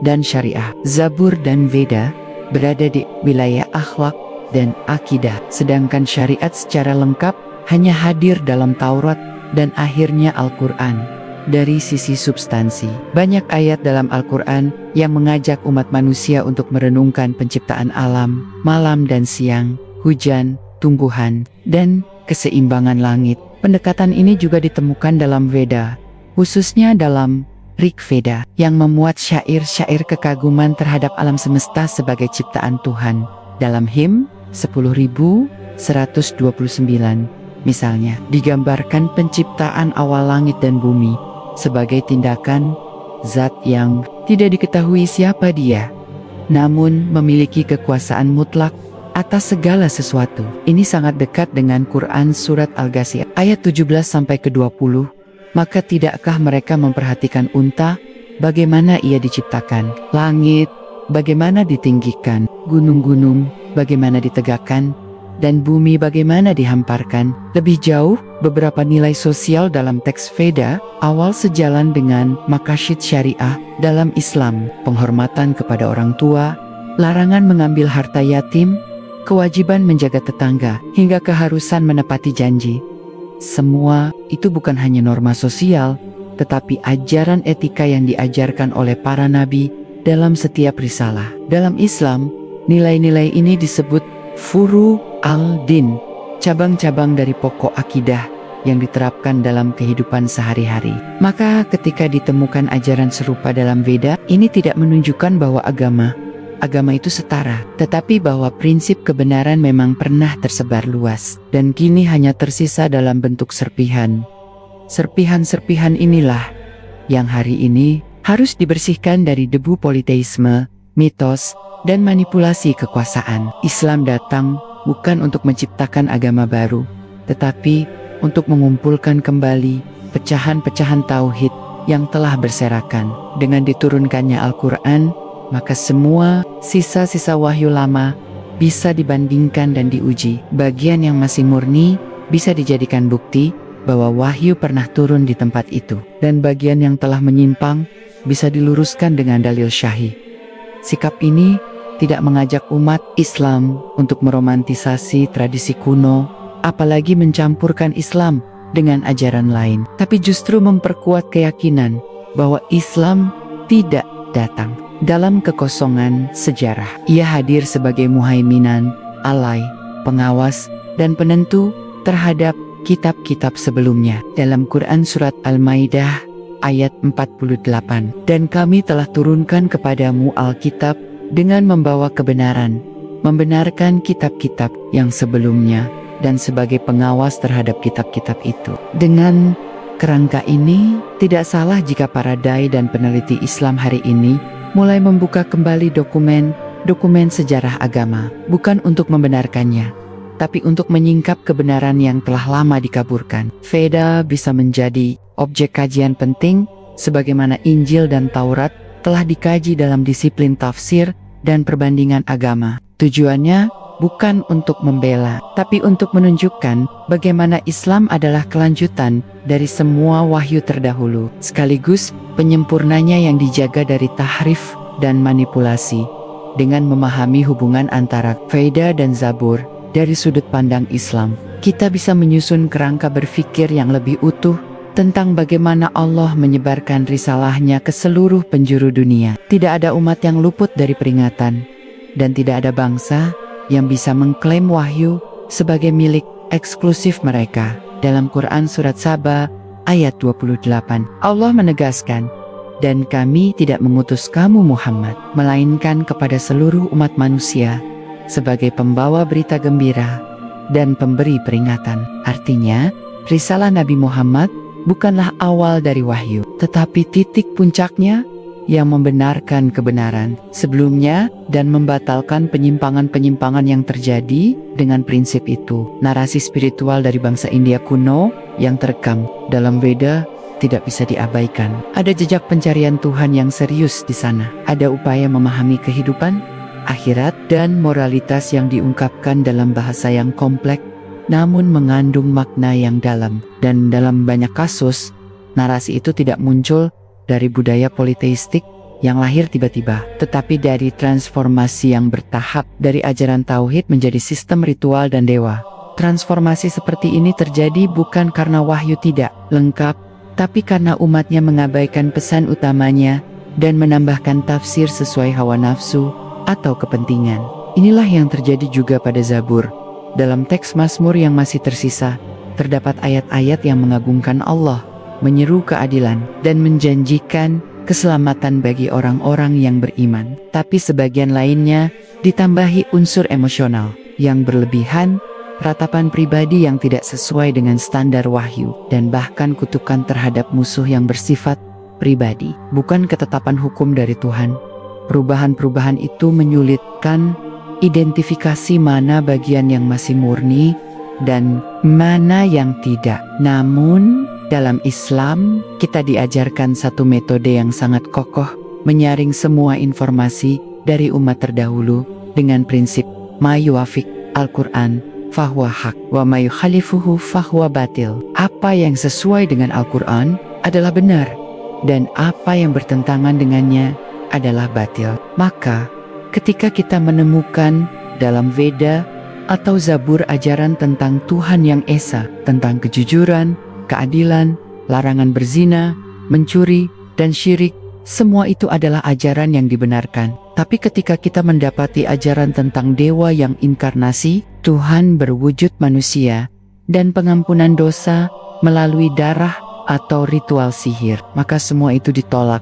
dan syariah. Zabur dan Veda berada di wilayah akhlak dan akidah, sedangkan syariat secara lengkap hanya hadir dalam Taurat dan akhirnya Al-Quran. Dari sisi substansi, banyak ayat dalam Al-Quran yang mengajak umat manusia untuk merenungkan penciptaan alam, malam dan siang, hujan, tumbuhan, dan keseimbangan langit. Pendekatan ini juga ditemukan dalam Veda, khususnya dalam Rig Veda, yang memuat syair-syair kekaguman terhadap alam semesta sebagai ciptaan Tuhan. Dalam Himn 10.129, misalnya, digambarkan penciptaan awal langit dan bumi sebagai tindakan zat yang tidak diketahui siapa dia, namun memiliki kekuasaan mutlak atas segala sesuatu. Ini sangat dekat dengan Quran Surat Al-Ghasiyah ayat 17-20. Maka tidakkah mereka memperhatikan unta, bagaimana ia diciptakan, langit, bagaimana ditinggikan, gunung-gunung, bagaimana ditegakkan, dan bumi bagaimana dihamparkan. Lebih jauh, beberapa nilai sosial dalam teks Veda awal sejalan dengan maqasid syariah dalam Islam, penghormatan kepada orang tua, larangan mengambil harta yatim, kewajiban menjaga tetangga, hingga keharusan menepati janji. Semua itu bukan hanya norma sosial, tetapi ajaran etika yang diajarkan oleh para nabi dalam setiap risalah. Dalam Islam, nilai-nilai ini disebut furu al-din, cabang-cabang dari pokok akidah yang diterapkan dalam kehidupan sehari-hari. Maka ketika ditemukan ajaran serupa dalam Veda, ini tidak menunjukkan bahwa agama itu setara, tetapi bahwa prinsip kebenaran memang pernah tersebar luas, dan kini hanya tersisa dalam bentuk serpihan. Serpihan-serpihan inilah yang hari ini harus dibersihkan dari debu politeisme, mitos, dan manipulasi kekuasaan. Islam datang bukan untuk menciptakan agama baru, tetapi untuk mengumpulkan kembali pecahan-pecahan tauhid yang telah berserakan. Dengan diturunkannya Al-Quran, maka semua sisa-sisa wahyu lama bisa dibandingkan dan diuji. Bagian yang masih murni bisa dijadikan bukti bahwa wahyu pernah turun di tempat itu, dan bagian yang telah menyimpang bisa diluruskan dengan dalil syahih. Sikap ini tidak mengajak umat Islam untuk meromantisasi tradisi kuno, apalagi mencampurkan Islam dengan ajaran lain, tapi justru memperkuat keyakinan bahwa Islam tidak datang dalam kekosongan sejarah. Ia hadir sebagai muhaiminan, alai, pengawas, dan penentu terhadap kitab-kitab sebelumnya. Dalam Quran Surat Al-Maidah ayat 48, dan kami telah turunkan kepadamu Alkitab dengan membawa kebenaran, membenarkan kitab-kitab yang sebelumnya, dan sebagai pengawas terhadap kitab-kitab itu. Dengan kerangka ini, tidak salah jika para dai dan peneliti Islam hari ini mulai membuka kembali dokumen sejarah agama, bukan untuk membenarkannya, tapi untuk menyingkap kebenaran yang telah lama dikaburkan. Veda bisa menjadi objek kajian penting, sebagaimana Injil dan Taurat telah dikaji dalam disiplin tafsir dan perbandingan agama. Tujuannya bukan untuk membela, tapi untuk menunjukkan bagaimana Islam adalah kelanjutan dari semua wahyu terdahulu, sekaligus penyempurnanya yang dijaga dari tahrif dan manipulasi. Dengan memahami hubungan antara Veda dan Zabur dari sudut pandang Islam, kita bisa menyusun kerangka berpikir yang lebih utuh tentang bagaimana Allah menyebarkan risalahnya ke seluruh penjuru dunia. Tidak ada umat yang luput dari peringatan, dan tidak ada bangsa yang bisa mengklaim wahyu sebagai milik eksklusif mereka. Dalam Quran Surat Saba ayat 28, Allah menegaskan, dan kami tidak mengutus kamu Muhammad, melainkan kepada seluruh umat manusia, sebagai pembawa berita gembira dan pemberi peringatan. Artinya, risalah Nabi Muhammad bukanlah awal dari wahyu, tetapi titik puncaknya yang membenarkan kebenaran sebelumnya dan membatalkan penyimpangan-penyimpangan yang terjadi. Dengan prinsip itu, narasi spiritual dari bangsa India kuno yang terekam dalam Veda tidak bisa diabaikan. Ada jejak pencarian Tuhan yang serius di sana. Ada upaya memahami kehidupan, akhirat, dan moralitas yang diungkapkan dalam bahasa yang kompleks, namun mengandung makna yang dalam. Dan dalam banyak kasus, narasi itu tidak muncul dari budaya politeistik yang lahir tiba-tiba, tetapi dari transformasi yang bertahap dari ajaran tauhid menjadi sistem ritual dan dewa. Transformasi seperti ini terjadi bukan karena wahyu tidak lengkap, tapi karena umatnya mengabaikan pesan utamanya dan menambahkan tafsir sesuai hawa nafsu atau kepentingan. Inilah yang terjadi juga pada Zabur. Dalam teks Mazmur yang masih tersisa, terdapat ayat-ayat yang mengagungkan Allah, menyeru keadilan, dan menjanjikan keselamatan bagi orang-orang yang beriman. Tapi sebagian lainnya ditambahi unsur emosional yang berlebihan, ratapan pribadi yang tidak sesuai dengan standar wahyu, dan bahkan kutukan terhadap musuh yang bersifat pribadi, bukan ketetapan hukum dari Tuhan. Perubahan-perubahan itu menyulitkan identifikasi mana bagian yang masih murni dan mana yang tidak. Namun, dalam Islam, kita diajarkan satu metode yang sangat kokoh, menyaring semua informasi dari umat terdahulu dengan prinsip ma yuwafiq Al-Quran fahuwa haq wa ma yukhalifuhu fahuwa batil. Apa yang sesuai dengan Al-Quran adalah benar, dan apa yang bertentangan dengannya adalah batil. Maka, ketika kita menemukan dalam Veda atau Zabur ajaran tentang Tuhan yang Esa, tentang kejujuran, keadilan, larangan berzina, mencuri, dan syirik, semua itu adalah ajaran yang dibenarkan. Tapi ketika kita mendapati ajaran tentang dewa yang inkarnasi, Tuhan berwujud manusia, dan pengampunan dosa melalui darah atau ritual sihir, maka semua itu ditolak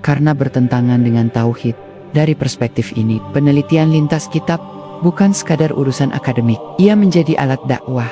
karena bertentangan dengan tauhid. Dari perspektif ini, penelitian lintas kitab bukan sekadar urusan akademik. Ia menjadi alat dakwah,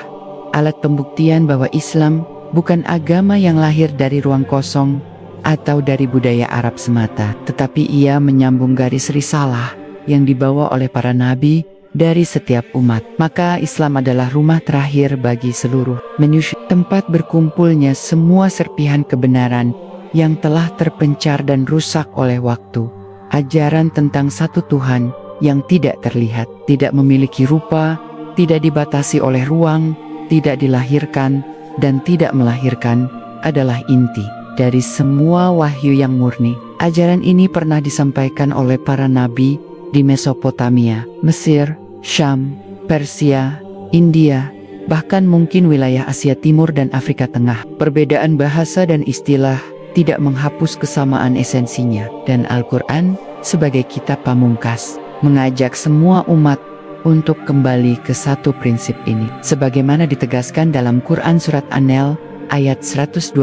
alat pembuktian bahwa Islam bukan agama yang lahir dari ruang kosong atau dari budaya Arab semata, tetapi ia menyambung garis risalah yang dibawa oleh para nabi dari setiap umat. Maka Islam adalah rumah terakhir bagi seluruh manusia, tempat berkumpulnya semua serpihan kebenaran yang telah terpencar dan rusak oleh waktu. Ajaran tentang satu Tuhan yang tidak terlihat, tidak memiliki rupa, tidak dibatasi oleh ruang, tidak dilahirkan, dan tidak melahirkan, adalah inti dari semua wahyu yang murni. Ajaran ini pernah disampaikan oleh para nabi di Mesopotamia, Mesir, Syam, Persia, India, bahkan mungkin wilayah Asia Timur dan Afrika Tengah. Perbedaan bahasa dan istilah tidak menghapus kesamaan esensinya, dan Al-Quran sebagai kitab pamungkas mengajak semua umat untuk kembali ke satu prinsip ini. Sebagaimana ditegaskan dalam Quran Surat An-Nahl ayat 125,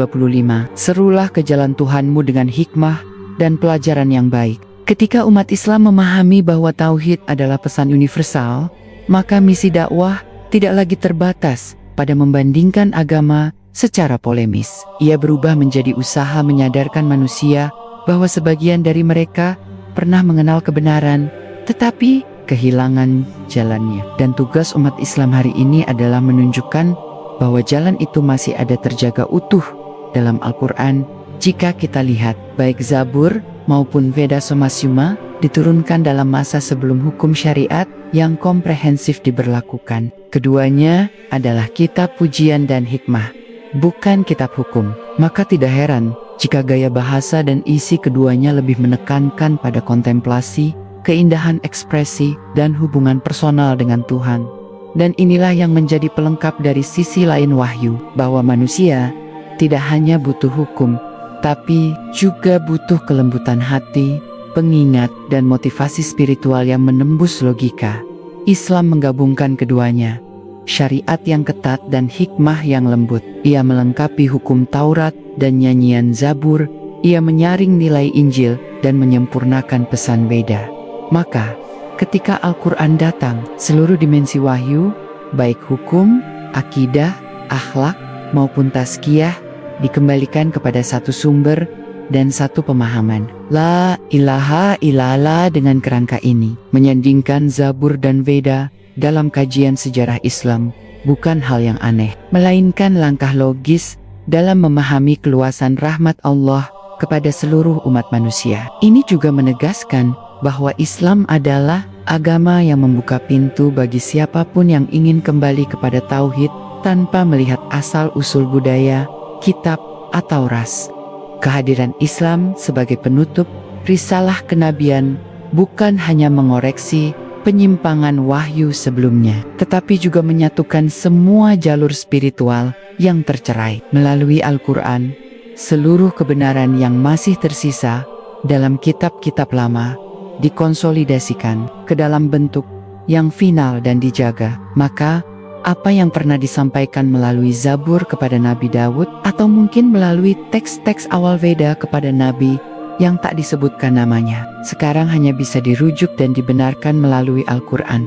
serulah ke jalan Tuhanmu dengan hikmah dan pelajaran yang baik. Ketika umat Islam memahami bahwa tauhid adalah pesan universal, maka misi dakwah tidak lagi terbatas pada membandingkan agama secara polemis. Ia berubah menjadi usaha menyadarkan manusia bahwa sebagian dari mereka pernah mengenal kebenaran, tetapi kehilangan jalannya. Dan tugas umat Islam hari ini adalah menunjukkan bahwa jalan itu masih ada terjaga utuh dalam Al-Quran. Jika kita lihat, baik Zabur maupun Veda Somasyuma diturunkan dalam masa sebelum hukum syariat yang komprehensif diberlakukan. Keduanya adalah kitab pujian dan hikmah, bukan kitab hukum. Maka tidak heran jika gaya bahasa dan isi keduanya lebih menekankan pada kontemplasi, keindahan ekspresi, dan hubungan personal dengan Tuhan. Dan inilah yang menjadi pelengkap dari sisi lain wahyu, bahwa manusia tidak hanya butuh hukum, tapi juga butuh kelembutan hati, pengingat, dan motivasi spiritual yang menembus logika. Islam menggabungkan keduanya, syariat yang ketat dan hikmah yang lembut. Ia melengkapi hukum Taurat dan nyanyian Zabur. Ia menyaring nilai Injil dan menyempurnakan pesan Veda. Maka, ketika Al-Quran datang, seluruh dimensi wahyu, baik hukum, akidah, akhlak, maupun tazkiyah, dikembalikan kepada satu sumber dan satu pemahaman. La ilaha illallah. Dengan kerangka ini, menyandingkan Zabur dan Veda dalam kajian sejarah Islam bukan hal yang aneh, melainkan langkah logis dalam memahami keluasan rahmat Allah kepada seluruh umat manusia. Ini juga menegaskan bahwa Islam adalah agama yang membuka pintu bagi siapapun yang ingin kembali kepada tauhid tanpa melihat asal-usul budaya, kitab, atau ras. Kehadiran Islam sebagai penutup risalah kenabian bukan hanya mengoreksi penyimpangan wahyu sebelumnya, tetapi juga menyatukan semua jalur spiritual yang tercerai. Melalui Al-Quran, seluruh kebenaran yang masih tersisa dalam kitab-kitab lama dikonsolidasikan ke dalam bentuk yang final dan dijaga. Maka, apa yang pernah disampaikan melalui Zabur kepada Nabi Daud, atau mungkin melalui teks-teks awal Veda kepada Nabi yang tak disebutkan namanya, sekarang hanya bisa dirujuk dan dibenarkan melalui Al-Quran.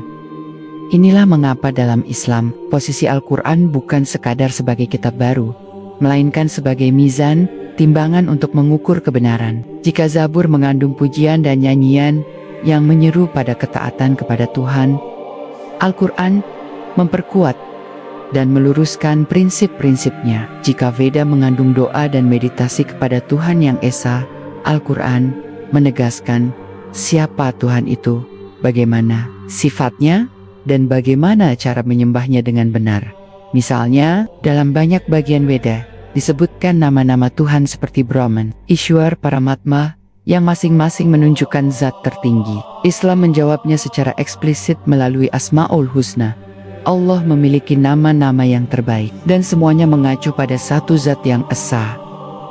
Inilah mengapa dalam Islam, posisi Al-Quran bukan sekadar sebagai kitab baru, melainkan sebagai mizan, timbangan untuk mengukur kebenaran. Jika Zabur mengandung pujian dan nyanyian yang menyeru pada ketaatan kepada Tuhan, Al-Quran memperkuat dan meluruskan prinsip-prinsipnya. Jika Veda mengandung doa dan meditasi kepada Tuhan yang Esa, Al-Quran menegaskan siapa Tuhan itu, bagaimana sifatnya, dan bagaimana cara menyembahnya dengan benar. Misalnya, dalam banyak bagian Veda, disebutkan nama-nama Tuhan seperti Brahman, Ishwar, Paramatma, yang masing-masing menunjukkan zat tertinggi. Islam menjawabnya secara eksplisit melalui Asma'ul Husna. Allah memiliki nama-nama yang terbaik, dan semuanya mengacu pada satu zat yang esa,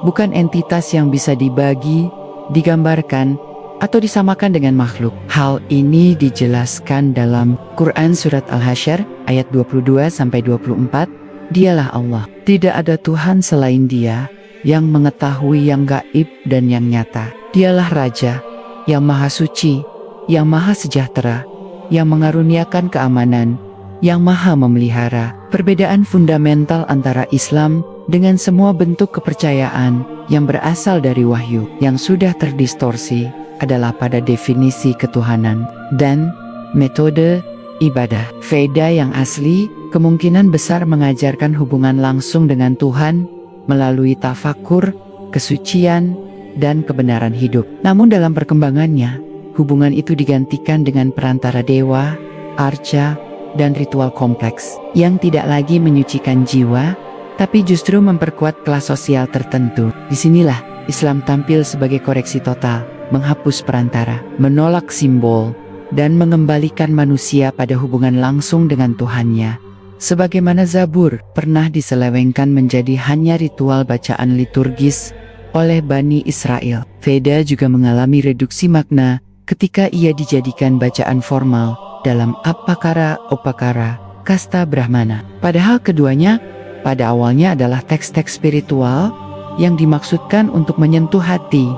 bukan entitas yang bisa dibagi, digambarkan, atau disamakan dengan makhluk. Hal ini dijelaskan dalam Quran Surat Al-Hasyr ayat 22-24. Dialah Allah, tidak ada Tuhan selain Dia, yang mengetahui yang gaib dan yang nyata. Dialah Raja, yang Maha Suci, yang Maha Sejahtera, yang mengaruniakan keamanan, yang Maha Memelihara. Perbedaan fundamental antara Islam dengan semua bentuk kepercayaan yang berasal dari wahyu yang sudah terdistorsi adalah pada definisi ketuhanan dan metode ibadah. Veda yang asli kemungkinan besar mengajarkan hubungan langsung dengan Tuhan melalui tafakur, kesucian, dan kebenaran hidup. Namun dalam perkembangannya, hubungan itu digantikan dengan perantara dewa, arca, dan ritual kompleks yang tidak lagi menyucikan jiwa, tapi justru memperkuat kelas sosial tertentu. Disinilah Islam tampil sebagai koreksi total, menghapus perantara, menolak simbol, dan mengembalikan manusia pada hubungan langsung dengan Tuhannya. Sebagaimana Zabur pernah diselewengkan menjadi hanya ritual bacaan liturgis oleh Bani Israel, Veda juga mengalami reduksi makna ketika ia dijadikan bacaan formal dalam Apakara Upakara kasta Brahmana. Padahal keduanya pada awalnya adalah teks-teks spiritual yang dimaksudkan untuk menyentuh hati,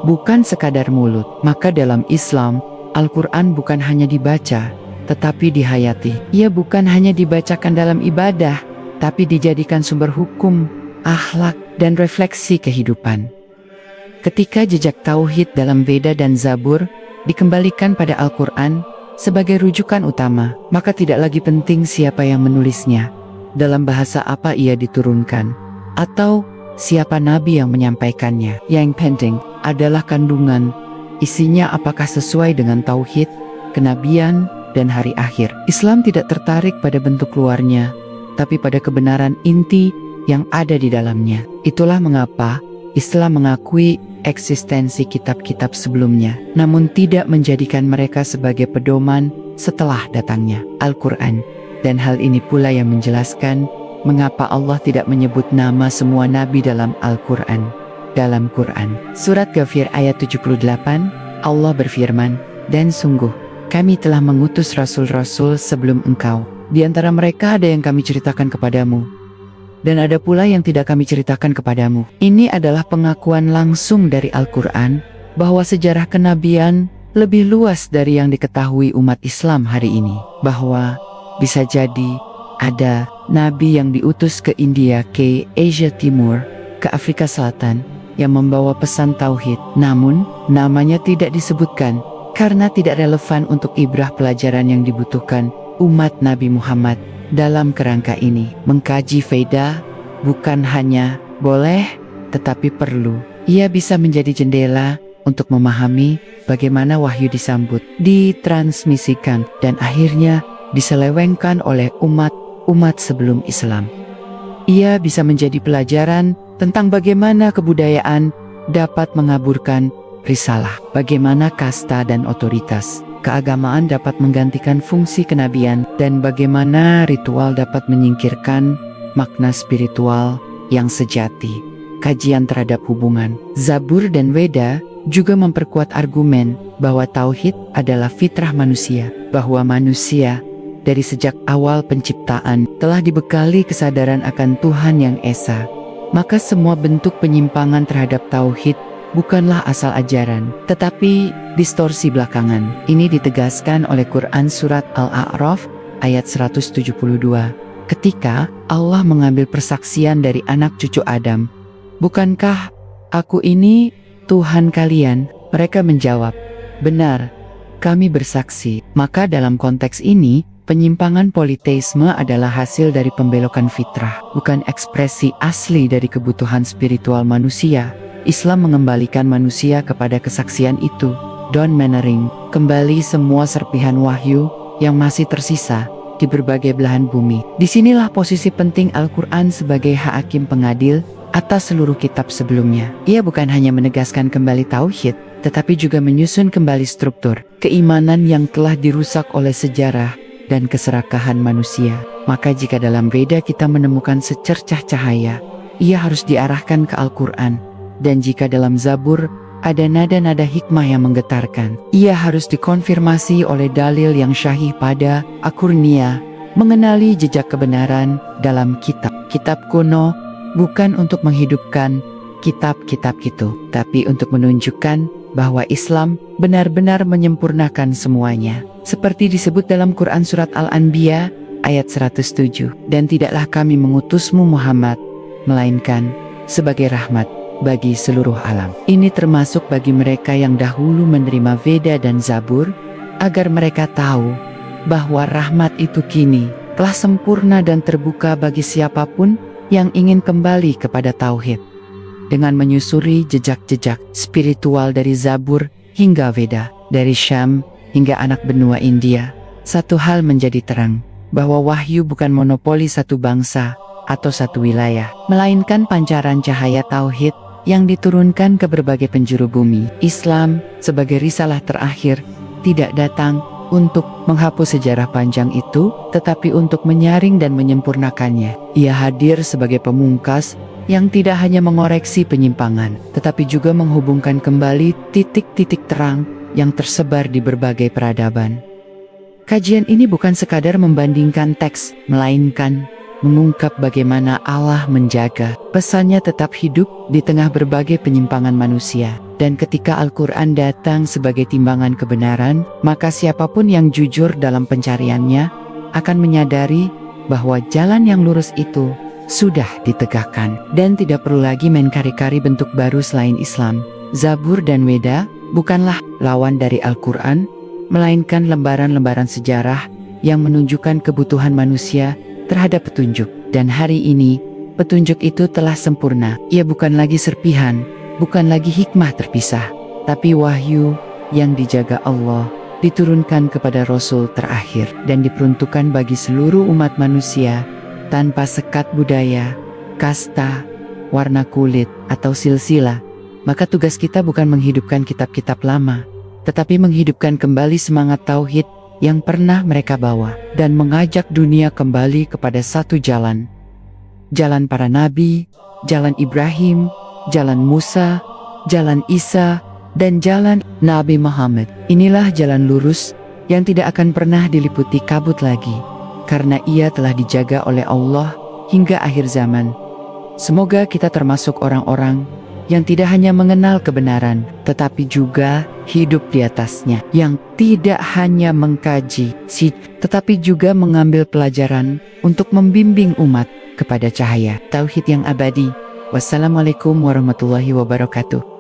bukan sekadar mulut. Maka dalam Islam, Al-Quran bukan hanya dibaca, tetapi dihayati. Ia bukan hanya dibacakan dalam ibadah, tapi dijadikan sumber hukum, akhlak, dan refleksi kehidupan. Ketika jejak tauhid dalam Veda dan Zabur dikembalikan pada Al-Quran sebagai rujukan utama, maka tidak lagi penting siapa yang menulisnya, dalam bahasa apa ia diturunkan, atau siapa nabi yang menyampaikannya. Yang penting adalah kandungan, isinya apakah sesuai dengan tauhid, kenabian, dan hari akhir. Islam tidak tertarik pada bentuk luarnya, tapi pada kebenaran inti yang ada di dalamnya. Itulah mengapa Islam mengakui eksistensi kitab-kitab sebelumnya, namun tidak menjadikan mereka sebagai pedoman setelah datangnya Al-Quran. Dan hal ini pula yang menjelaskan mengapa Allah tidak menyebut nama semua nabi dalam Al-Quran. Dalam Quran, Surat Ghafir ayat 78, Allah berfirman, "Dan sungguh, kami telah mengutus rasul-rasul sebelum engkau. Di antara mereka ada yang kami ceritakan kepadamu, dan ada pula yang tidak kami ceritakan kepadamu." Ini adalah pengakuan langsung dari Al-Quran bahwa sejarah kenabian lebih luas dari yang diketahui umat Islam hari ini. Bahwa bisa jadi ada nabi yang diutus ke India, ke Asia Timur, ke Afrika Selatan, yang membawa pesan tauhid. Namun, namanya tidak disebutkan karena tidak relevan untuk ibrah pelajaran yang dibutuhkan umat Nabi Muhammad. Dalam kerangka ini, mengkaji Veda bukan hanya boleh, tetapi perlu. Ia bisa menjadi jendela untuk memahami bagaimana wahyu disambut, ditransmisikan, dan akhirnya diselewengkan oleh umat sebelum Islam. Ia bisa menjadi pelajaran tentang bagaimana kebudayaan dapat mengaburkan risalah, bagaimana kasta dan otoritas, keagamaan dapat menggantikan fungsi kenabian, dan bagaimana ritual dapat menyingkirkan makna spiritual yang sejati. Kajian terhadap hubungan Zabur dan Weda juga memperkuat argumen bahwa tauhid adalah fitrah manusia, bahwa manusia dari sejak awal penciptaan telah dibekali kesadaran akan Tuhan yang Esa. Maka semua bentuk penyimpangan terhadap tauhid bukanlah asal ajaran, tetapi distorsi belakangan. Ini ditegaskan oleh Quran Surat Al-A'raf ayat 172. Ketika Allah mengambil persaksian dari anak cucu Adam, "Bukankah aku ini Tuhan kalian?" Mereka menjawab, "Benar, kami bersaksi." Maka dalam konteks ini, penyimpangan politeisme adalah hasil dari pembelokan fitrah, bukan ekspresi asli dari kebutuhan spiritual manusia. Islam mengembalikan manusia kepada kesaksian itu. Don Mannering, kembali semua serpihan wahyu yang masih tersisa di berbagai belahan bumi. Disinilah posisi penting Al-Quran sebagai hakim pengadil atas seluruh kitab sebelumnya. Ia bukan hanya menegaskan kembali tauhid, tetapi juga menyusun kembali struktur keimanan yang telah dirusak oleh sejarah dan keserakahan manusia. Maka jika dalam Veda kita menemukan secercah cahaya, ia harus diarahkan ke Al-Quran. Dan jika dalam Zabur ada nada-nada hikmah yang menggetarkan, ia harus dikonfirmasi oleh dalil yang syahih pada Akurnia. Mengenali jejak kebenaran dalam kitab kuno bukan untuk menghidupkan kitab-kitab itu, tapi untuk menunjukkan bahwa Islam benar-benar menyempurnakan semuanya. Seperti disebut dalam Quran Surat Al-Anbiya ayat 107, "Dan tidaklah kami mengutusmu Muhammad, melainkan sebagai rahmat bagi seluruh alam." Ini termasuk bagi mereka yang dahulu menerima Veda dan Zabur, agar mereka tahu bahwa rahmat itu kini telah sempurna dan terbuka bagi siapapun yang ingin kembali kepada tauhid. Dengan menyusuri jejak-jejak spiritual dari Zabur hingga Veda, dari Syam hingga anak benua India, satu hal menjadi terang, bahwa wahyu bukan monopoli satu bangsa atau satu wilayah, melainkan pancaran cahaya tauhid yang diturunkan ke berbagai penjuru bumi. Islam sebagai risalah terakhir tidak datang untuk menghapus sejarah panjang itu, tetapi untuk menyaring dan menyempurnakannya. Ia hadir sebagai pemungkas yang tidak hanya mengoreksi penyimpangan, tetapi juga menghubungkan kembali titik-titik terang yang tersebar di berbagai peradaban. Kajian ini bukan sekadar membandingkan teks, melainkan mengungkap bagaimana Allah menjaga pesannya tetap hidup di tengah berbagai penyimpangan manusia. Dan ketika Al-Quran datang sebagai timbangan kebenaran, maka siapapun yang jujur dalam pencariannya akan menyadari bahwa jalan yang lurus itu sudah ditegakkan, dan tidak perlu lagi main kari-kari bentuk baru selain Islam. Zabur dan Weda bukanlah lawan dari Al-Quran, melainkan lembaran-lembaran sejarah yang menunjukkan kebutuhan manusia terhadap petunjuk. Dan hari ini, petunjuk itu telah sempurna. Ia bukan lagi serpihan, bukan lagi hikmah terpisah, tapi wahyu yang dijaga Allah, diturunkan kepada Rasul terakhir, dan diperuntukkan bagi seluruh umat manusia, tanpa sekat budaya, kasta, warna kulit, atau silsilah. Maka tugas kita bukan menghidupkan kitab-kitab lama, tetapi menghidupkan kembali semangat tauhid yang pernah mereka bawa, dan mengajak dunia kembali kepada satu jalan. Jalan para nabi, jalan Ibrahim, jalan Musa, jalan Isa, dan jalan Nabi Muhammad. Inilah jalan lurus yang tidak akan pernah diliputi kabut lagi, karena ia telah dijaga oleh Allah hingga akhir zaman. Semoga kita termasuk orang-orang yang tidak hanya mengenal kebenaran, tetapi juga hidup di atasnya, yang tidak hanya mengkaji, tetapi juga mengambil pelajaran untuk membimbing umat kepada cahaya tauhid yang abadi. Wassalamualaikum warahmatullahi wabarakatuh.